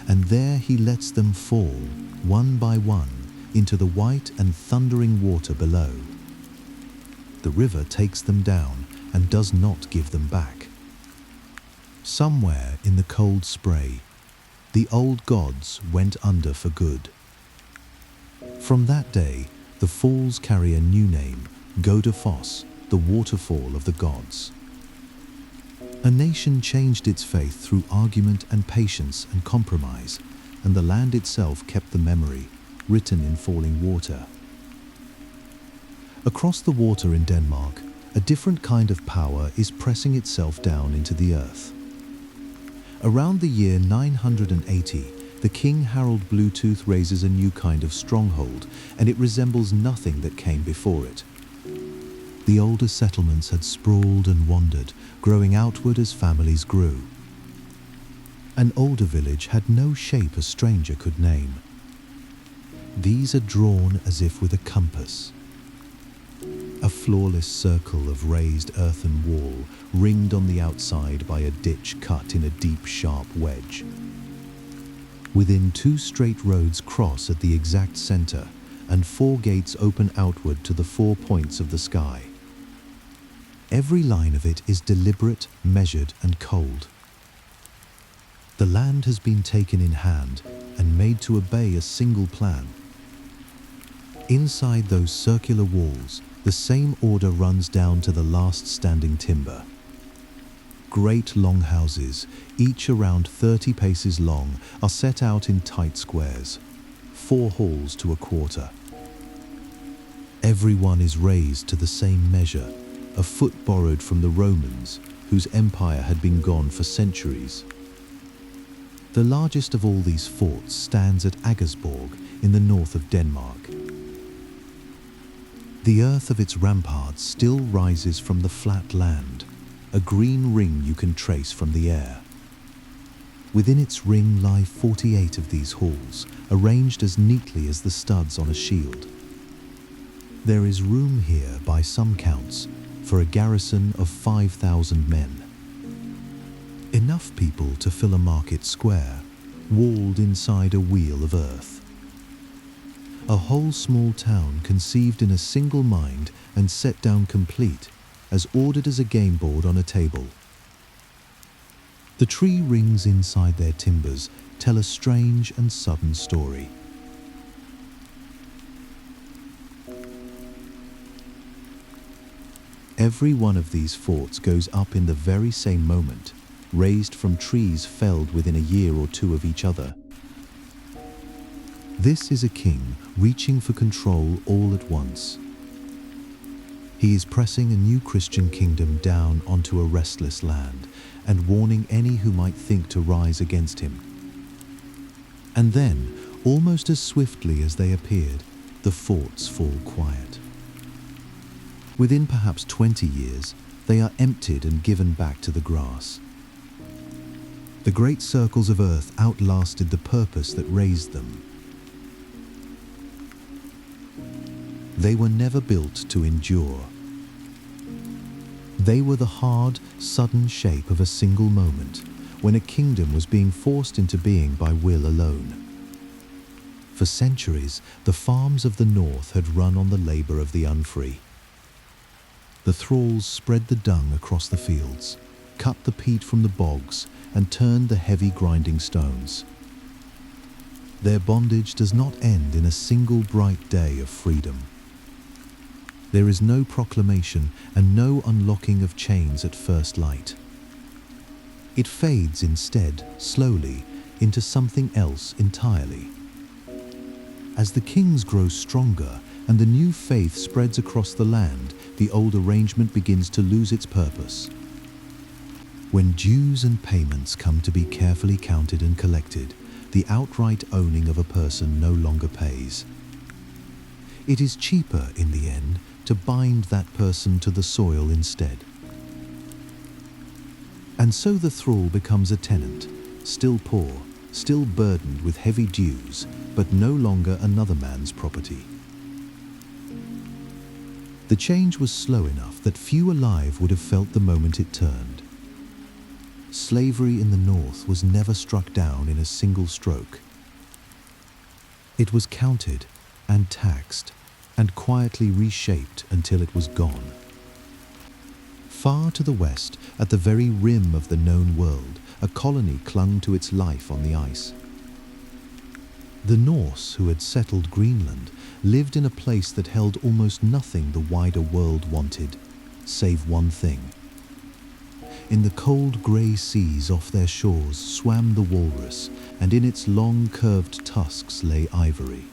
and there he lets them fall, one by one, into the white and thundering water below. The river takes them down and does not give them back. Somewhere in the cold spray, the old gods went under for good. From that day, the falls carry a new name, Godafoss, the waterfall of the gods. A nation changed its faith through argument and patience and compromise, and the land itself kept the memory, written in falling water. Across the water in Denmark, a different kind of power is pressing itself down into the earth. Around the year 980, the King Harald Bluetooth raises a new kind of stronghold, and it resembles nothing that came before it. The older settlements had sprawled and wandered, growing outward as families grew. An older village had no shape a stranger could name. These are drawn as if with a compass. A flawless circle of raised earthen wall, ringed on the outside by a ditch cut in a deep, sharp wedge. Within 2 straight roads cross at the exact center, and 4 gates open outward to the 4 points of the sky. Every line of it is deliberate, measured, and cold. The land has been taken in hand and made to obey a single plan. Inside those circular walls, the same order runs down to the last standing timber. Great longhouses, each around 30 paces long, are set out in tight squares, 4 halls to a quarter. Every one is raised to the same measure, a foot borrowed from the Romans, whose empire had been gone for centuries. The largest of all these forts stands at Aggersborg in the north of Denmark. The earth of its ramparts still rises from the flat land, a green ring you can trace from the air. Within its ring lie 48 of these halls, arranged as neatly as the studs on a shield. There is room here, by some counts, for a garrison of 5,000 men. Enough people to fill a market square, walled inside a wheel of earth. A whole small town conceived in a single mind and set down complete, as ordered as a game board on a table. The tree rings inside their timbers tell a strange and sudden story. Every one of these forts goes up in the very same moment, raised from trees felled within a year or 2 of each other. This is a king reaching for control all at once. He is pressing a new Christian kingdom down onto a restless land and warning any who might think to rise against him. And then, almost as swiftly as they appeared, the forts fall quiet. Within perhaps 20 years, they are emptied and given back to the grass. The great circles of earth outlasted the purpose that raised them. They were never built to endure. They were the hard, sudden shape of a single moment, when a kingdom was being forced into being by will alone. For centuries, the farms of the north had run on the labor of the unfree. The thralls spread the dung across the fields, cut the peat from the bogs, and turned the heavy grinding stones. Their bondage does not end in a single bright day of freedom. There is no proclamation and no unlocking of chains at first light. It fades instead, slowly, into something else entirely. As the kings grow stronger and the new faith spreads across the land, the old arrangement begins to lose its purpose. When dues and payments come to be carefully counted and collected, the outright owning of a person no longer pays. It is cheaper, in the end, to bind that person to the soil instead. And so the thrall becomes a tenant, still poor, still burdened with heavy dues, but no longer another man's property. The change was slow enough that few alive would have felt the moment it turned. Slavery in the north was never struck down in a single stroke. It was counted and taxed and quietly reshaped until it was gone. Far to the west, at the very rim of the known world, a colony clung to its life on the ice. The Norse, who had settled Greenland, lived in a place that held almost nothing the wider world wanted, save one thing. In the cold grey seas off their shores swam the walrus, and in its long curved tusks lay ivory.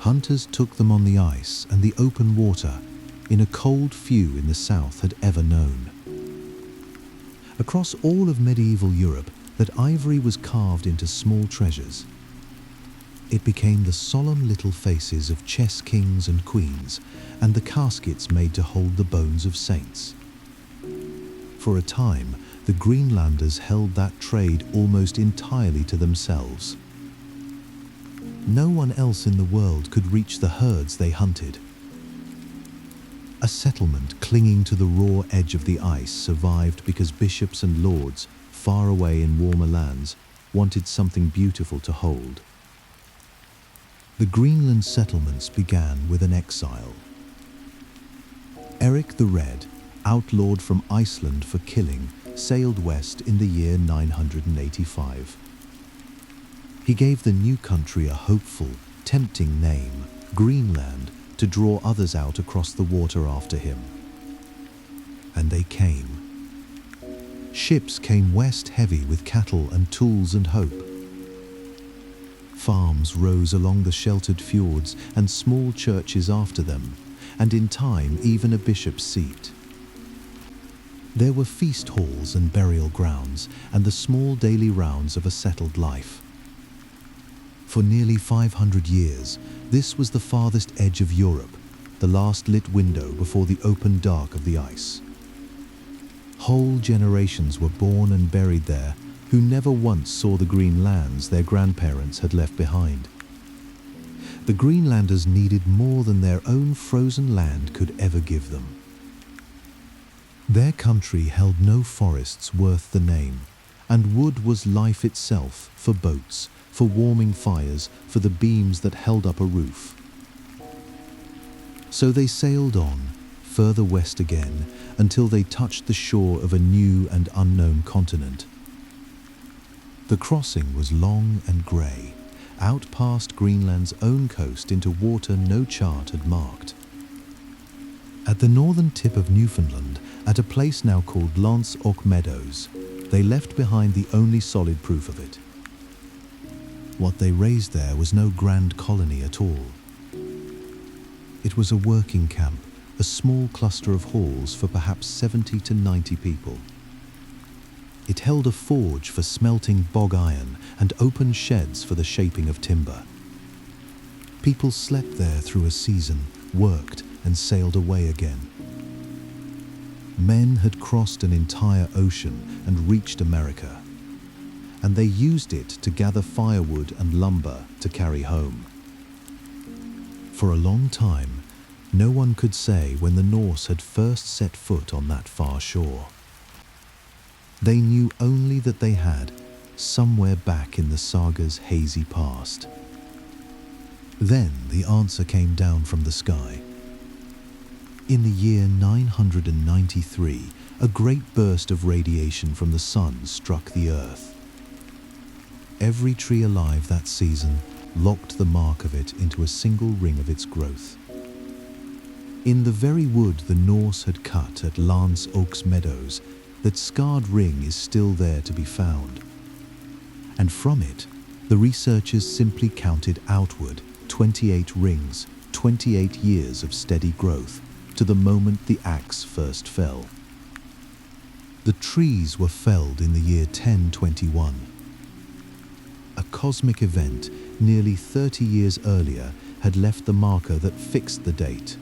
Hunters took them on the ice and the open water, in a cold few in the south had ever known. Across all of medieval Europe, that ivory was carved into small treasures. It became the solemn little faces of chess kings and queens, and the caskets made to hold the bones of saints. For a time, the Greenlanders held that trade almost entirely to themselves. No one else in the world could reach the herds they hunted. A settlement clinging to the raw edge of the ice survived because bishops and lords, far away in warmer lands, wanted something beautiful to hold. The Greenland settlements began with an exile. Eric the Red, outlawed from Iceland for killing, sailed west in the year 985. He gave the new country a hopeful, tempting name, Greenland, to draw others out across the water after him. And they came. Ships came west heavy with cattle and tools and hope. Farms rose along the sheltered fjords and small churches after them, and in time even a bishop's seat. There were feast halls and burial grounds, and the small daily rounds of a settled life. For nearly 500 years, this was the farthest edge of Europe, the last lit window before the open dark of the ice. Whole generations were born and buried there, who never once saw the green lands their grandparents had left behind. The Greenlanders needed more than their own frozen land could ever give them. Their country held no forests worth the name, and wood was life itself for boats, for warming fires, for the beams that held up a roof. So they sailed on, further west again, until they touched the shore of a new and unknown continent. The crossing was long and grey, out past Greenland's own coast into water no chart had marked. At the northern tip of Newfoundland, at a place now called Lands-och Meadows, they left behind the only solid proof of it. What they raised there was no grand colony at all. It was a working camp, a small cluster of halls for perhaps 70 to 90 people. It held a forge for smelting bog iron and open sheds for the shaping of timber. People slept there through a season, worked, and sailed away again. Men had crossed an entire ocean and reached America, and they used it to gather firewood and lumber to carry home. For a long time, no one could say when the Norse had first set foot on that far shore. They knew only that they had, somewhere back in the saga's hazy past. Then the answer came down from the sky. In the year 993, a great burst of radiation from the sun struck the earth. Every tree alive that season locked the mark of it into a single ring of its growth. In the very wood the Norse had cut at Lands-och Meadows, that scarred ring is still there to be found. And from it, the researchers simply counted outward 28 rings, 28 years of steady growth, to the moment the axe first fell. The trees were felled in the year 1021. A cosmic event nearly 30 years earlier had left the marker that fixed the date.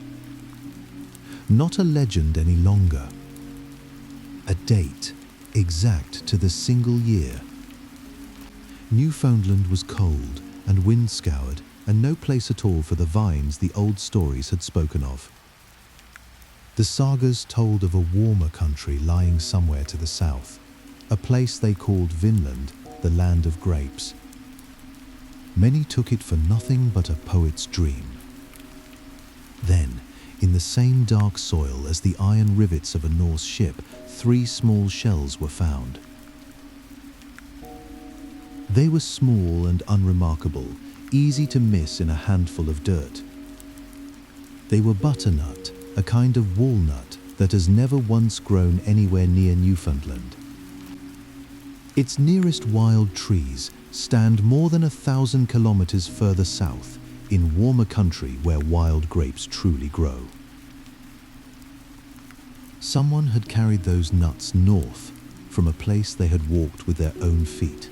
Not a legend any longer. A date, exact to the single year. Newfoundland was cold and wind-scoured, and no place at all for the vines the old stories had spoken of. The sagas told of a warmer country lying somewhere to the south, a place they called Vinland, the land of grapes. Many took it for nothing but a poet's dream. Then, in the same dark soil as the iron rivets of a Norse ship, 3 small shells were found. They were small and unremarkable, easy to miss in a handful of dirt. They were butternut, a kind of walnut that has never once grown anywhere near Newfoundland. Its nearest wild trees stand more than 1,000 kilometers further south, in warmer country where wild grapes truly grow. Someone had carried those nuts north from a place they had walked with their own feet.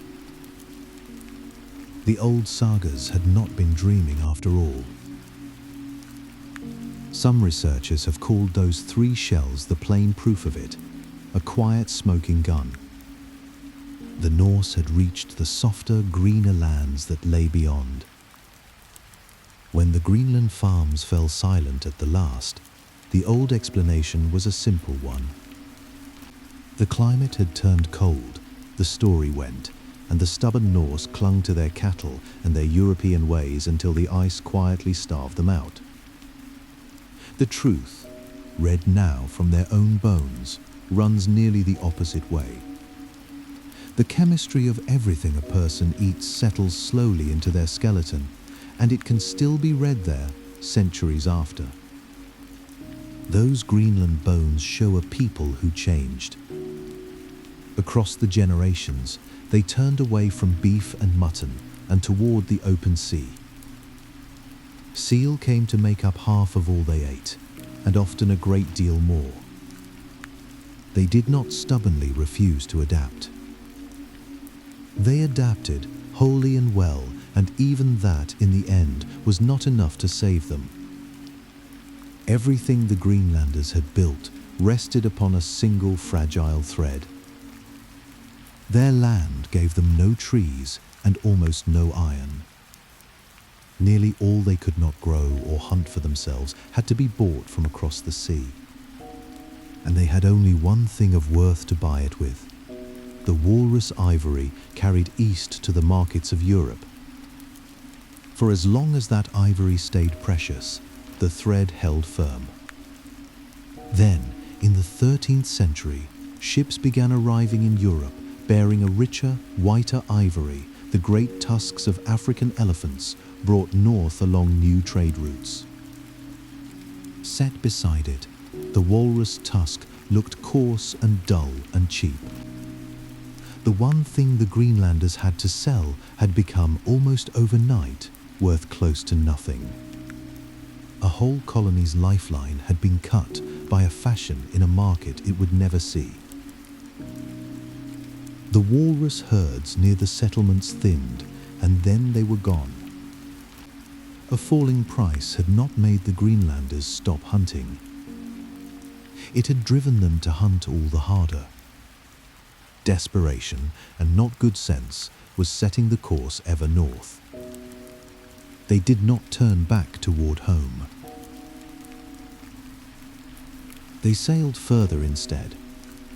The old sagas had not been dreaming after all. Some researchers have called those 3 shells the plain proof of it, a quiet smoking gun. The Norse had reached the softer, greener lands that lay beyond. When the Greenland farms fell silent at the last, the old explanation was a simple one. The climate had turned cold, the story went, and the stubborn Norse clung to their cattle and their European ways until the ice quietly starved them out. The truth, read now from their own bones, runs nearly the opposite way. The chemistry of everything a person eats settles slowly into their skeleton, and it can still be read there centuries after. Those Greenland bones show a people who changed. Across the generations, they turned away from beef and mutton and toward the open sea. Seal came to make up half of all they ate, and often a great deal more. They did not stubbornly refuse to adapt. They adapted wholly and well, and even that, in the end, was not enough to save them. Everything the Greenlanders had built rested upon a single fragile thread. Their land gave them no trees and almost no iron. Nearly all they could not grow or hunt for themselves had to be bought from across the sea. And they had only one thing of worth to buy it with: the walrus ivory carried east to the markets of Europe. For as long as that ivory stayed precious, the thread held firm. Then, in the 13th century, ships began arriving in Europe, bearing a richer, whiter ivory, the great tusks of African elephants brought north along new trade routes. Set beside it, the walrus tusk looked coarse and dull and cheap. The one thing the Greenlanders had to sell had become, almost overnight, worth close to nothing. A whole colony's lifeline had been cut by a fashion in a market it would never see. The walrus herds near the settlements thinned, and then they were gone. A falling price had not made the Greenlanders stop hunting. It had driven them to hunt all the harder. Desperation, and not good sense, was setting the course ever north. They did not turn back toward home. They sailed further instead,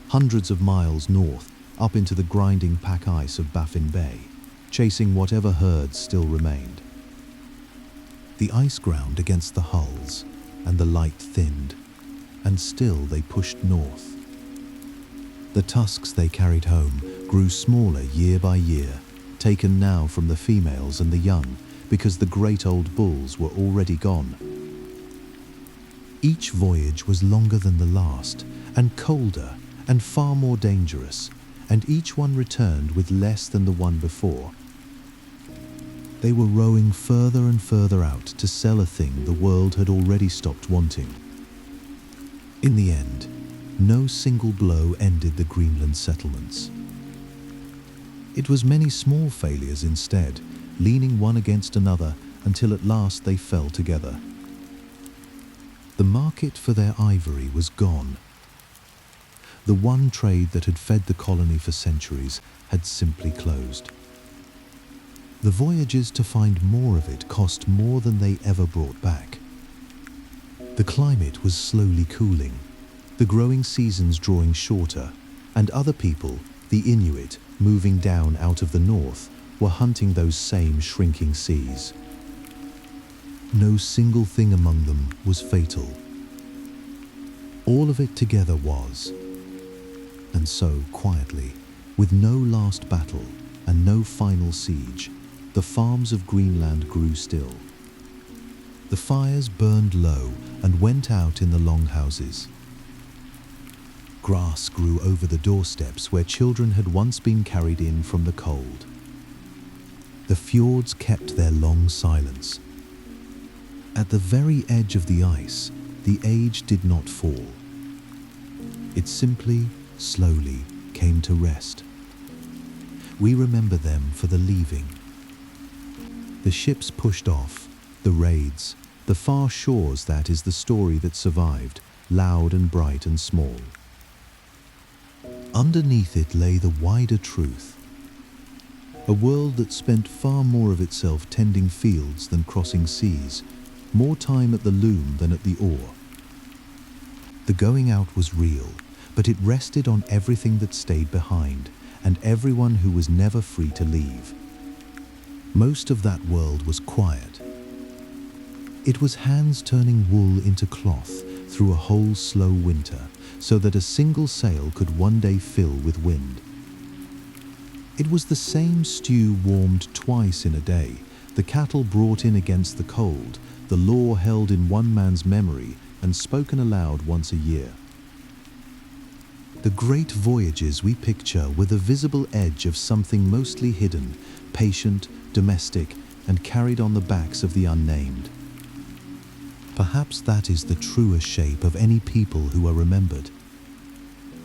hundreds of miles north, up into the grinding pack ice of Baffin Bay, chasing whatever herds still remained. The ice ground against the hulls, and the light thinned, and still they pushed north. The tusks they carried home grew smaller year by year, taken now from the females and the young, because the great old bulls were already gone. Each voyage was longer than the last, and colder, and far more dangerous, and each one returned with less than the one before. They were rowing further and further out to sell a thing the world had already stopped wanting. In the end, no single blow ended the Greenland settlements. It was many small failures instead, leaning one against another until at last they fell together. The market for their ivory was gone. The one trade that had fed the colony for centuries had simply closed. The voyages to find more of it cost more than they ever brought back. The climate was slowly cooling, the growing seasons drawing shorter, and other people, the Inuit, moving down out of the north, were hunting those same shrinking seas. No single thing among them was fatal, All of it together was. And so, quietly, with no last battle and no final siege, the farms of Greenland grew still. The fires burned low and went out in the longhouses. Grass grew over the doorsteps where children had once been carried in from the cold. The fjords kept their long silence. At the very edge of the ice, the age did not fall. It simply, slowly came to rest. We remember them for the leaving. The ships pushed off, the raids, the far shores. That is the story that survived, loud and bright and small. Underneath it lay the wider truth. A world that spent far more of itself tending fields than crossing seas, more time at the loom than at the oar. The going out was real, but it rested on everything that stayed behind, and everyone who was never free to leave. Most of that world was quiet. It was hands turning wool into cloth through a whole slow winter, so that a single sail could one day fill with wind. It was the same stew warmed twice in a day, the cattle brought in against the cold, the law held in one man's memory and spoken aloud once a year. The great voyages we picture were the visible edge of something mostly hidden, patient, domestic, and carried on the backs of the unnamed. Perhaps that is the truest shape of any people who are remembered.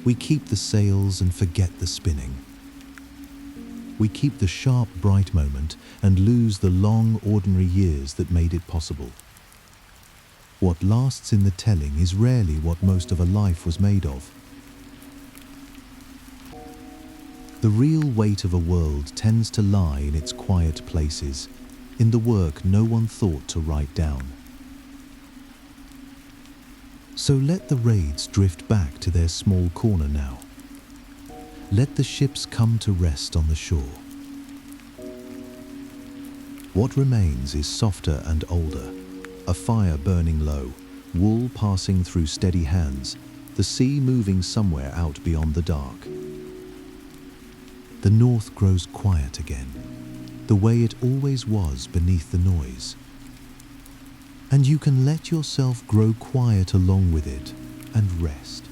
We keep the sails and forget the spinning. We keep the sharp, bright moment and lose the long, ordinary years that made it possible. What lasts in the telling is rarely what most of a life was made of. The real weight of a world tends to lie in its quiet places, in the work no one thought to write down. So let the raids drift back to their small corner now. Let the ships come to rest on the shore. What remains is softer and older, a fire burning low, wool passing through steady hands, the sea moving somewhere out beyond the dark. The north grows quiet again, the way it always was beneath the noise. And you can let yourself grow quiet along with it and rest.